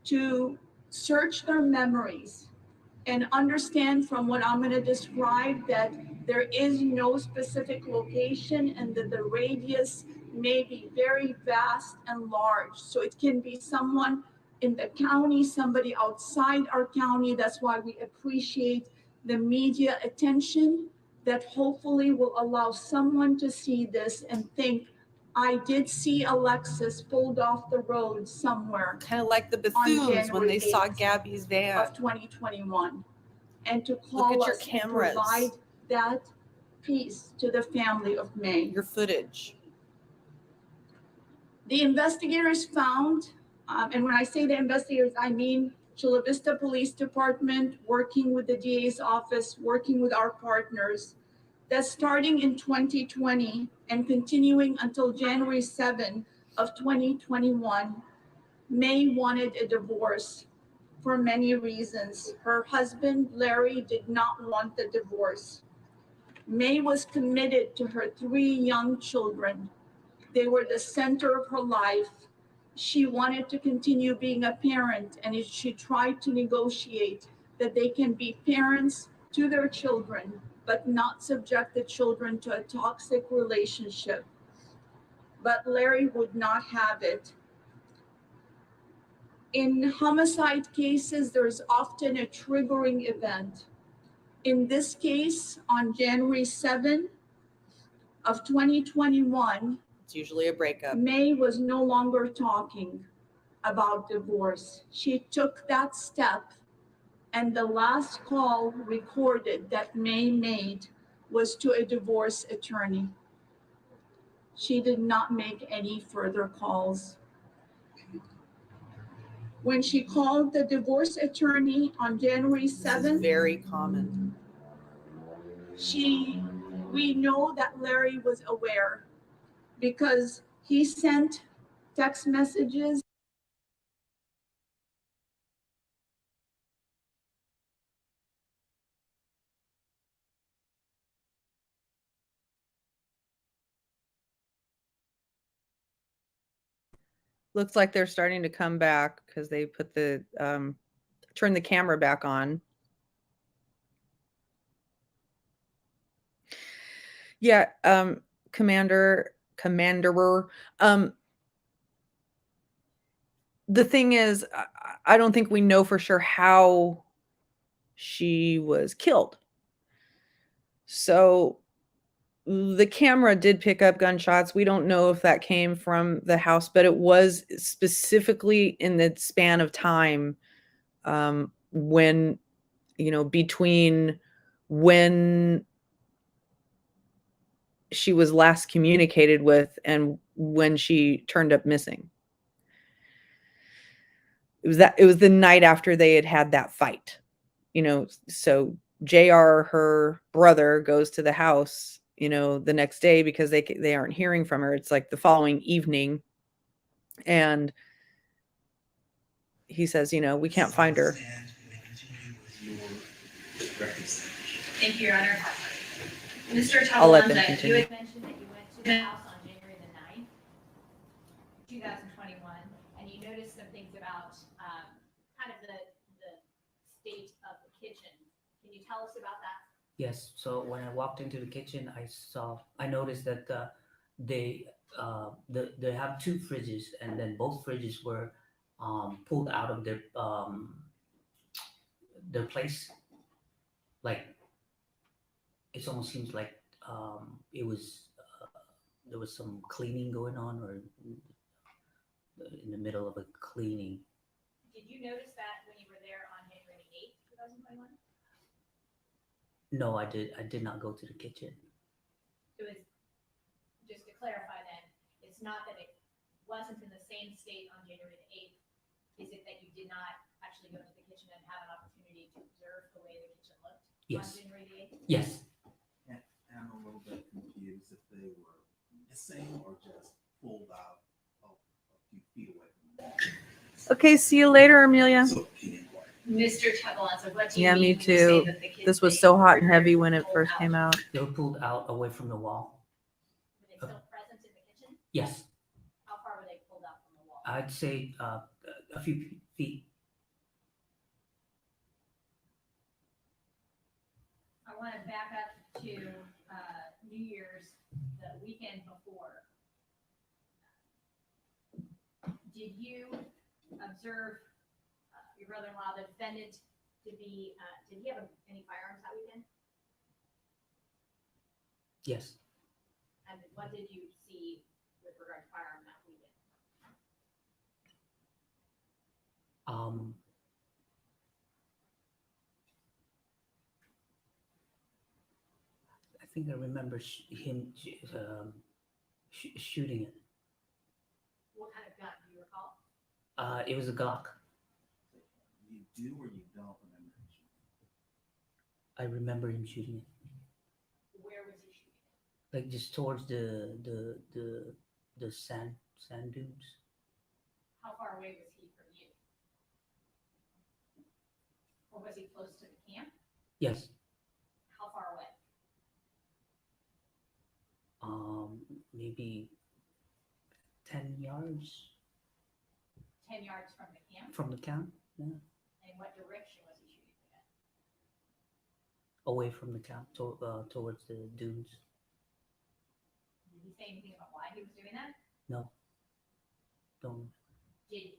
to search their memories and understand from what I'm going to describe that there is no specific location and that the radius may be very vast and large. So it can be someone in the county, somebody outside our county. That's why we appreciate the media attention that hopefully will allow someone to see this and think, I did see Alexis pulled off the road somewhere Kind of like the on Bethunes when they January saw 8th Gabby's van. of 2021. And to Look call at your us and cameras. provide that piece to the family of May. Your footage. The investigators found, and when I say the investigators, I mean Chula Vista Police Department, working with the DA's office, working with our partners, that starting in 2020 and continuing until January 7 of 2021, May wanted a divorce for many reasons. Her husband, Larry, did not want the divorce. May was committed to her 3 young children. They were the center of her life. She wanted to continue being a parent, and she tried to negotiate that they can be parents to their children, but not subject the children to a toxic relationship. But Larry would not have it. In homicide cases, there's often a triggering event. In this case, on January 7 of 2021, It's usually a breakup. May was no longer talking about divorce. She took that step, and the last call recorded that May made was to a divorce attorney. She did not make any further calls. When she called the divorce attorney on January 7th, This is very common. we know that Larry was aware because he sent text messages. Looks like they're starting to come back because they put the turn the camera back on. Yeah, Commander, the thing is, I don't think we know for sure how she was killed. So the camera did pick up gunshots. We don't know if that came from the house, but it was specifically in the span of time when, between when she was last communicated with and when she turned up missing. It was the night after they had that fight, so JR, her brother, goes to the house, the next day because they aren't hearing from her. It's like the following evening. And he says, we can't find her. Thank you, Your Honor. Mr. I'll let them Tabalanza, you continue. had mentioned that you went to the house on January the 9th, 2021, and you noticed some things about kind of the state of the kitchen. Can you tell us about that? Yes. So when I walked into the kitchen, I noticed that they have 2 fridges, and then both fridges were pulled out of their place. Like, it almost seems like it was there was some cleaning going on, or in the middle of a cleaning. Did you notice that when you were there on January 8th, 2021? No, I did not go to the kitchen. It was, just to clarify then, it's not that it wasn't in the same state on January the 8th. Is it that you did not actually go to the kitchen and have an opportunity to observe the way the kitchen looked on Yes. January the 8th? Yes. And I'm a little bit confused if they were missing or just pulled out a few feet away from them. Okay, see you later, Amelia. Mr. Tabalanza, what do you Yeah, mean me when you say too. that the kids This was that so you hot and were heavy when it pulled first out? came out. They were pulled out away from the wall. Were they still present in the kitchen? Yes. How far were they pulled out from the wall? I'd say a few feet. I want to back up to New Year's, the weekend before, did you observe your brother-in-law, the defendant, to be, did he have any firearms that weekend? Yes. And what did you see with regard to firearm that weekend? I think I remember him shooting it. What kind of gun, do you recall? It was a Glock. You do or you don't remember him shooting? I remember him shooting it, Where was he shooting it? like just towards the sand dunes. How far away was he from you? Or was he close to the camp? Yes. How far away? Maybe 10 yards 10 yards from the camp? from the camp. Yeah. And what direction was he shooting it at? Away from the camp towards the dunes. Did he say anything about why he was doing that? No. Don't. Did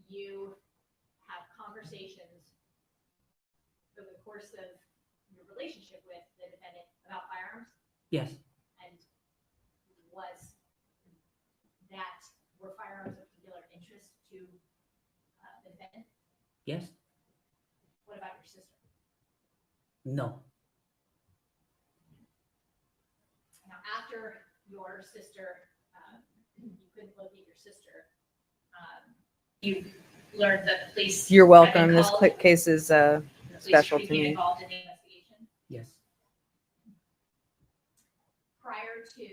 you have conversations over the course of your relationship with the defendant about firearms? Yes. And was that, were firearms of particular interest to the defendant? Yes. What about your sister? No. Now, after your sister, you couldn't locate your sister, you learned that the police. You're had welcome. been This called. case is The police special to became me. involved in the investigation. Yes. Prior to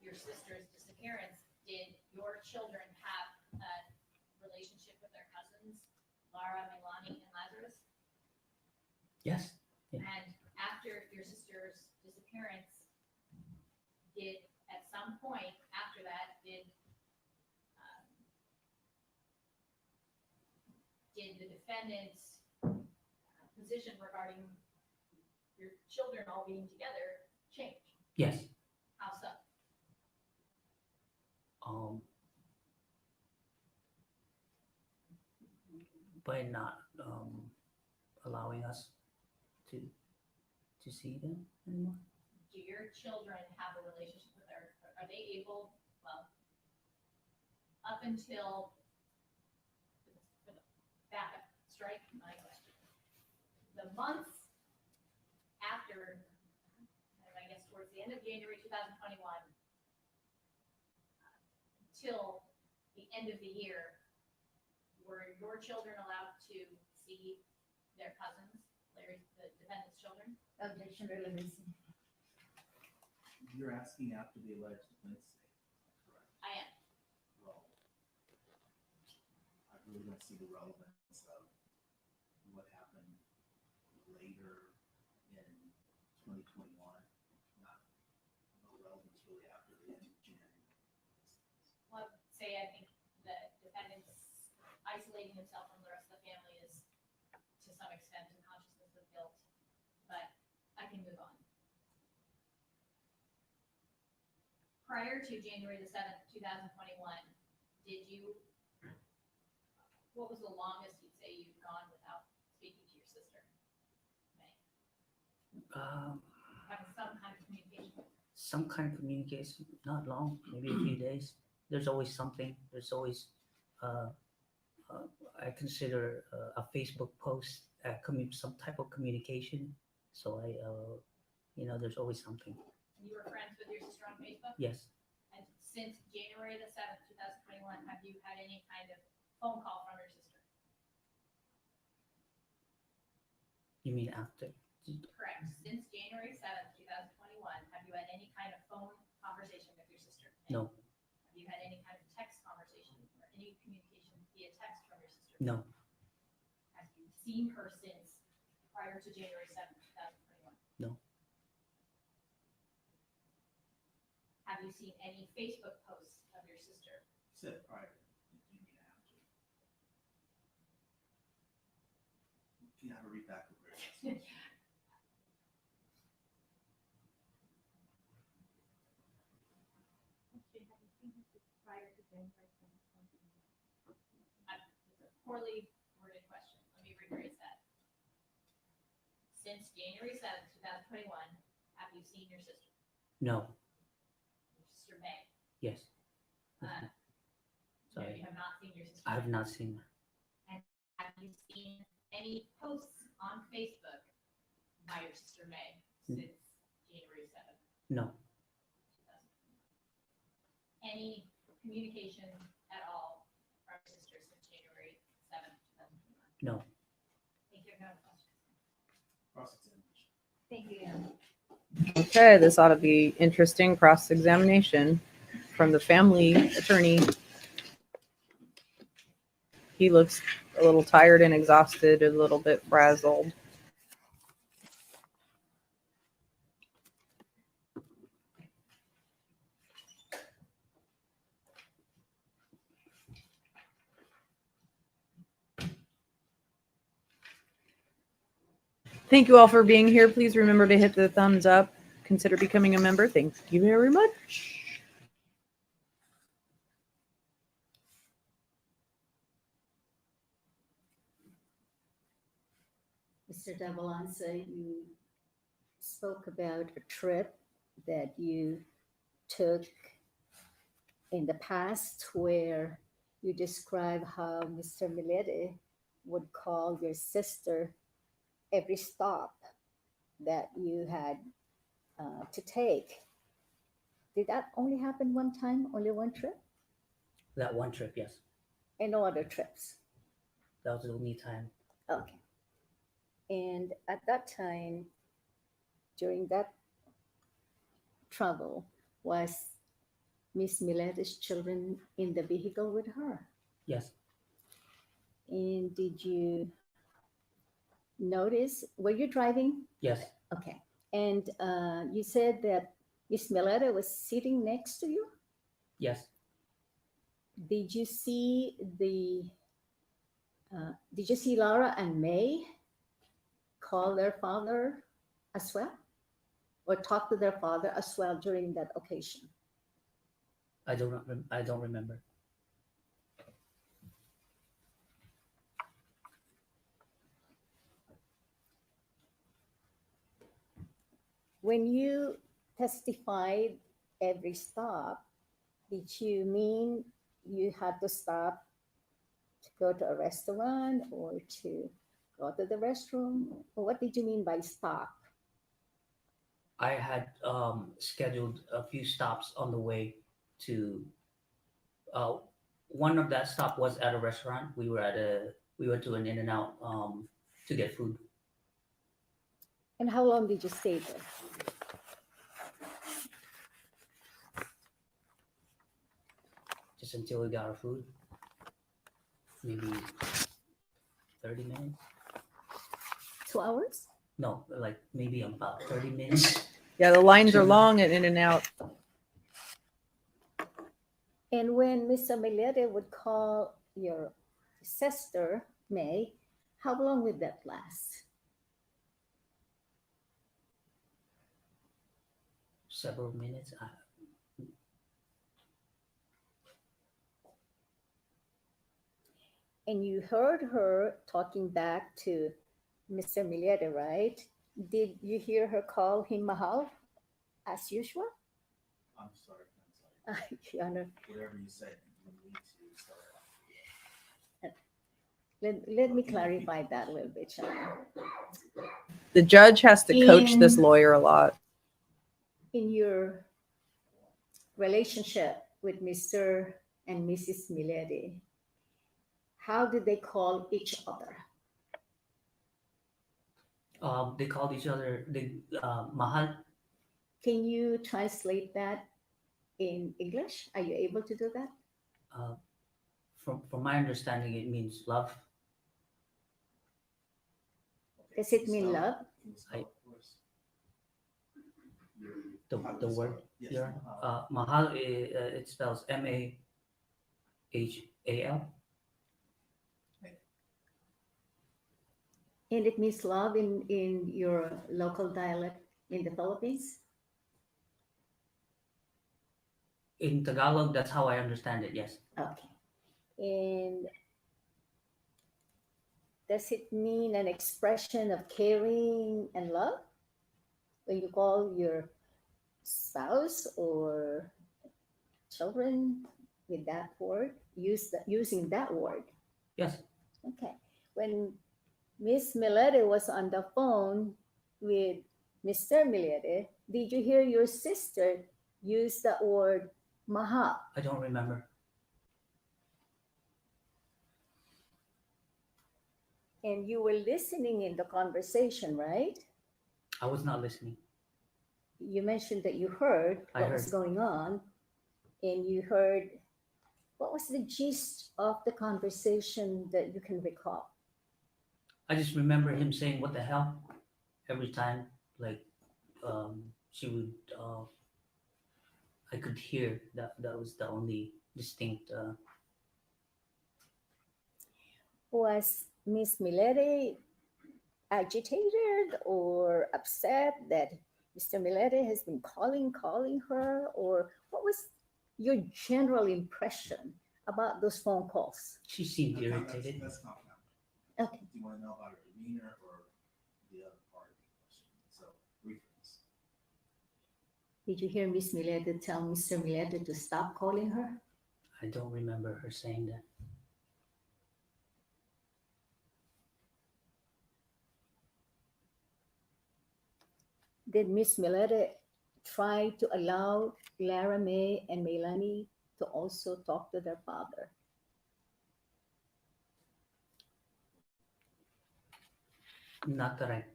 your sister's disappearance, did your children have a relationship with their cousins, Lara, Milani, and Lazarus? Yes. Yeah. And after your sister's disappearance, did at some point after that, did the defendant's position regarding your children all being together change? Yes. How so? By not allowing us to see them anymore. Do your children have a relationship with their, are they able, well, up until, back up, strike my question. The months after, I guess towards the end of January 2021, till the end of the year, were your children allowed to see their cousins, Larry, the defendant's children? Objection, release. You're asking after the alleged offense date, correct? I am. Well, I really don't see the relevance of what happened later in 2021. Not no relevance really after the end of January. Well, say I think the defendant's isolating himself from the rest of the family is to some extent a consciousness of guilt, but I can move on. Prior to January the 7th, 2021, did you, what was the longest you'd say you've gone without speaking to your sister? May? Having some kind of communication? Some kind of communication, not long, maybe a few days. There's always something. There's always, I consider a Facebook post some type of communication. So there's always something. You were friends with your sister on Facebook? Yes. And since January the 7th, 2021, have you had any kind of phone call from your sister? You mean after? Correct. Since January 7th, 2021, have you had any kind of phone conversation with your sister? No. Have you had any kind of text conversation or any communication via text from your sister? No. Have you seen her since prior to January 7th, 2021? No. Have you seen any Facebook posts of your sister? Said prior, you mean after. Can you have a read back of the question? It's a poorly worded question. Let me rephrase that. Since January 7th, 2021, have you seen your sister? No. Your sister May? Yes. No, Sorry. you have not seen your sister. I have May. not seen her. And have you seen any posts on Facebook by your sister May since January 7th? No. 2021? Any communication at all from your sister since January 7th, 2021? No. Thank you. No questions. Cross-examination. Thank you, Ann. Okay, this ought to be interesting cross-examination from the family attorney. He looks a little tired and exhausted, a little bit frazzled. Thank you all for being here. Please remember to hit the thumbs up. Consider becoming a member. Thank you very much. Mr. Dabalanza, you spoke about a trip that you took in the past where you describe how Mr. Millete would call your sister every stop that you had to take. Did that only happen one time, only one trip? That one trip, yes. And no other trips? That was the only time. Okay. And at that time, during that travel, was Miss Milete's children in the vehicle with her? Yes. And did you notice, were you driving? Yes. Okay. And you said that Miss Millete was sitting next to you? Yes. Did you see Laura and May call their father as well? Or talk to their father as well during that occasion? I don't remember. When you testified every stop, did you mean you had to stop to go to a restaurant or to go to the restroom? Or what did you mean by stop? I had scheduled a few stops on the way to. One of that stop was at a restaurant. We went to an In-N-Out to get food. And how long did you stay there? Just until we got our food. Maybe 30 minutes. 2 hours? No, like maybe about 30 minutes. Yeah, the lines are long at In-N-Out. And when Mr. Millete would call your sister, May, how long would that last? Several minutes. And you heard her talking back to Mr. Millete, right? Did you hear her call him Mahal as usual? I'm sorry. Your Honor, Whatever you said, you need to start off. let me clarify that a little bit, Your Honor. The judge has to coach this lawyer a lot. In your relationship with Mr. and Mrs. Millete, how did they call each other? They called each other Mahal. Can you translate that in English? Are you able to do that? From my understanding, it means love. Does it mean love? Can you spell it for us? How do The you spell word. it? Yes, Your Mahal. Mahal. It spells Mahal. And it means love in your local dialect in the Philippines? In Tagalog, that's how I understand it. Yes. Okay. And does it mean an expression of caring and love when you call your spouse or children with that word, using that word? Yes. Okay. When Miss Millete was on the phone with Mr. Millete, did you hear your sister use the word mahal? I don't remember. And you were listening in the conversation, right? I was not listening. You mentioned that you heard I what was heard. going on, and you heard what was the gist of the conversation that you can recall? I just remember him saying, "What the hell?" every time. Like, she would. I could hear that. That was the only distinct. Was Miss Millete agitated or upset that Mr. Millete has been calling her, or what was your general impression about those phone calls? She seemed That's not- irritated. That's not now. Okay. Do you want to know about her demeanor or the other part of the question? So, briefings. Did you hear Miss Millete tell Mr. Millete to stop calling her? I don't remember her saying that. Did Miss Millete try to allow Lara May and Melanie to also talk to their father? Not that I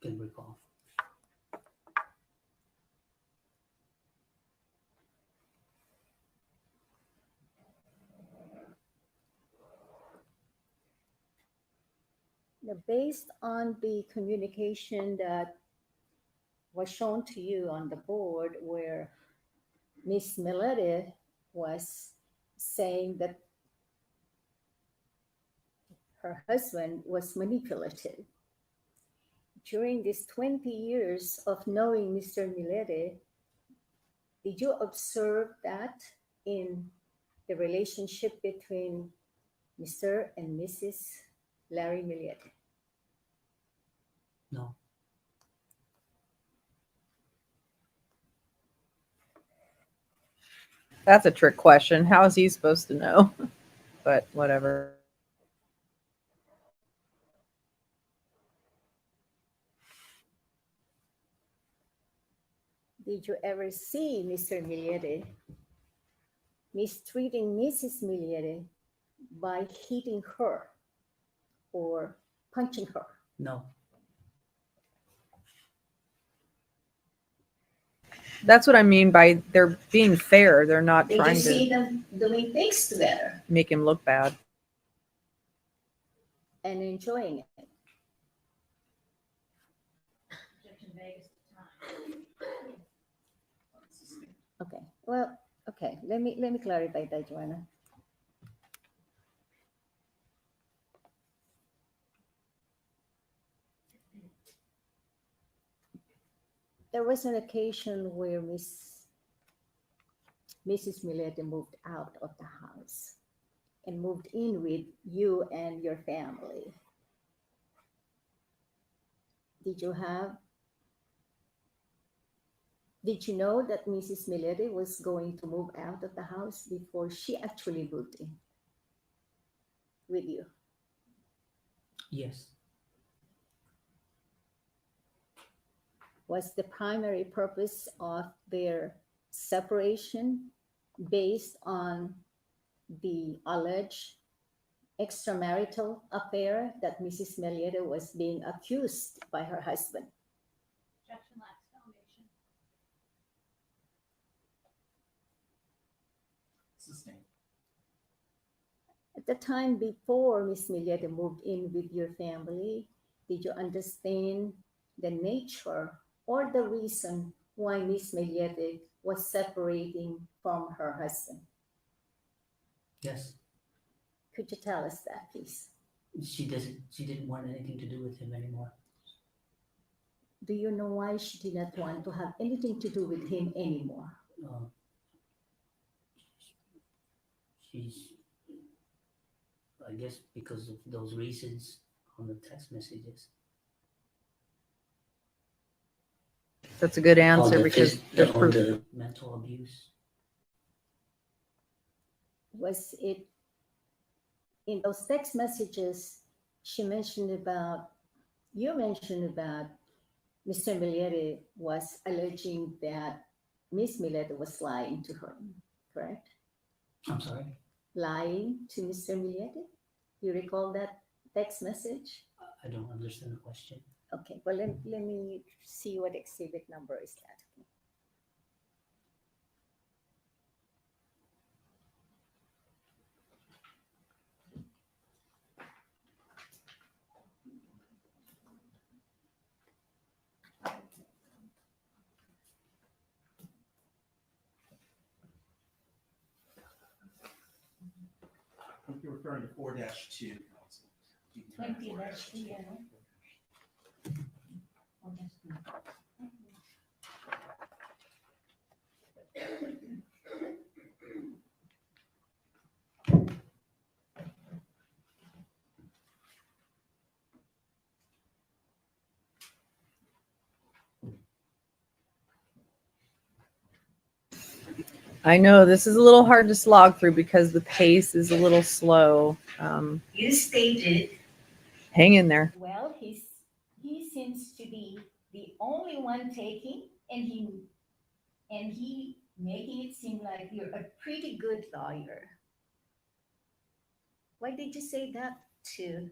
can recall. Now, based on the communication that was shown to you on the board, where Miss Millete was saying that her husband was manipulative. During these 20 years of knowing Mr. Millete, did you observe that in the relationship between Mr. and Mrs. Larry Millete? No. That's a trick question. How is he supposed to know? But whatever. Did you ever see Mr. Millete mistreating Mrs. Millete by hitting her or punching her? No. That's what I mean by they're being fair. They're not Did you trying see to them doing things together make him look bad. and enjoying it? Just in Vegas time. Okay. Well, okay. Let me clarify that, Joanna. There was an occasion where Mrs. Millete moved out of the house and moved in with you and your family. Did you know that Mrs. Millete was going to move out of the house before she actually moved in with you? Yes. Was the primary purpose of their separation based on the alleged extramarital affair that Mrs. Millete was being accused by her husband? Objection lacks foundation. Sustained. At the time before Miss Millete moved in with your family, did you understand the nature or the reason why Miss Millete was separating from her husband? Yes. Could you tell us that, please? She didn't want anything to do with him anymore. Do you know why she did not want to have anything to do with him anymore? She's, I guess, because of those reasons on the text messages. That's a good All answer the because phys- there's all proof. the mental abuse. Was it in those text messages you mentioned about Mr. Millete was alleging that Miss Millete was lying to her, correct? I'm sorry. Lying to Mr. Millete? You recall that text message? I don't understand the question. Okay, well, let me see what exhibit number is that. I think you're referring to 4-2, council. 20-2, yeah. I know this is a little hard to slog through because the pace is a little slow. You stated. Hang in there. Well, he seems to be the only one taking, and he making it seem like you're a pretty good lawyer. Why did you say that to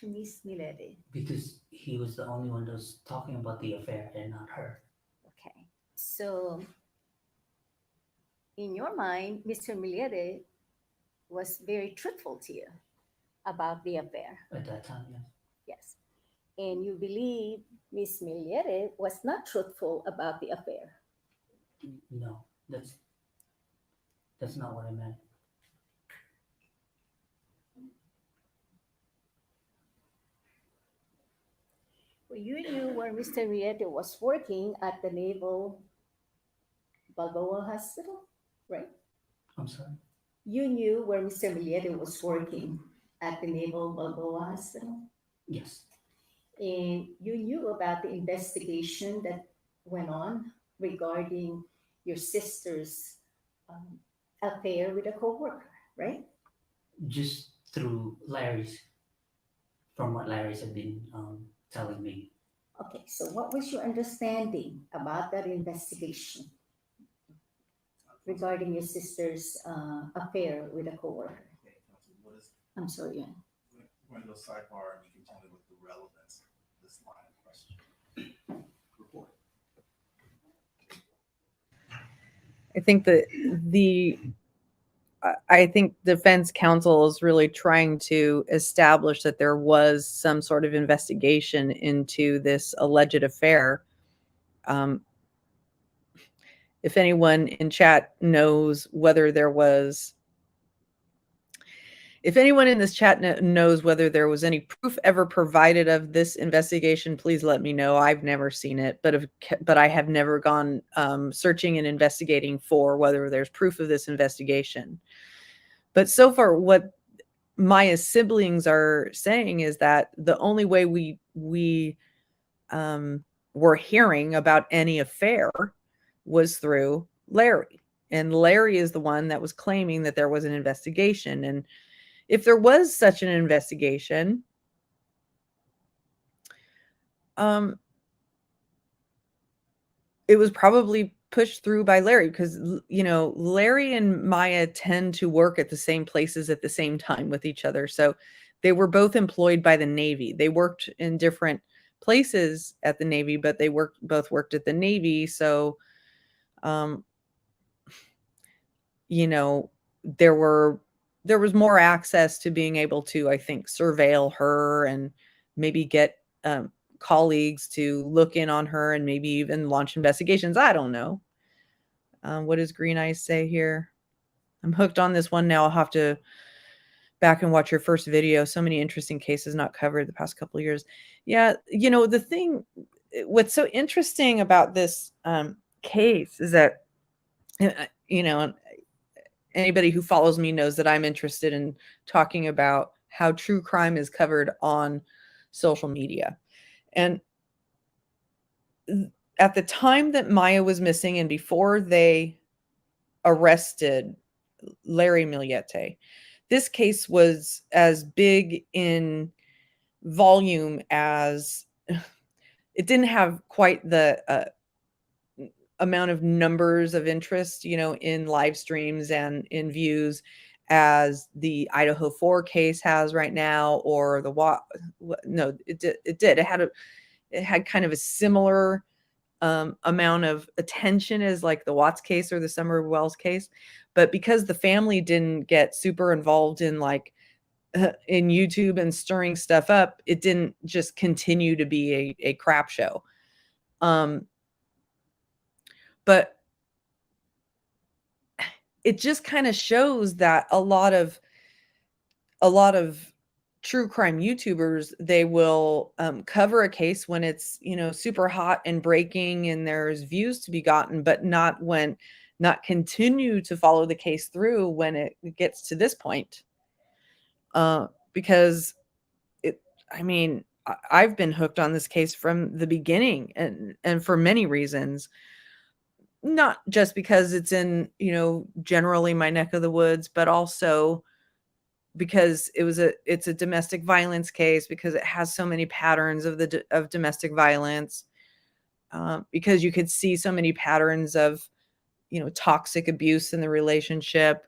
Miss Millete? Because he was the only one that was talking about the affair and not her. Okay, so in your mind, Mr. Millete was very truthful to you about the affair. At that time, yes. Yes. And you believe Miss Millete was not truthful about the affair. No, that's not what I meant. Well, you knew where Mr. Millete was working at the Naval Balboa Hospital, right? I'm sorry. You knew where Mr. Millete was working at the Naval Balboa Hospital? Yes. And you knew about the investigation that went on regarding your sister's affair with a coworker, right? Just through Larry's, from what Larry's had been telling me. Okay, so what was your understanding about that investigation regarding your sister's affair with a coworker? Okay, council, what is, I'm sorry, yeah. we're going to go sidebar and you can tell me what the relevance of this line of question. Report. I think that I think defense counsel is really trying to establish that there was some sort of investigation into this alleged affair. If anyone in chat knows whether there was, if anyone in this chat knows whether there was any proof ever provided of this investigation, please let me know. I've never seen it, but I have never gone searching and investigating for whether there's proof of this investigation. But so far, what Maya's siblings are saying is that the only way we were hearing about any affair was through Larry. And Larry is the one that was claiming that there was an investigation. And if there was such an investigation, it was probably pushed through by Larry because, you know, Larry and Maya tend to work at the same places at the same time with each other. So they were both employed by the Navy. They worked in different places at the Navy, but they both worked at the Navy. So, you know, there was more access to being able to, I think, surveil her and maybe get colleagues to look in on her and maybe even launch investigations. I don't know. What does Green Eyes say here? I'm hooked on this one now. I'll have to back and watch your first video. So many interesting cases not covered the past couple of years. Yeah, you know, what's so interesting about this case is that, you know, anybody who follows me knows that I'm interested in talking about how true crime is covered on social media. And at the time that Maya was missing and before they arrested Larry Millete, this case was as big in volume as it didn't have quite the amount of numbers of interest, in live streams and in views as the Idaho 4 case has right now, or no, it did. It had kind of a similar amount of attention as like the Watts case or the Summer Wells case. But because the family didn't get super involved in in YouTube and stirring stuff up, it didn't just continue to be a crap show. But it just kind of shows that a lot of true crime YouTubers, they will cover a case when it's, super hot and breaking and there's views to be gotten, but not continue to follow the case through when it gets to this point. Because I've been hooked on this case from the beginning, and for many reasons, not just because it's in, generally my neck of the woods, but also because it's a domestic violence case, because it has so many patterns of domestic violence, because you could see so many patterns of, toxic abuse in the relationship,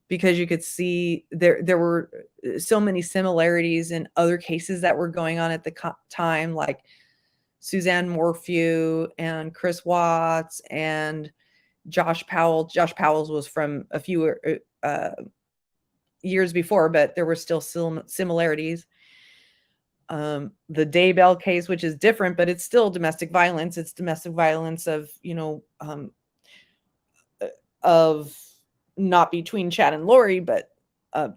because you could see there were so many similarities in other cases that were going on at the time, like Suzanne Morphew and Chris Watts and Josh Powell. Josh Powell's was from a few years before, but there were still similarities. The Daybell case, which is different, but it's still domestic violence. It's domestic violence of not between Chad and Lori, but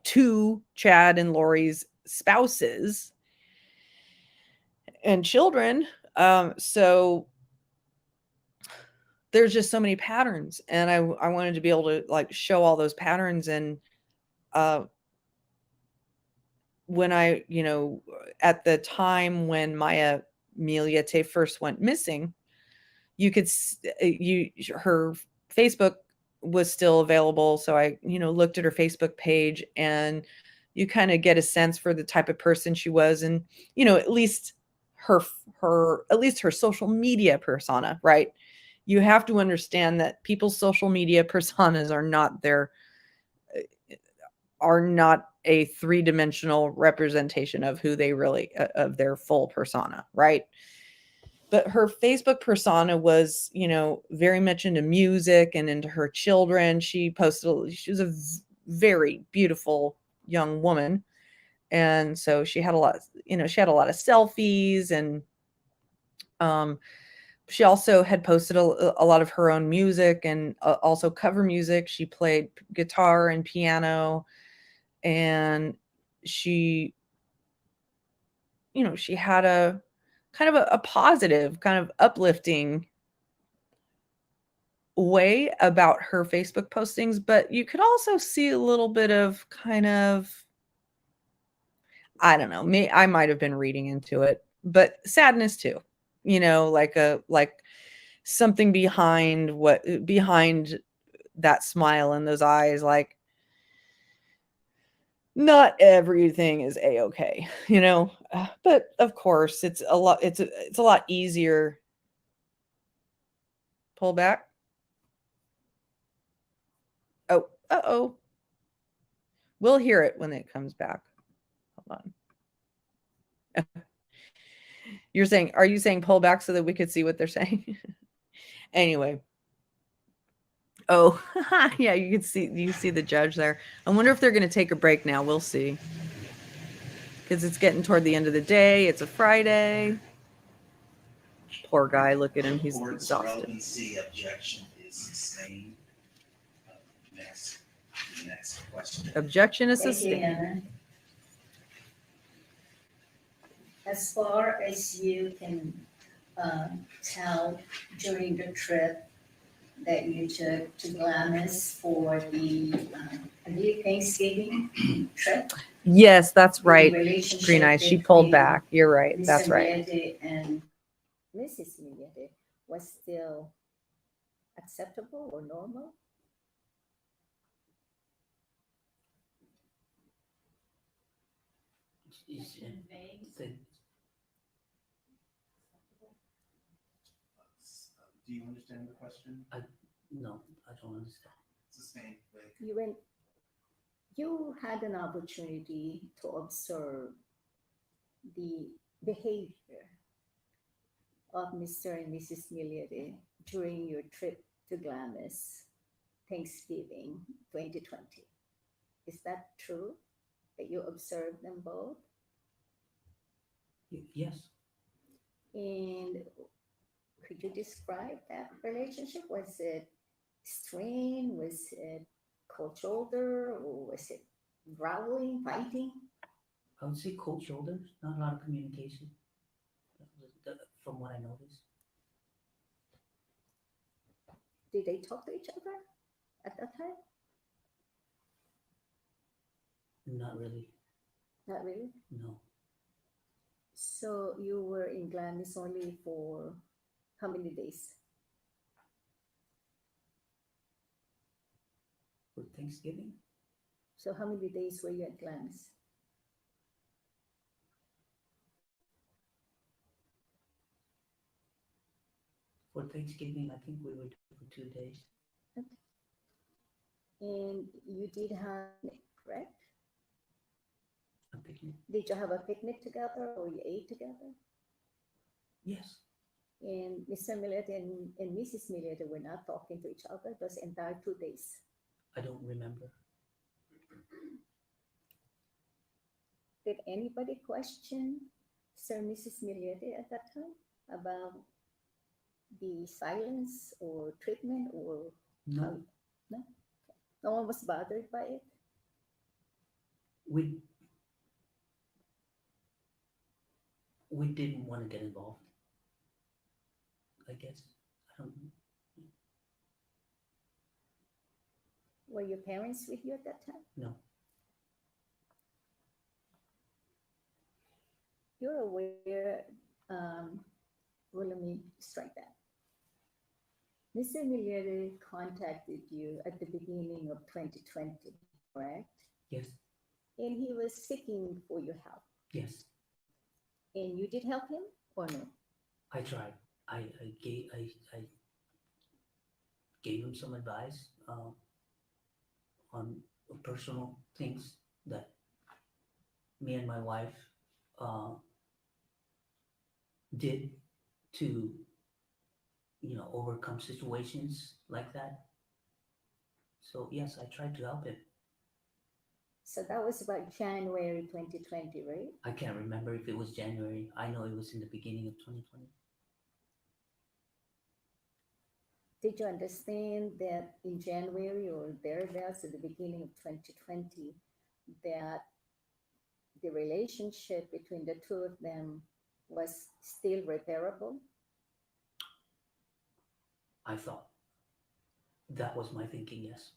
to Chad and Lori's spouses and children. So there's just so many patterns, and I wanted to be able to show all those patterns. And when I, at the time when Maya Millete first went missing, you could, her Facebook was still available. So I, looked at her Facebook page, and you kind of get a sense for the type of person she was. And, at least her social media persona, right? You have to understand that people's social media personas are not a three-dimensional representation of who they really, of their full persona, right? But her Facebook persona was, very much into music and into her children. She was a very beautiful young woman. And so she had a lot of selfies, and she also had posted a lot of her own music, and also cover music. She played guitar and piano, and she had a kind of a positive, kind of uplifting way about her Facebook postings. But you could also see a little bit of kind of, I don't know, I might have been reading into it, but sadness too, like something behind that smile in those eyes. Like, not everything is a-okay, but of course it's a lot easier. Pull back. Oh, we'll hear it when it comes back. Hold on. Are you saying pull back so that we could see what they're saying? Anyway. Oh, yeah, you see the judge there. I wonder if they're going to take a break now. We'll see. Because it's getting toward the end of the day. It's a Friday. Poor guy. Look at him. He's exhausted. Relevancy objection is sustained. Next question. Objection is Thank you, sustained. Anna. As far as you can tell during the trip, that you took to Glamis for the, I believe, Thanksgiving trip. Yes, that's The right. relationship Green Eyes. She pulled between back. You're right. Mr. That's right. Millete and Mrs. Millete was still acceptable or normal? It's in the- Do you understand the question? no, I don't understand. It's the same, like, You had an opportunity to observe the behavior of Mr. and Mrs. Millete during your trip to Glamis, Thanksgiving 2020. Is that true? That you observed them both? Yes, And could you describe that relationship? Was it strained? Was it cold shoulder? Or was it growling, fighting? I would say cold shoulders, not a lot of communication, from what I noticed. Did they talk to each other at that time? Not really, Not really. no. So you were in Glamis only for how many days? For Thanksgiving, So how many days were you at Glamis? for Thanksgiving, I think we were there for 2 days. And you did have a picnic, correct? A picnic. Did you have a picnic together or you ate together? Yes, And Mr. Millete and Mrs. Millete were not talking to each other those entire 2 days. I don't remember. Did anybody question Sir and Mrs. Millete at that time about the silence or treatment or No, no one was bothered by it? we didn't want to get involved. I guess I don't. Were your parents with you at that time? No, You're aware, well, let me strike that. Mr. Millete contacted you at the beginning of 2020, correct? yes, And he was seeking for your help. yes. And you did help him or no? I tried. I gave him some advice on personal things that me and my wife did to, overcome situations like that. So yes, I tried to help him. So that was about January 2020, right? I can't remember if it was January. I know it was in the beginning of 2020. Did you understand that in January or thereabouts at the beginning of 2020 that the relationship between the two of them was still repairable? I thought that was my thinking. Yes,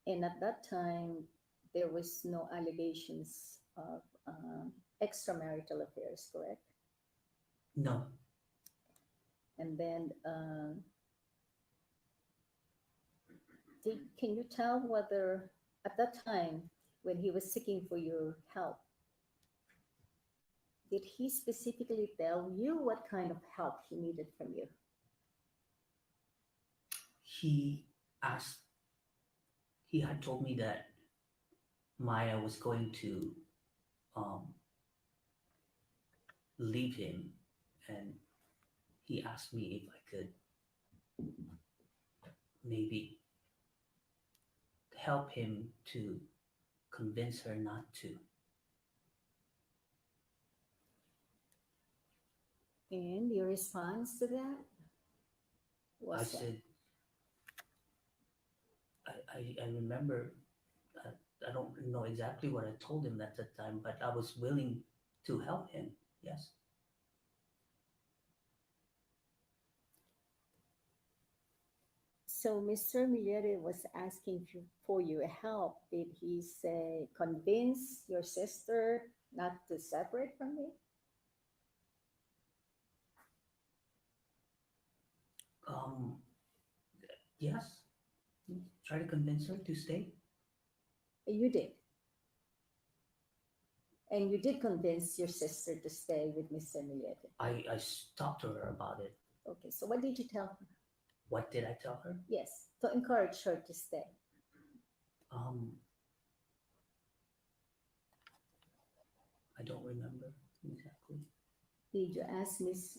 And at that time, there was no allegations of extramarital affairs, correct? no, And then, can you tell whether at that time when he was seeking for your help, did he specifically tell you what kind of help he needed from you? he asked. He had told me that Maya was going to leave him, and he asked me if I could maybe help him to convince her not to. And your response to that was I what? said, I remember, I don't know exactly what I told him at that time, but I was willing to help him. Yes. So Mr. Millete was asking for your help. Did he say convince your sister not to separate from me? Yes. Try to convince her to stay. You did. And you did convince your sister to stay with Mr. Millete. I talked to her about it. Okay, so what did you tell her? What did I tell her? Yes, to encourage her to stay. I don't remember exactly. Did you ask Miss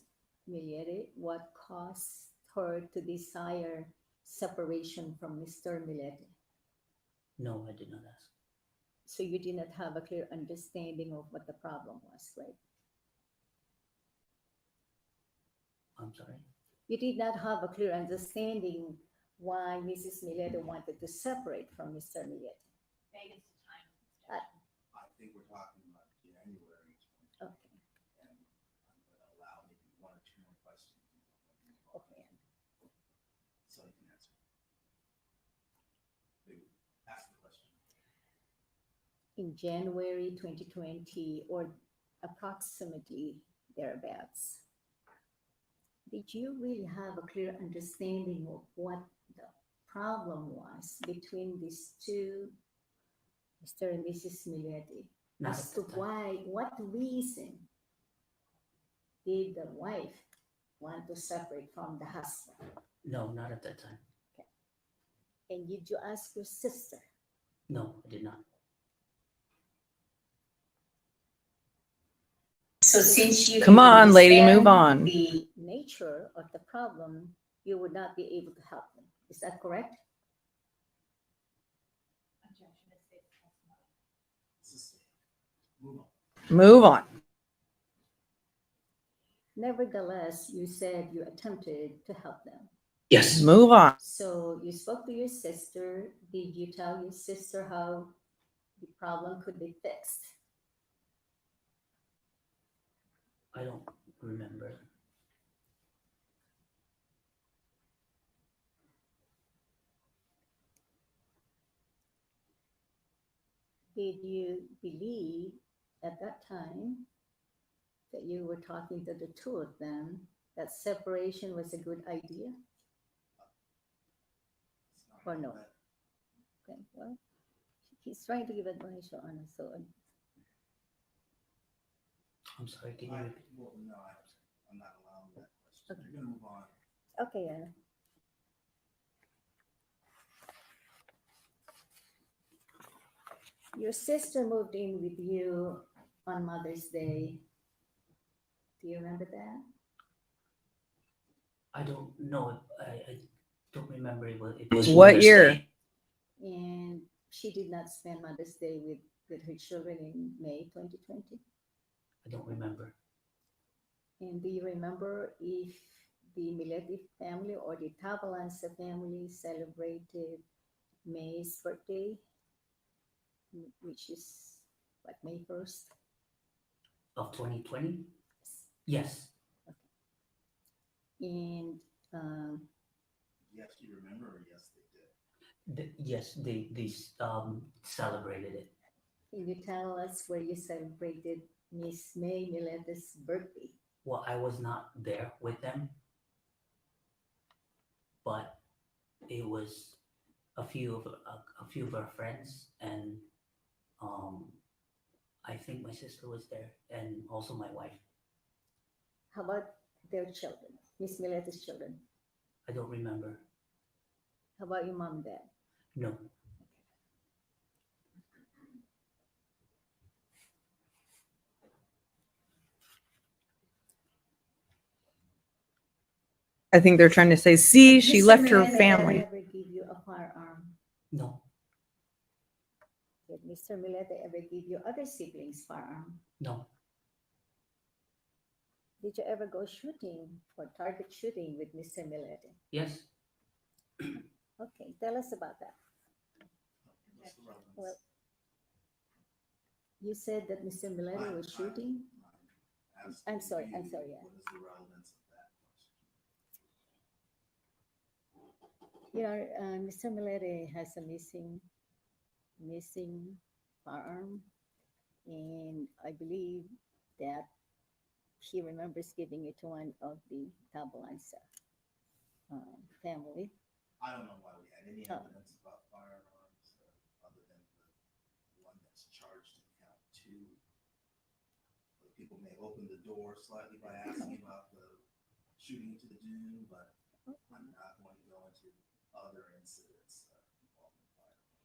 Millete what caused her to desire separation from Mr. Millete? No, I did not ask. So you did not have a clear understanding of what the problem was, right? I'm sorry. You did not have a clear understanding why Mrs. Millete wanted to separate from Mr. Millete. Vegas to time. I think we're talking about January 20, Okay, and I'm gonna allow maybe one or two more questions. okay. So you can answer. Maybe ask the question. In January 2020 or approximately thereabouts, did you really have a clear understanding of what the problem was between these two, Mr. and Mrs. Millete? Not As at to the time. why, what reason did the wife want to separate from the husband? No, not at that time. And did you ask your sister? No, I did not. So since you Come on, lady, move on. the nature of the problem, you would not be able to help them. Is that correct? Objection to state's testimony. This is safe. Move on. Move on. Nevertheless, you said you attempted to help them. Yes. Move on. So you spoke to your sister. Did you tell your sister how the problem could be fixed? I don't remember. Did you believe at that time that you were talking to the two of them that separation was a good idea? It's not Or no? that- Okay, well, he's trying to give advice, Your Honor, so I'm sorry. Can you repeat? Well, no, I'm not allowing that question. Okay. You're gonna move on. okay, Your Honor. Your sister moved in with you on Mother's Day. Do you remember that? I don't know. I don't remember it was What Mother's year? Day. And she did not spend Mother's Day with her children in May 2020. I don't remember. And do you remember if the Millete family or the Tavalanza family celebrated May's birthday, which is what, May 1st? Of 2020? Yes. And Yes, you remember, or yes, they did. Yes, they celebrated it. can you tell us where you celebrated Miss May Milete's birthday? Well, I was not there with them, but it was a few of our friends, and I think my sister was there, and also my wife. How about their children, Miss Milete's children? I don't remember. How about your mom and dad? No. I think they're trying to say, see, she Mr. left her Millete family. ever give you a firearm? No. Did Mr. Millete ever give you other siblings firearm? No. Did you ever go shooting or target shooting with Mr. Millete? Yes. Okay, tell us about that. What's the relevance? Well, you said that Mr. Millete was shooting. I'm sorry, yeah. What is the relevance of that question? Mr. Millete has a missing firearm, and I believe that he remembers giving it to one of the Tabalansa family. I don't know why we had any Oh. evidence about firearms other than the one that's charged in count 2. But people may open the door slightly by asking about the shooting into the dune, but I'm not going to go into other incidents involving firearms.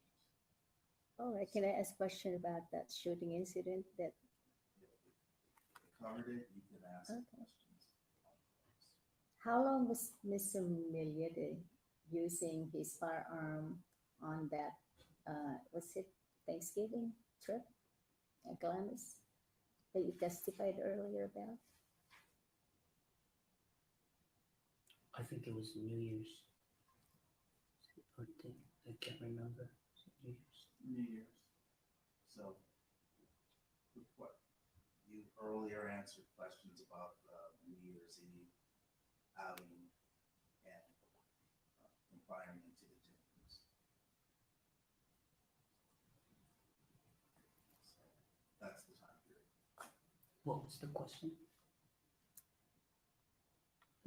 All right, can I ask a question about that shooting incident? That If you covered it, you can ask Okay. questions. How long was Mr. Millete using his firearm on that? Was it Thanksgiving trip at Glamis that you testified earlier about? I think it was New Year's. Birthday. I can't remember. New Year's. New Year's. So, what you earlier answered questions about New Year's Eve outing and inquiring into the dunes. So that's the time period. What was the question?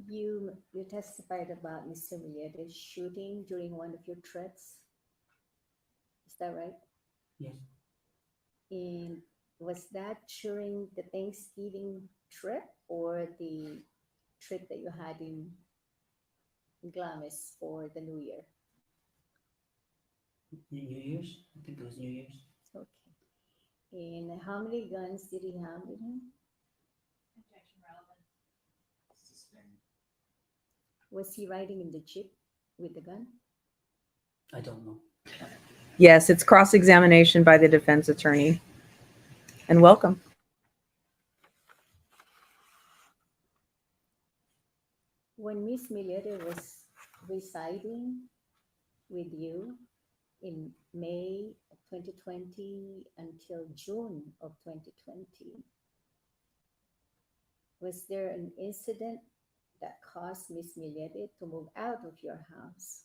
You testified about Mr. Millete shooting during one of your trips. Is that right? Yes. And was that during the Thanksgiving trip or the trip that you had in Glamis for the New Year? New Year's? I think it was New Year's. Okay. And how many guns did he have with him? Objection relevant. Sustained. Was he riding in the Jeep with the gun? I don't know. Yes, it's cross-examination by the defense attorney. And welcome. When Miss Millete was residing with you in May of 2020 until June of 2020, was there an incident that caused Miss Millete to move out of your house?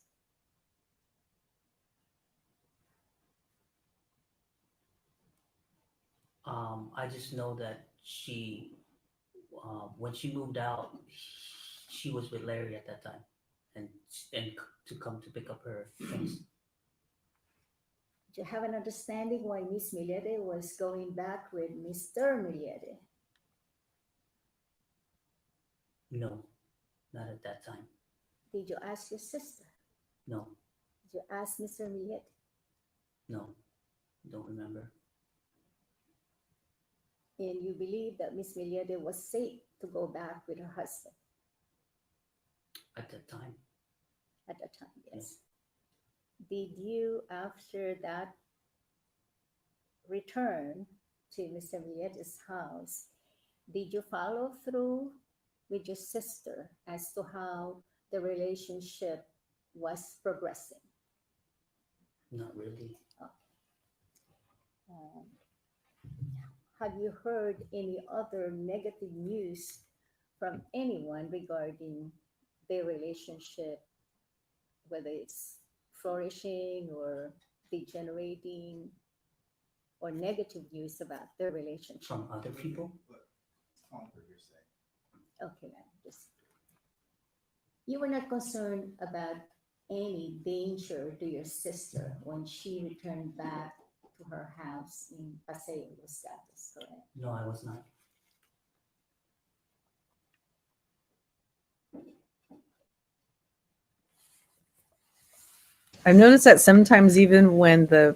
I just know that she, when she moved out, she was with Larry at that time, and to come to pick up her things. Do you have an understanding why Miss Millete was going back with Mr. Millete? No, not at that time. Did you ask your sister? No, Did you ask Mr. Millete? no, don't remember. And you believe that Miss Millete was safe to go back with her husband At that time, at that time, yes. Did you, after that return to Mr. Millete's house, did you follow through with your sister as to how the relationship was progressing? not really. Um, have you heard any other negative news from anyone regarding their relationship, whether it's flourishing or degenerating, or negative news about their relationship? From other people? But it's common for hearsay. Okay, ma'am. You were not concerned about any danger to your sister when she returned back to her house in Paseo Los Gatos, correct? No, I was not. I've noticed that sometimes even when the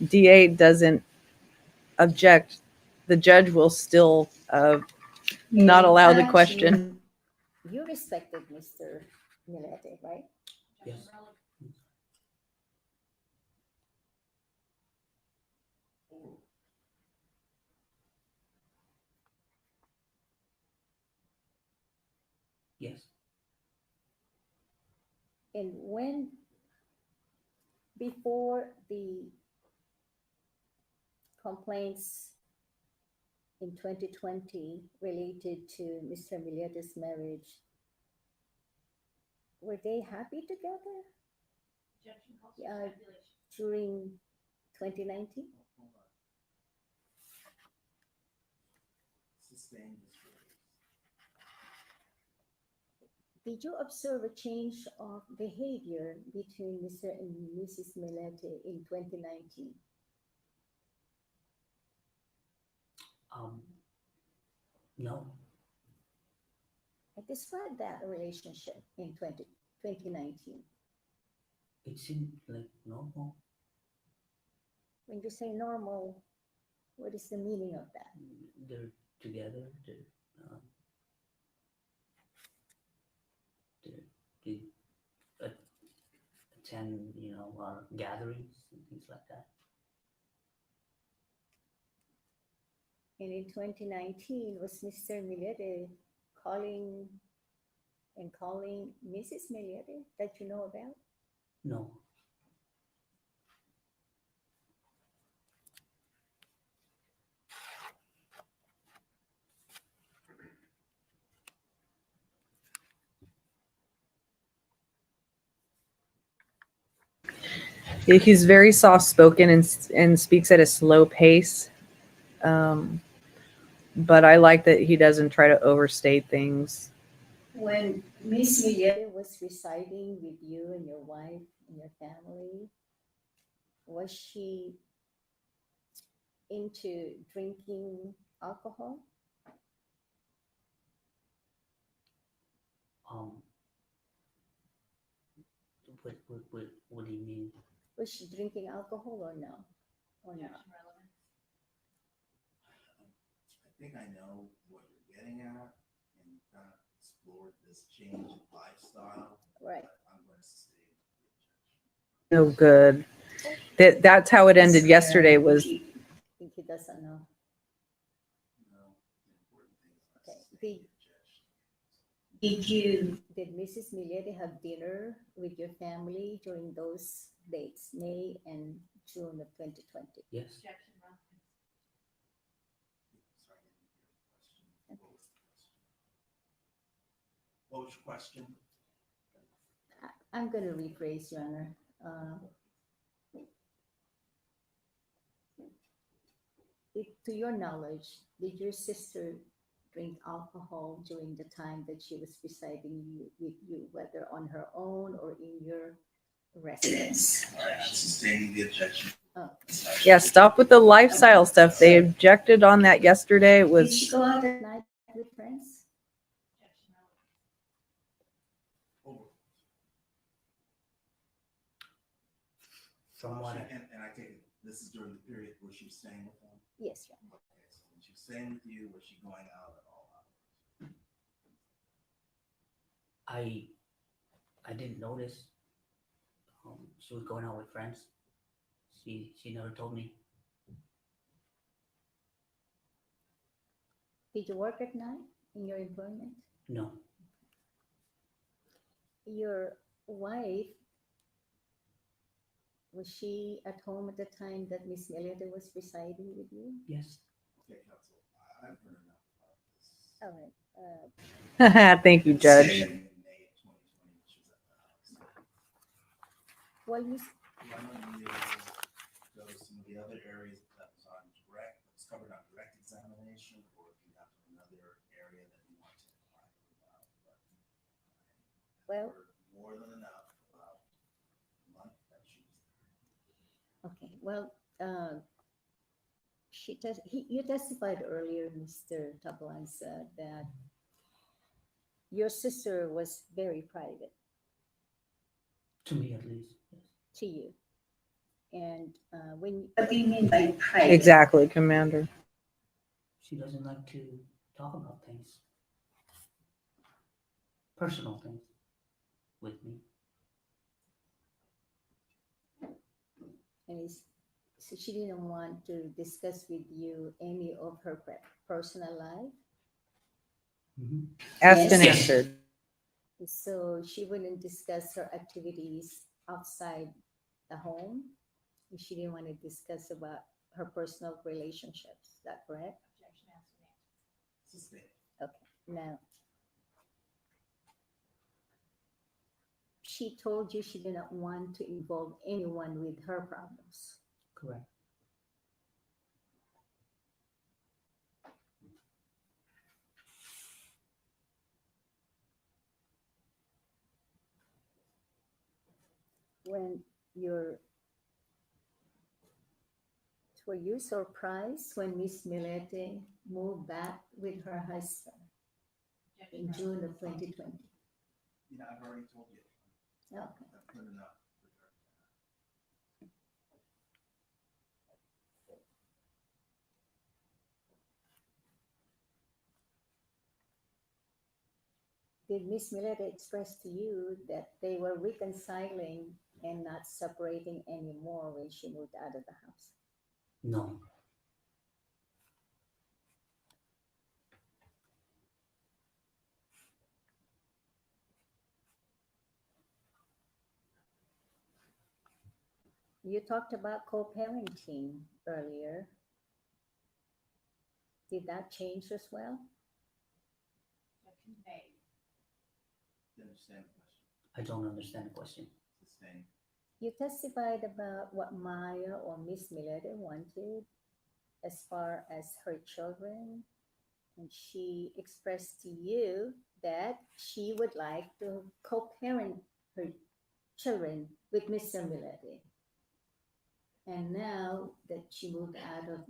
DA doesn't object, the judge will still not allow the question. You respected Mr. Millete, right? Yes. Objection relevant. Yes. And when, before the complaints in 2020 related to Mr. Millete's marriage, were they happy together? Objection calls for Yeah. speculation. during 2019? Hold on. Sustained this release. Did you observe a change of behavior between Mr. and Mrs. Millete in 2019? No, I described that relationship in 2019. it seemed like normal. When you say normal, what is the meaning of that? They're together. They attend, gatherings and things like that. And in 2019, was Mr. Millete calling Mrs. Millete that you know about? No, He's very soft spoken and speaks at a slow pace. But I like that he doesn't try to overstate things. When Miss Millete was residing with you and your wife and your family, was she into drinking alcohol? what do you mean? Was she drinking alcohol or no? Or not? Objection relevant. I think I know what you're getting at, and you kind of explored this change in lifestyle. Right. But I'm going to sustain the No objection. good. That's how it ended yesterday. Was I think he doesn't know. No, the important thing is I Okay. sustain the objection. Did Mrs. Millete have dinner with your family during those dates, May and June of 2020? Yes. Objection relevant. Sorry, I didn't hear the question. What was the question? What was your question? I'm going to rephrase, Your Honor. To your knowledge, did your sister drink alcohol during the time that she was residing with you, whether on her own or in your residence? All right, I'm sustaining the objection. Oh. yeah, stop with the lifestyle stuff. They objected on that yesterday. It Did she was go out at night with friends? Objection relevant. Over. From what I, And I take it, this is during the period where she was staying with them? Yes, Your Honor. Okay, so when she was staying with you, was she going out at all hours? I didn't notice. She was going out with friends. She never told me. Did you work at night in your employment? No. Your wife, was she at home at the time that Miss Millete was residing with you? Yes. Okay, counsel, I've heard enough about this. All right. thank you, Judge. In May of 2020, she was at the house. Well, Miss, Why don't you go to some of the other areas that was covered on direct examination, or if you have another area that you want to inquire about. But Well- I've heard more than enough about the month that she was there. okay, well, you testified earlier, Mr. Tabalanza, that your sister was very private To me, at least. Yes. to you. And what do you mean by private? Exactly, Commander. She doesn't like to talk about things, personal things, with me. And so she didn't want to discuss with you any of her personal life. Mm-hmm. Asked and Yes. answered. So she wouldn't discuss her activities outside the home. She didn't want to discuss about her personal relationships. Is that correct? Objection asked and answered. Sustain. Okay. Now, she told you she did not want to involve anyone with her problems. Correct. When were you surprised when Miss Millete moved back with her husband in June of 2020? I've already told you. Okay. I've put it up. Did Miss Millete express to you that they were reconciling and not separating anymore when she moved out of the house? No. You talked about co-parenting earlier. Did that change as well? You understand the question? I don't understand the question. It's the same. You testified about what Maya or Miss Millete wanted as far as her children, and she expressed to you that she would like to co-parent her children with Mr. Millete. And now that she moved out of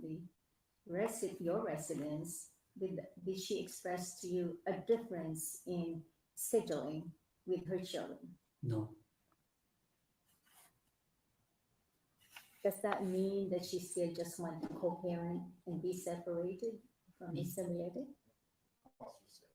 your residence, did she express to you a difference in scheduling with her children? No. Does that mean that she still just wants to co-parent and be separated from Mr. Millete? Also said.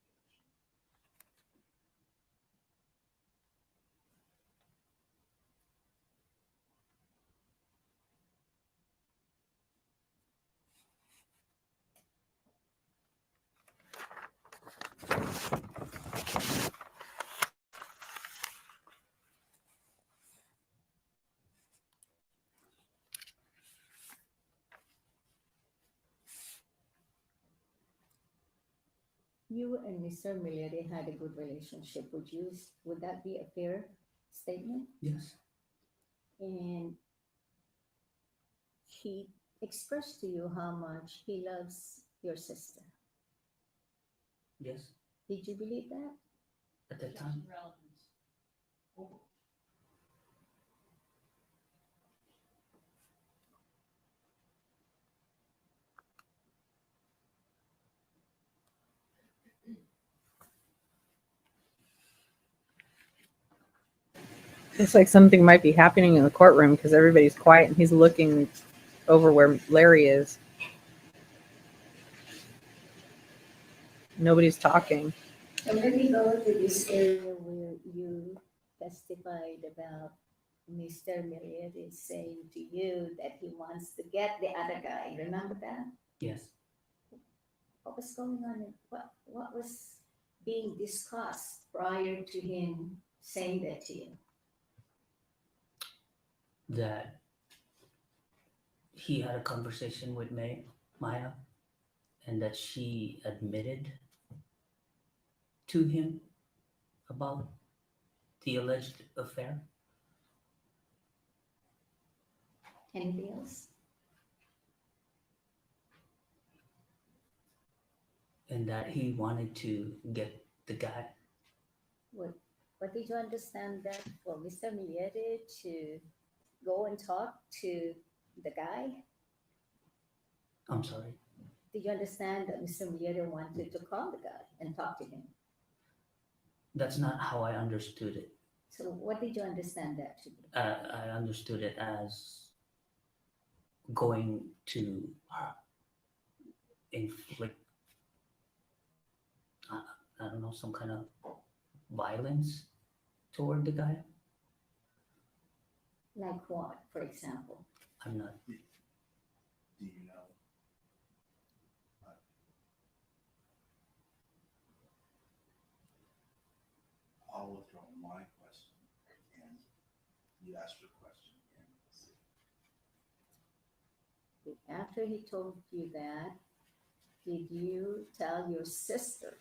You and Mr. Millete had a good relationship. Would that be a fair statement? Yes. And he expressed to you how much he loves your sister. Yes. Did you believe that? At that time. Looks like something might be happening in the courtroom because everybody's quiet and he's looking over where Larry is. Nobody's talking. So let me go to this area where you testified about Mr. Millete saying to you that he wants to get the other guy. Remember that? Yes. What was going on? What was being discussed prior to him saying that to you? That he had a conversation with Maya, and that she admitted to him about the alleged affair. Anything else? And that he wanted to get the guy. What did you understand that for Mr. Millete to go and talk to the guy? I'm sorry. Did you understand that Mr. Millete wanted to call the guy and talk to him? That's not how I understood it. So what did you understand that to be? I understood it as going to inflict, I don't know, some kind of violence toward the guy. Like what, for example? I'm not. Do you know? I'll withdraw my question and you ask your question again. After he told you that, did you tell your sister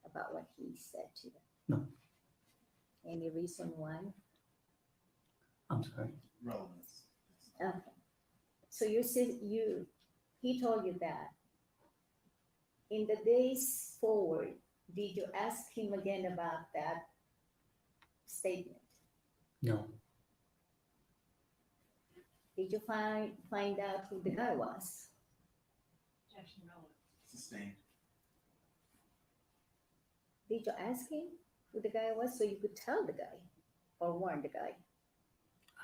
about what he said to you? No. Any reason why? I'm sorry. Relevance. Okay. So you said he told you that. In the days forward, did you ask him again about that statement? No, Did you find out who the guy was? Sustained. Did you ask him who the guy was so you could tell the guy or warn the guy?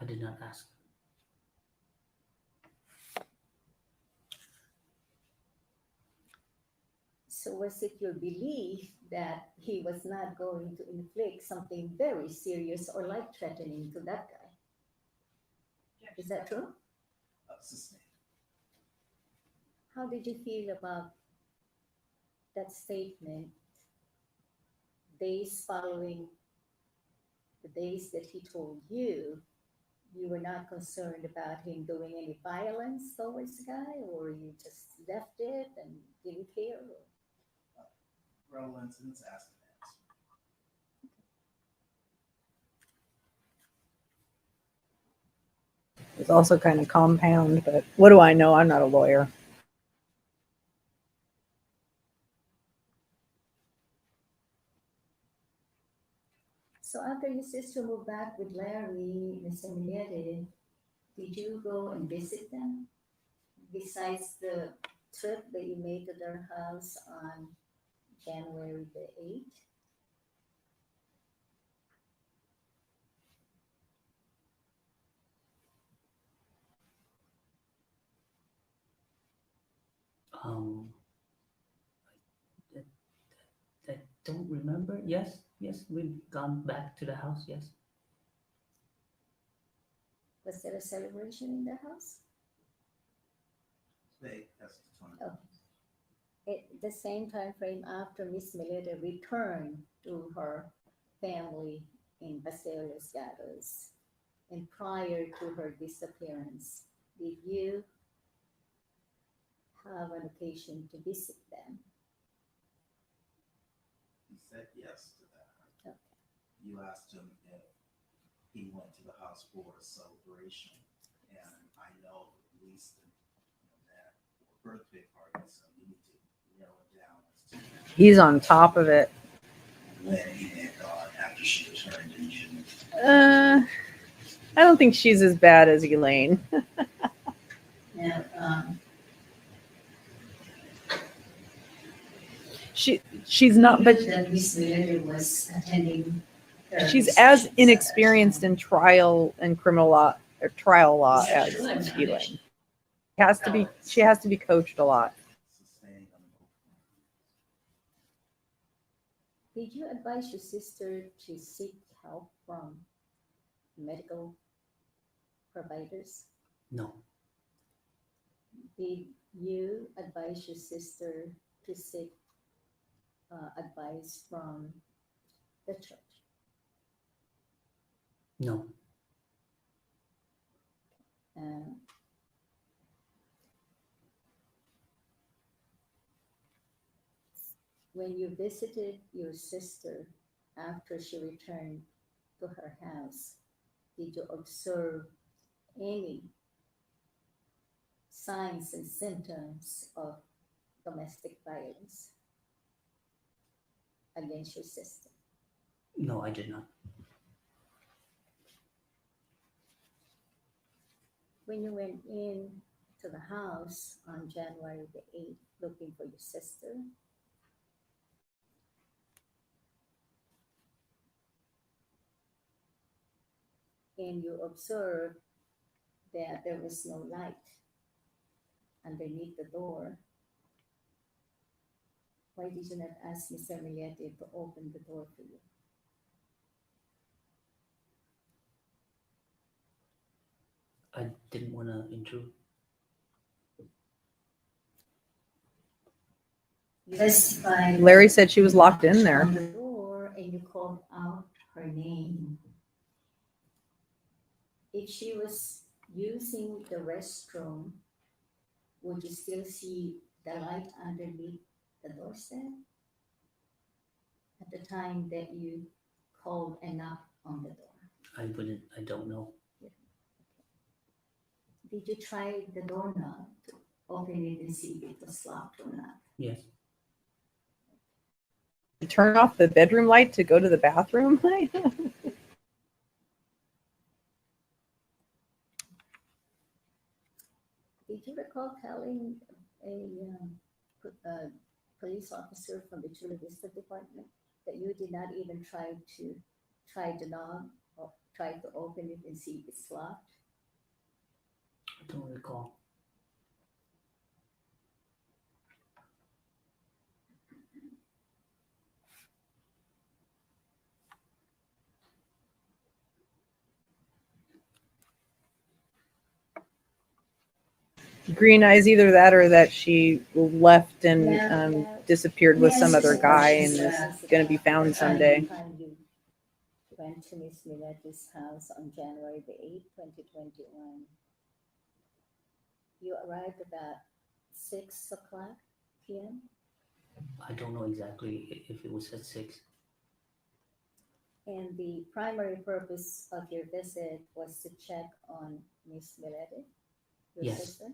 I did not ask. So was it your belief that he was not going to inflict something very serious or life-threatening to that guy? Is that true? Sustained. How did you feel about that statement days following the days that he told you? You were not concerned about him doing any violence towards the guy, or you just left it and didn't care? Relevance and it's asked and answered. It's also kind of compound, but what do I know? I'm not a lawyer. So after your sister moved back with Larry, Mr. Millete, did you go and visit them? Besides the trip that you made to their house on January the 8th? Um, I don't remember. Yes, we've gone back to the house. Yes. Was there a celebration in the house? They that's the 20. Oh. At the same time frame after Miss Millete returned to her family in Paseo Los Gatos and prior to her disappearance, did you have an occasion to visit them? He said yes to that. Okay. You asked him if he went to the house for a celebration, and I know at least that birthday party, so you need to narrow it down as to He's on top of it. when he may have gone after she returned and you didn't. I don't think she's as bad as Elaine. Now, She's not, but that Miss Millete was attending. she's as inexperienced in trial and criminal law or trial law as Elaine. She has to be coached a lot. Sustaining on the Did you advise your sister to seek help from medical providers? No. Did you advise your sister to seek advice from the church? No. When you visited your sister after she returned to her house, did you observe any signs and symptoms of domestic violence against your sister? No, I did not. When you went in to the house on January the 8th looking for your sister, and you observed that there was no light underneath the door, why did you not ask Mr. Millete to open the door for you? I didn't want to intrude. You testified Larry said she was locked in there. on the door and you called out her name. If she was using the restroom, would you still see the light underneath the doorstep at the time that you called and knocked on the door? I don't know. Did you try the doorknob to open it and see if it was locked or not? Yes. Turn off the bedroom light to go to the bathroom? Did you recall telling a police officer from the Chula Vista Department that you did not even try the knob or try to open it and see if it's locked? I don't recall. Green eyes, either that or that she left and disappeared with some other guy and is going to be found someday. The time you went to Miss Milete's house on January the 8th, 2021, you arrived about 6 o'clock p.m. I don't know exactly if it was at 6. And the primary purpose of your visit was to check on Miss Millete, your Yes. sister.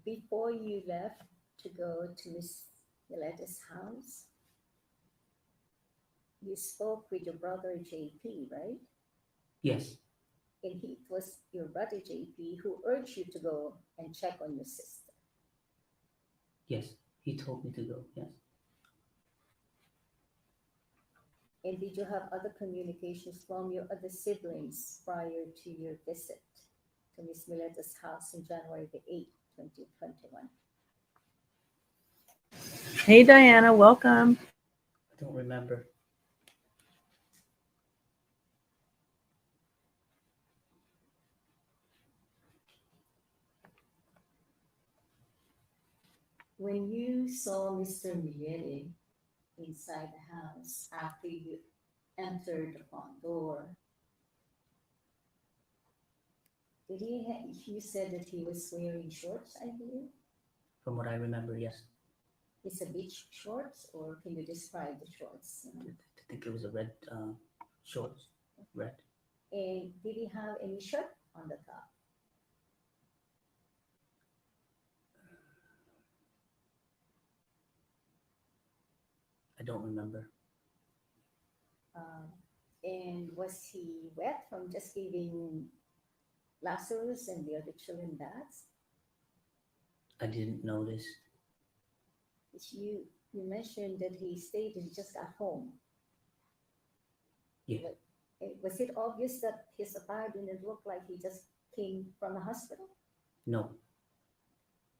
Before you left to go to Miss Milete's house, you spoke with your brother JP, right? Yes. And it was your brother JP who urged you to go and check on your sister. Yes. He told me to go. Yes. And did you have other communications from your other siblings prior to your visit to Miss Milete's house on January the 8th, 2021? Hey, Diana, welcome. I don't remember. When you saw Mr. Millete inside the house after you entered the front door, you said that he was wearing shorts, I believe? From what I remember, yes. It's a beach shorts, or can you describe the shorts? I think it was a red shorts. Red. And did he have any shirt on the top? I don't remember. And was he wet from just giving Lazarus and the other children baths? I didn't notice. You mentioned that he stayed and just got home. Yeah. Was it obvious that his attire didn't look like he just came from the hospital? No.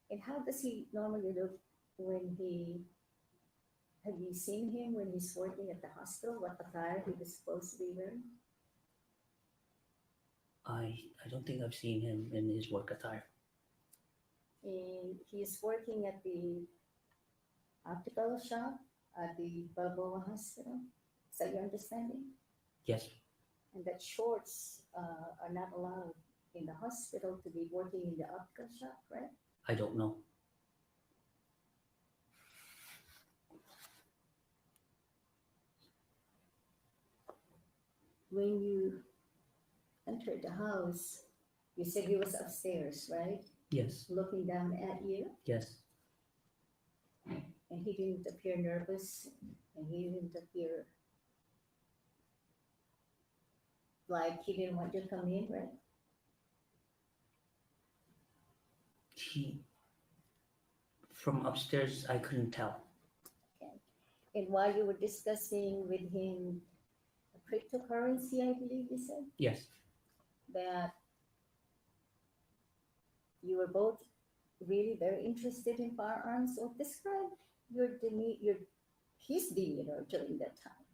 And how does he normally look when have you seen him when he's working at the hospital? What attire he was supposed to be wearing? I don't think I've seen him in his work attire. And he's working at the optical shop at the Balboa Hospital. Is that your understanding? Yes. And that shorts are not allowed in the hospital to be working in the optical shop, right? I don't know. When you entered the house, you said he was upstairs, right? Yes. Looking down at you, Yes. and he didn't appear nervous, and he didn't appear like he didn't want you to come in, right? From upstairs, I couldn't tell. Okay. And while you were discussing with him cryptocurrency, I believe you said, Yes. that you were both really very interested in firearms. So describe his demeanor during that time.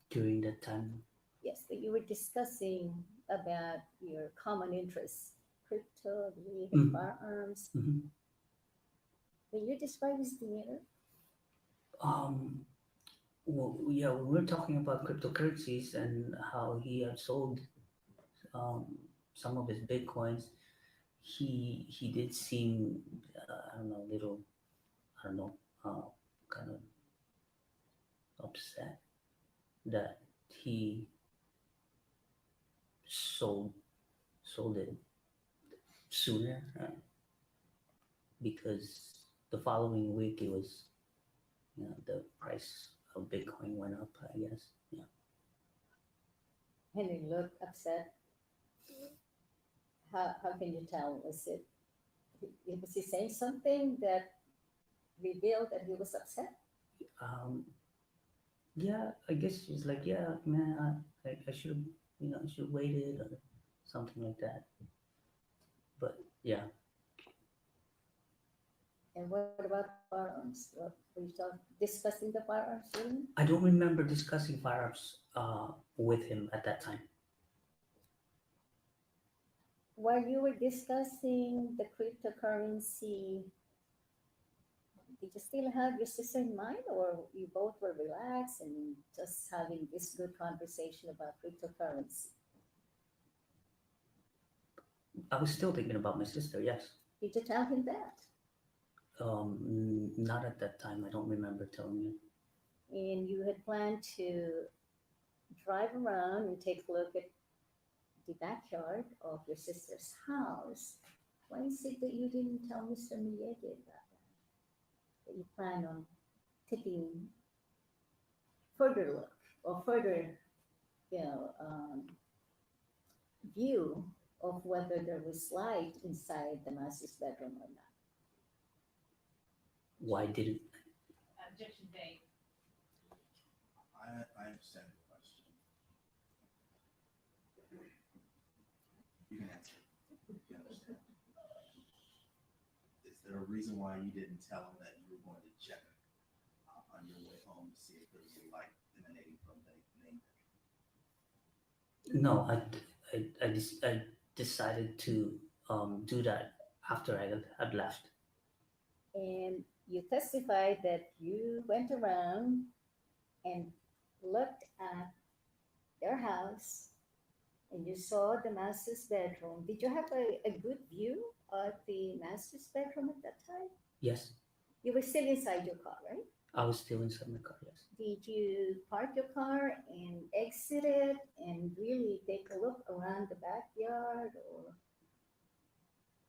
During that time. Yes, that you were discussing about your common interests, crypto, I believe, and firearms. Mm-hmm. Can you describe his demeanor? Well, yeah, we were talking about cryptocurrencies and how he had sold some of his bitcoins. He did seem I don't know, kind of upset that he sold it sooner, because the following week it was, the price of Bitcoin went up, I guess. Yeah. And he looked upset. How can you tell? Was he saying something that revealed that he was upset? Yeah, I guess she's like, yeah, man, I should, I should have waited or something like that. But yeah, And what about firearms? What were you discussing the firearms with him? I don't remember discussing firearms with him at that time. While you were discussing the cryptocurrency, did you still have your sister in mind, or you both were relaxed and just having this good conversation about cryptocurrency? I was still thinking about my sister, yes. Did you tell him that? Not at that time. I don't remember telling him. And you had planned to drive around and take a look at the backyard of your sister's house. Why is it that you didn't tell Mr. Millete about that you plan on taking further look or further, view of whether there was light inside the master's bedroom or not? Why didn't? Objection made. I understand the question. You can answer. You understand. Is there a reason why you didn't tell him that you were going to check on your way home to see if there was a light emanating from the main bedroom? No, I decided to do that after I had left. And you testified that you went around and looked at their house and you saw the master's bedroom. Did you have a good view of the master's bedroom at that time? Yes, You were still inside your car, right? I was still inside my car, yes. Did you park your car and exit it and really take a look around the backyard, or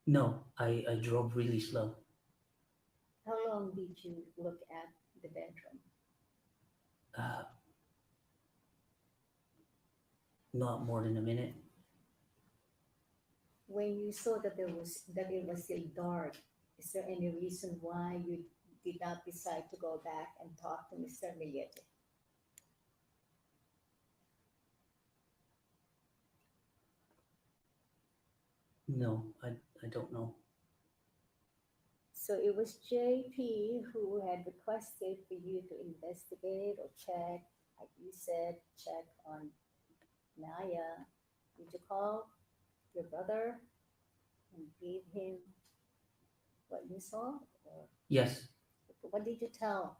No, I drove really slow. how long did you look at the bedroom? Not more than a minute. When you saw that it was still dark, is there any reason why you did not decide to go back and talk to Mr. Millete? No, I don't know. So it was JP who had requested for you to investigate or check, like you said, check on Naya. Did you call your brother and give him what you saw? Or Yes, what did you tell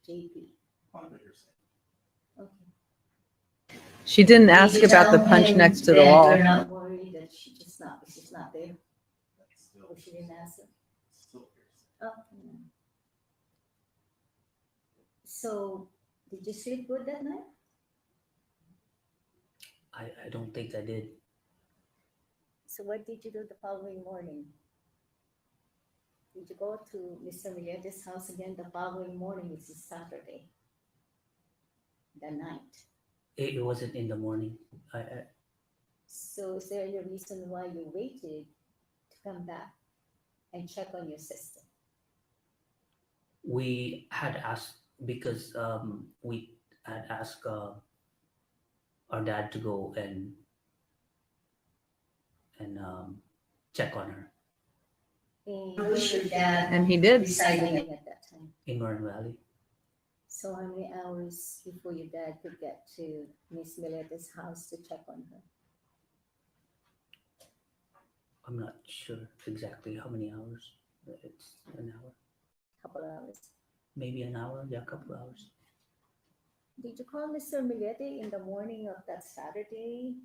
JP? On what you're saying. Okay. She didn't ask Did you about the tell punch him next to the that wall. You're not worried that she's not there, That's still, or she didn't answer. still hearsay. Oh, yeah. So, did you sleep good that night? I don't think I did. So, what did you do the following morning? Did you go to Mr. Millete's house again the following morning, which is Saturday, the night? It wasn't in the morning. So, is there any reason why you waited to come back and check on your sister? We had asked because we had asked our dad to go and check on her And where was your dad And he did. residing at that time? in Marin Valley. So, how many hours before your dad could get to Miss Millete's house to check on her? I'm not sure exactly how many hours, but it's an hour, Couple hours. maybe an hour. Yeah, a couple hours. Did you call Mr. Millete in the morning of that Saturday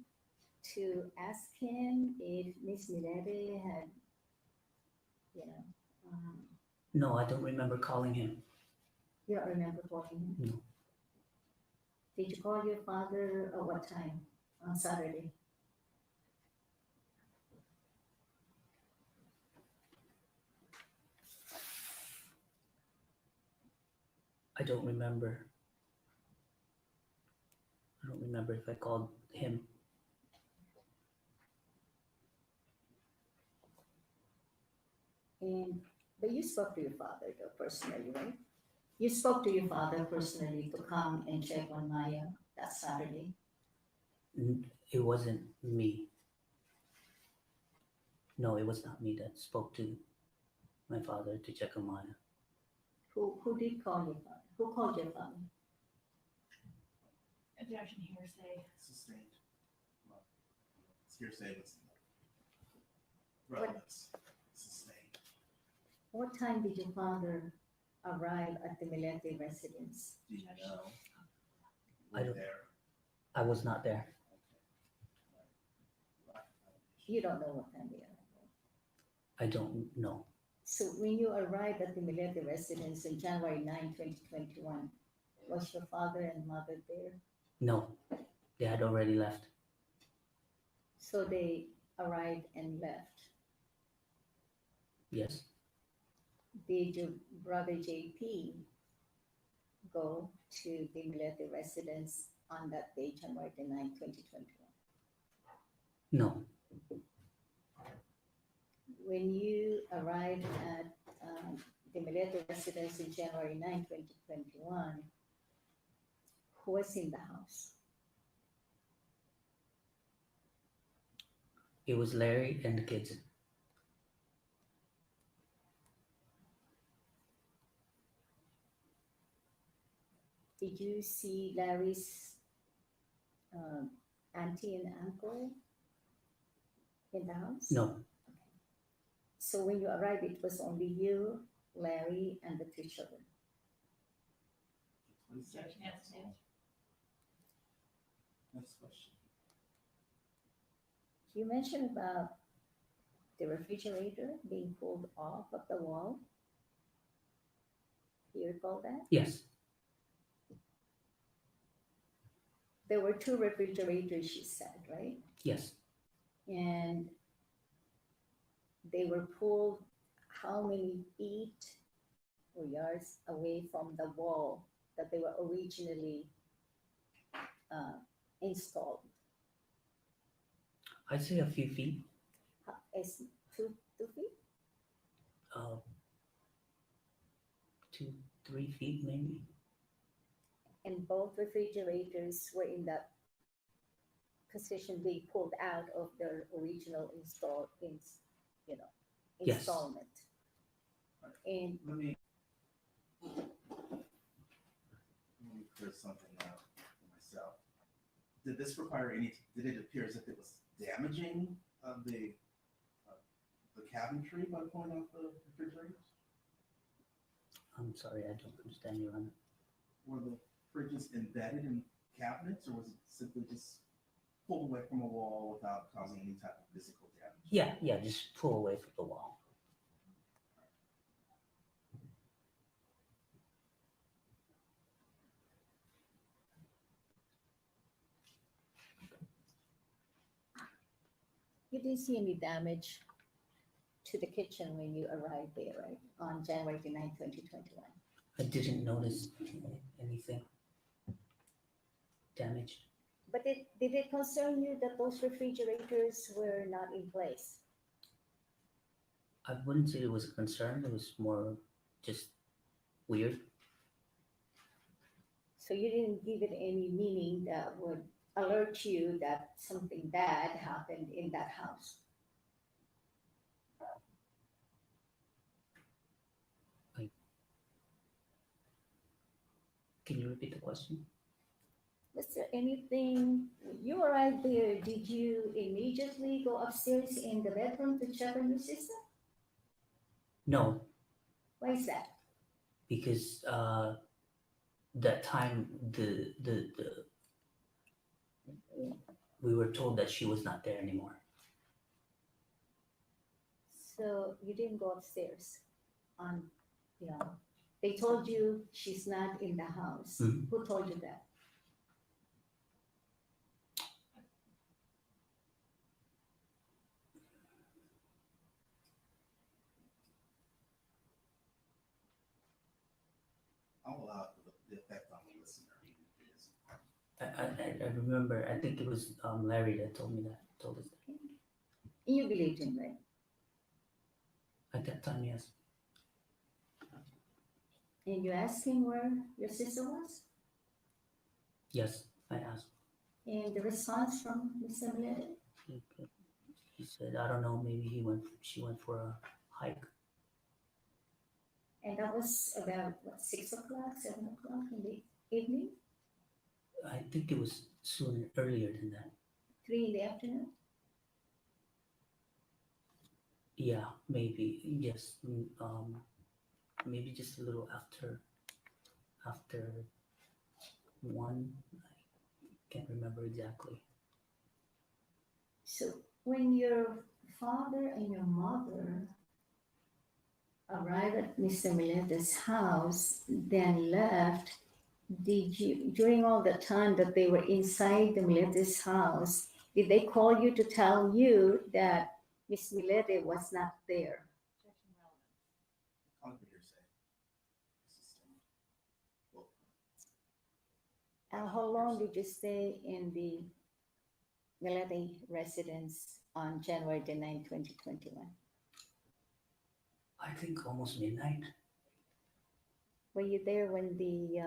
to ask him if Miss Millete had, No, I don't remember calling him. you don't remember calling him? No. Did you call your father at what time on Saturday? I don't remember. I don't remember if I called him. But you spoke to your father though personally, right? You spoke to your father personally to come and check on Maya that Saturday. It wasn't me. No, it was not me that spoke to my father to check on Maya. Who did call your father? Who called your father? Objection, hearsay. Sustained. Well, it's hearsay, but it's relevance. Sustained. What time did your father arrive at the Millete residence? Do you know? I don't- There. I was not there. You don't know what time they arrived. I don't know. So when you arrived at the Millete residence on January 9, 2021, was your father and mother there? No, they had already left. So they arrived and left. Yes. Did your brother JP go to the Millete residence on that day, January 9, 2021? No. When you arrived at the Millete residence in January 9, 2021, who was in the house? It was Larry and the kids. Did you see Larry's auntie and uncle in the house? No. So when you arrived, it was only you, Larry, and the two children. Objection, hesitant. Next question. You mentioned about the refrigerator being pulled off of the wall. Do you recall that? Yes. There were two refrigerators, she said, right? Yes. And they were pulled how many feet or yards away from the wall that they were originally installed? I'd say a few feet. Is 2 feet? 2, 3 feet maybe. And both refrigerators were in that position being pulled out of their original Yes. installment. And Let me clear something out for myself. Did this require any? Did it appear as if it was damaging the cabinetry by pulling off the refrigerators? I'm sorry, I don't understand you, Honor. Were the fridges embedded in cabinets, or was it simply just pulled away from a wall without causing any type of physical damage? Yeah, just pull away from the wall. you didn't see any damage to the kitchen when you arrived there, right? On January 9, 2021. I didn't notice anything damaged. But did it concern you that those refrigerators were not in place? I wouldn't say it was a concern. It was more just weird. So you didn't give it any meaning that would alert you that something bad happened in that house? Can you repeat the question? Was there anything, you arrived there, did you immediately go upstairs in the bedroom to check on your sister? No, Why is that? because that time we were told that she was not there anymore. So you didn't go upstairs on, they told you she's not in the house. Mhm. Who told you that? I remember, I think it was Larry that told us that. You believed him, right? At that time, yes. And you asked him where your sister was? Yes, I asked. And the response from Mr. Millete? He said, I don't know, maybe she went for a hike. And that was about, what, 6 o'clock, 7 o'clock in the evening? I think it was earlier than that. 3 in the afternoon? Yeah, maybe, yes. Maybe just a little after 1. I can't remember exactly. So when your father and your mother arrived at Mr. Milete's house, then left, did you, during all the time that they were inside the Milete's house, did they call you to tell you that Miss Millete was not there? How long did you stay in the Millete residence on January the 9th, 2021? I think almost midnight. Were you there when the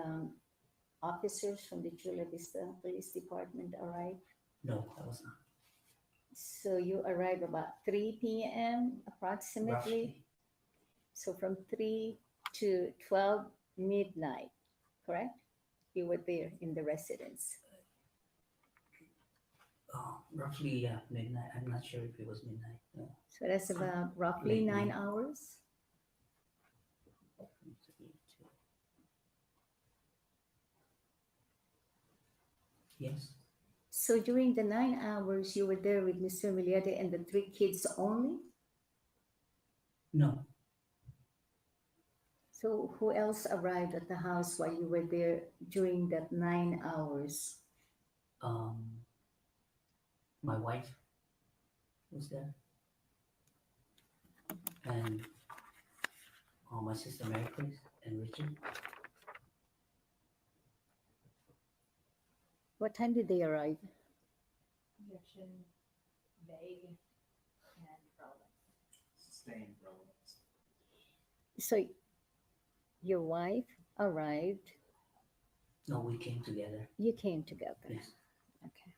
officers from the Chula Vista Police Department arrived? No, I was not. So you arrived about 3 p.m. approximately? Roughly. So from 3 to 12 midnight, correct? You were there in the residence. Roughly, yeah, midnight. I'm not sure if it was midnight. Yeah. So that's about roughly Late 9 night. hours. Yes. So during the 9 hours, you were there with Mr. Millete and the 3 kids only? No. So who else arrived at the house while you were there during that 9 hours? My wife was there, and my sister Mary Grace and Richard. What time did they arrive? Objection, vague, and relevant. Sustained relevance. So your wife arrived, No, we came together. you came together. Yes. Okay.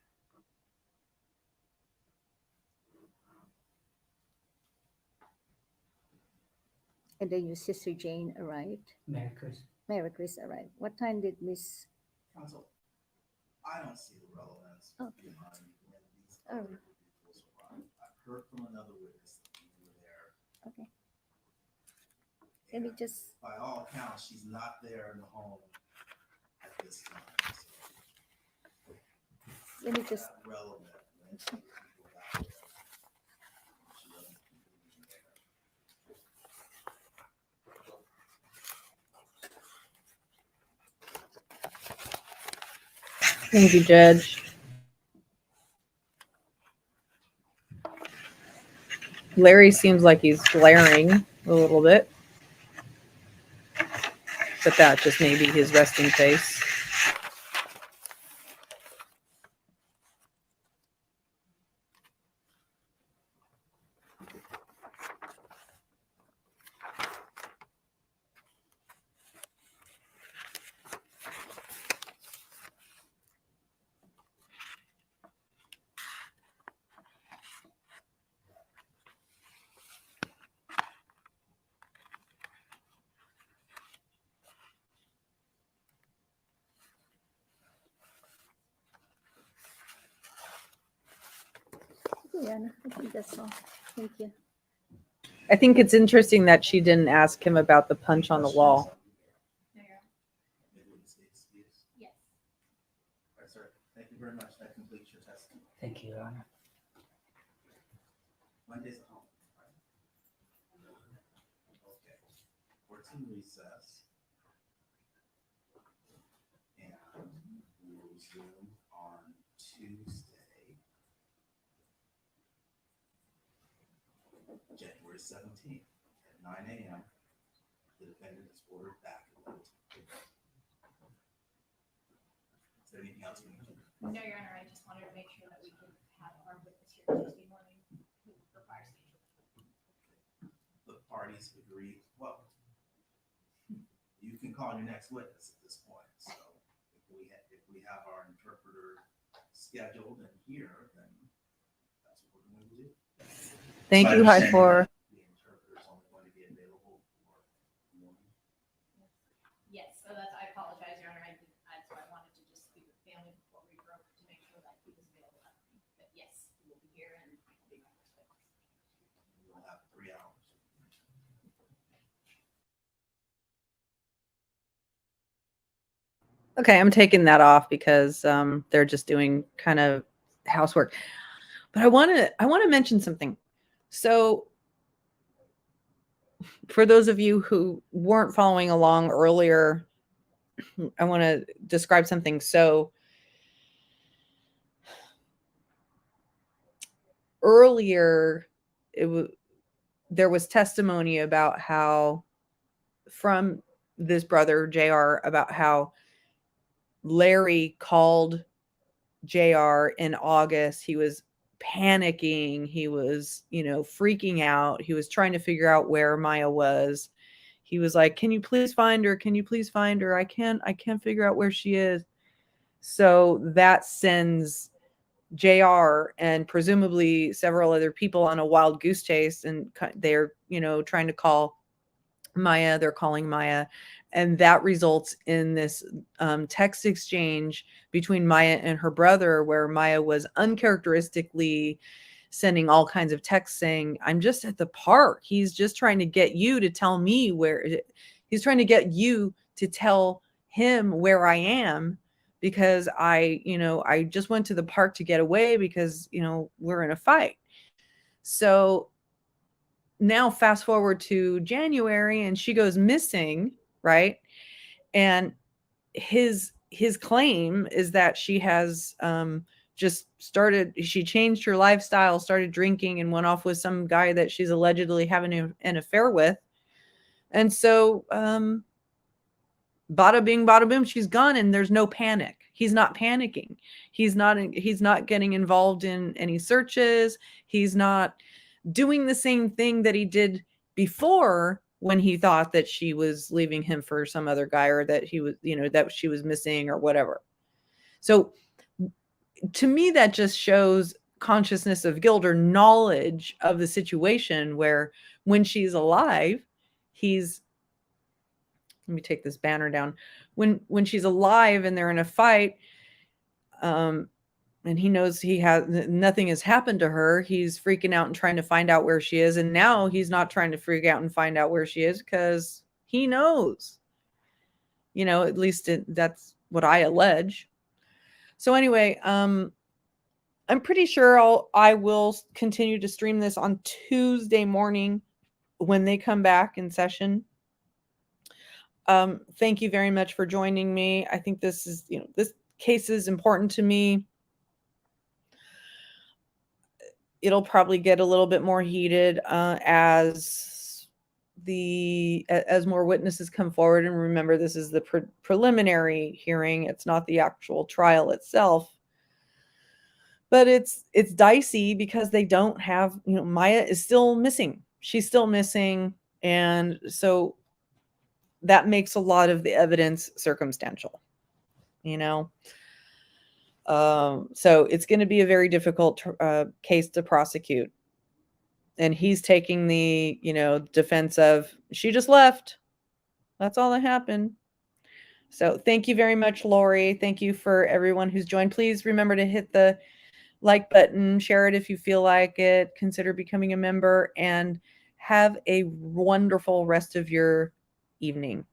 And then your sister Jane arrived. Mary Grace. Mary Chris arrived. What time did Miss? Council, I don't see the relevance Okay. behind when these All other right. individuals arrived. I've heard from another witness that you were there. Okay. Let me And just. by all accounts, she's not there in the home at this time. So Let me just. not relevant when people out there. She doesn't be there. Thank you, Judge. Larry seems like he's glaring a little bit, but that just may be his resting face. Yeah, I think that's all. Thank you. I think it's interesting that she didn't ask him about the punch on the wall. Mayor? Maybe it's excuse. Yes. All right, sir. Thank you very much. That completes your testimony. Thank you, Your Honor. Monday's at home. Right? Okay. Court's in recess. And we will resume on Tuesday, January 17th at 9 a.m. The defendant is ordered back at 11. Is anything else we need to do. No, Your Honor, I just wanted to make sure that we could have our witness here Tuesday morning for fire station. The parties agree. Well, you can call your next witness at this point. So if we have our interpreter scheduled and here, then that's what we're going to do. Thank My you, High understanding Four. that the interpreter is only going to be available for morning. Yes, so I apologize, Your Honor, that's why I wanted to just speak with family before we broke to make sure that he was available. But yes, he will be here and will be my first witness. We'll have 3 hours. Okay, I'm taking that off because they're just doing kind of housework. But I want to mention something. So for those of you who weren't following along earlier, I want to describe something. So earlier, there was testimony about how from this brother JR about how Larry called JR in August. He was panicking. He was, freaking out. He was trying to figure out where Maya was. He was like, "Can you please find her? Can you please find her? I can't figure out where she is." So that sends JR and presumably several other people on a wild goose chase, and they're, trying to call Maya. They're calling Maya, and that results in this text exchange between Maya and her brother, where Maya was uncharacteristically sending all kinds of texts saying, "I'm just at the park. He's just trying to get you to tell me where he's trying to get you to tell him where I am, because I just went to the park to get away because, we're in a fight." So now fast forward to January and she goes missing, right? And his claim is that she has she changed her lifestyle, started drinking, and went off with some guy that she's allegedly having an affair with. And so bada bing, bada boom, she's gone, and there's no panic. He's not panicking. He's not getting involved in any searches. He's not doing the same thing that he did before when he thought that she was leaving him for some other guy, or that he was, that she was missing or whatever. So to me, that just shows consciousness of guilt or knowledge of the situation, where when she's alive, let me take this banner down. When she's alive and they're in a fight, and he knows nothing has happened to her, he's freaking out and trying to find out where she is. And now he's not trying to freak out and find out where she is because he knows, at least that's what I allege. So anyway, I'm pretty sure I will continue to stream this on Tuesday morning when they come back in session. Thank you very much for joining me. I think this is, this case is important to me. It'll probably get a little bit more heated as more witnesses come forward. And remember, this is the preliminary hearing. It's not the actual trial itself. But it's dicey because they don't have, Maya is still missing. She's still missing. And so that makes a lot of the evidence circumstantial, so it's going to be a very difficult case to prosecute. And he's taking the, defense of, she just left. That's all that happened. So thank you very much, Lori. Thank you for everyone who's joined. Please remember to hit the like button, share it if you feel like it, consider becoming a member, and have a wonderful rest of your evening.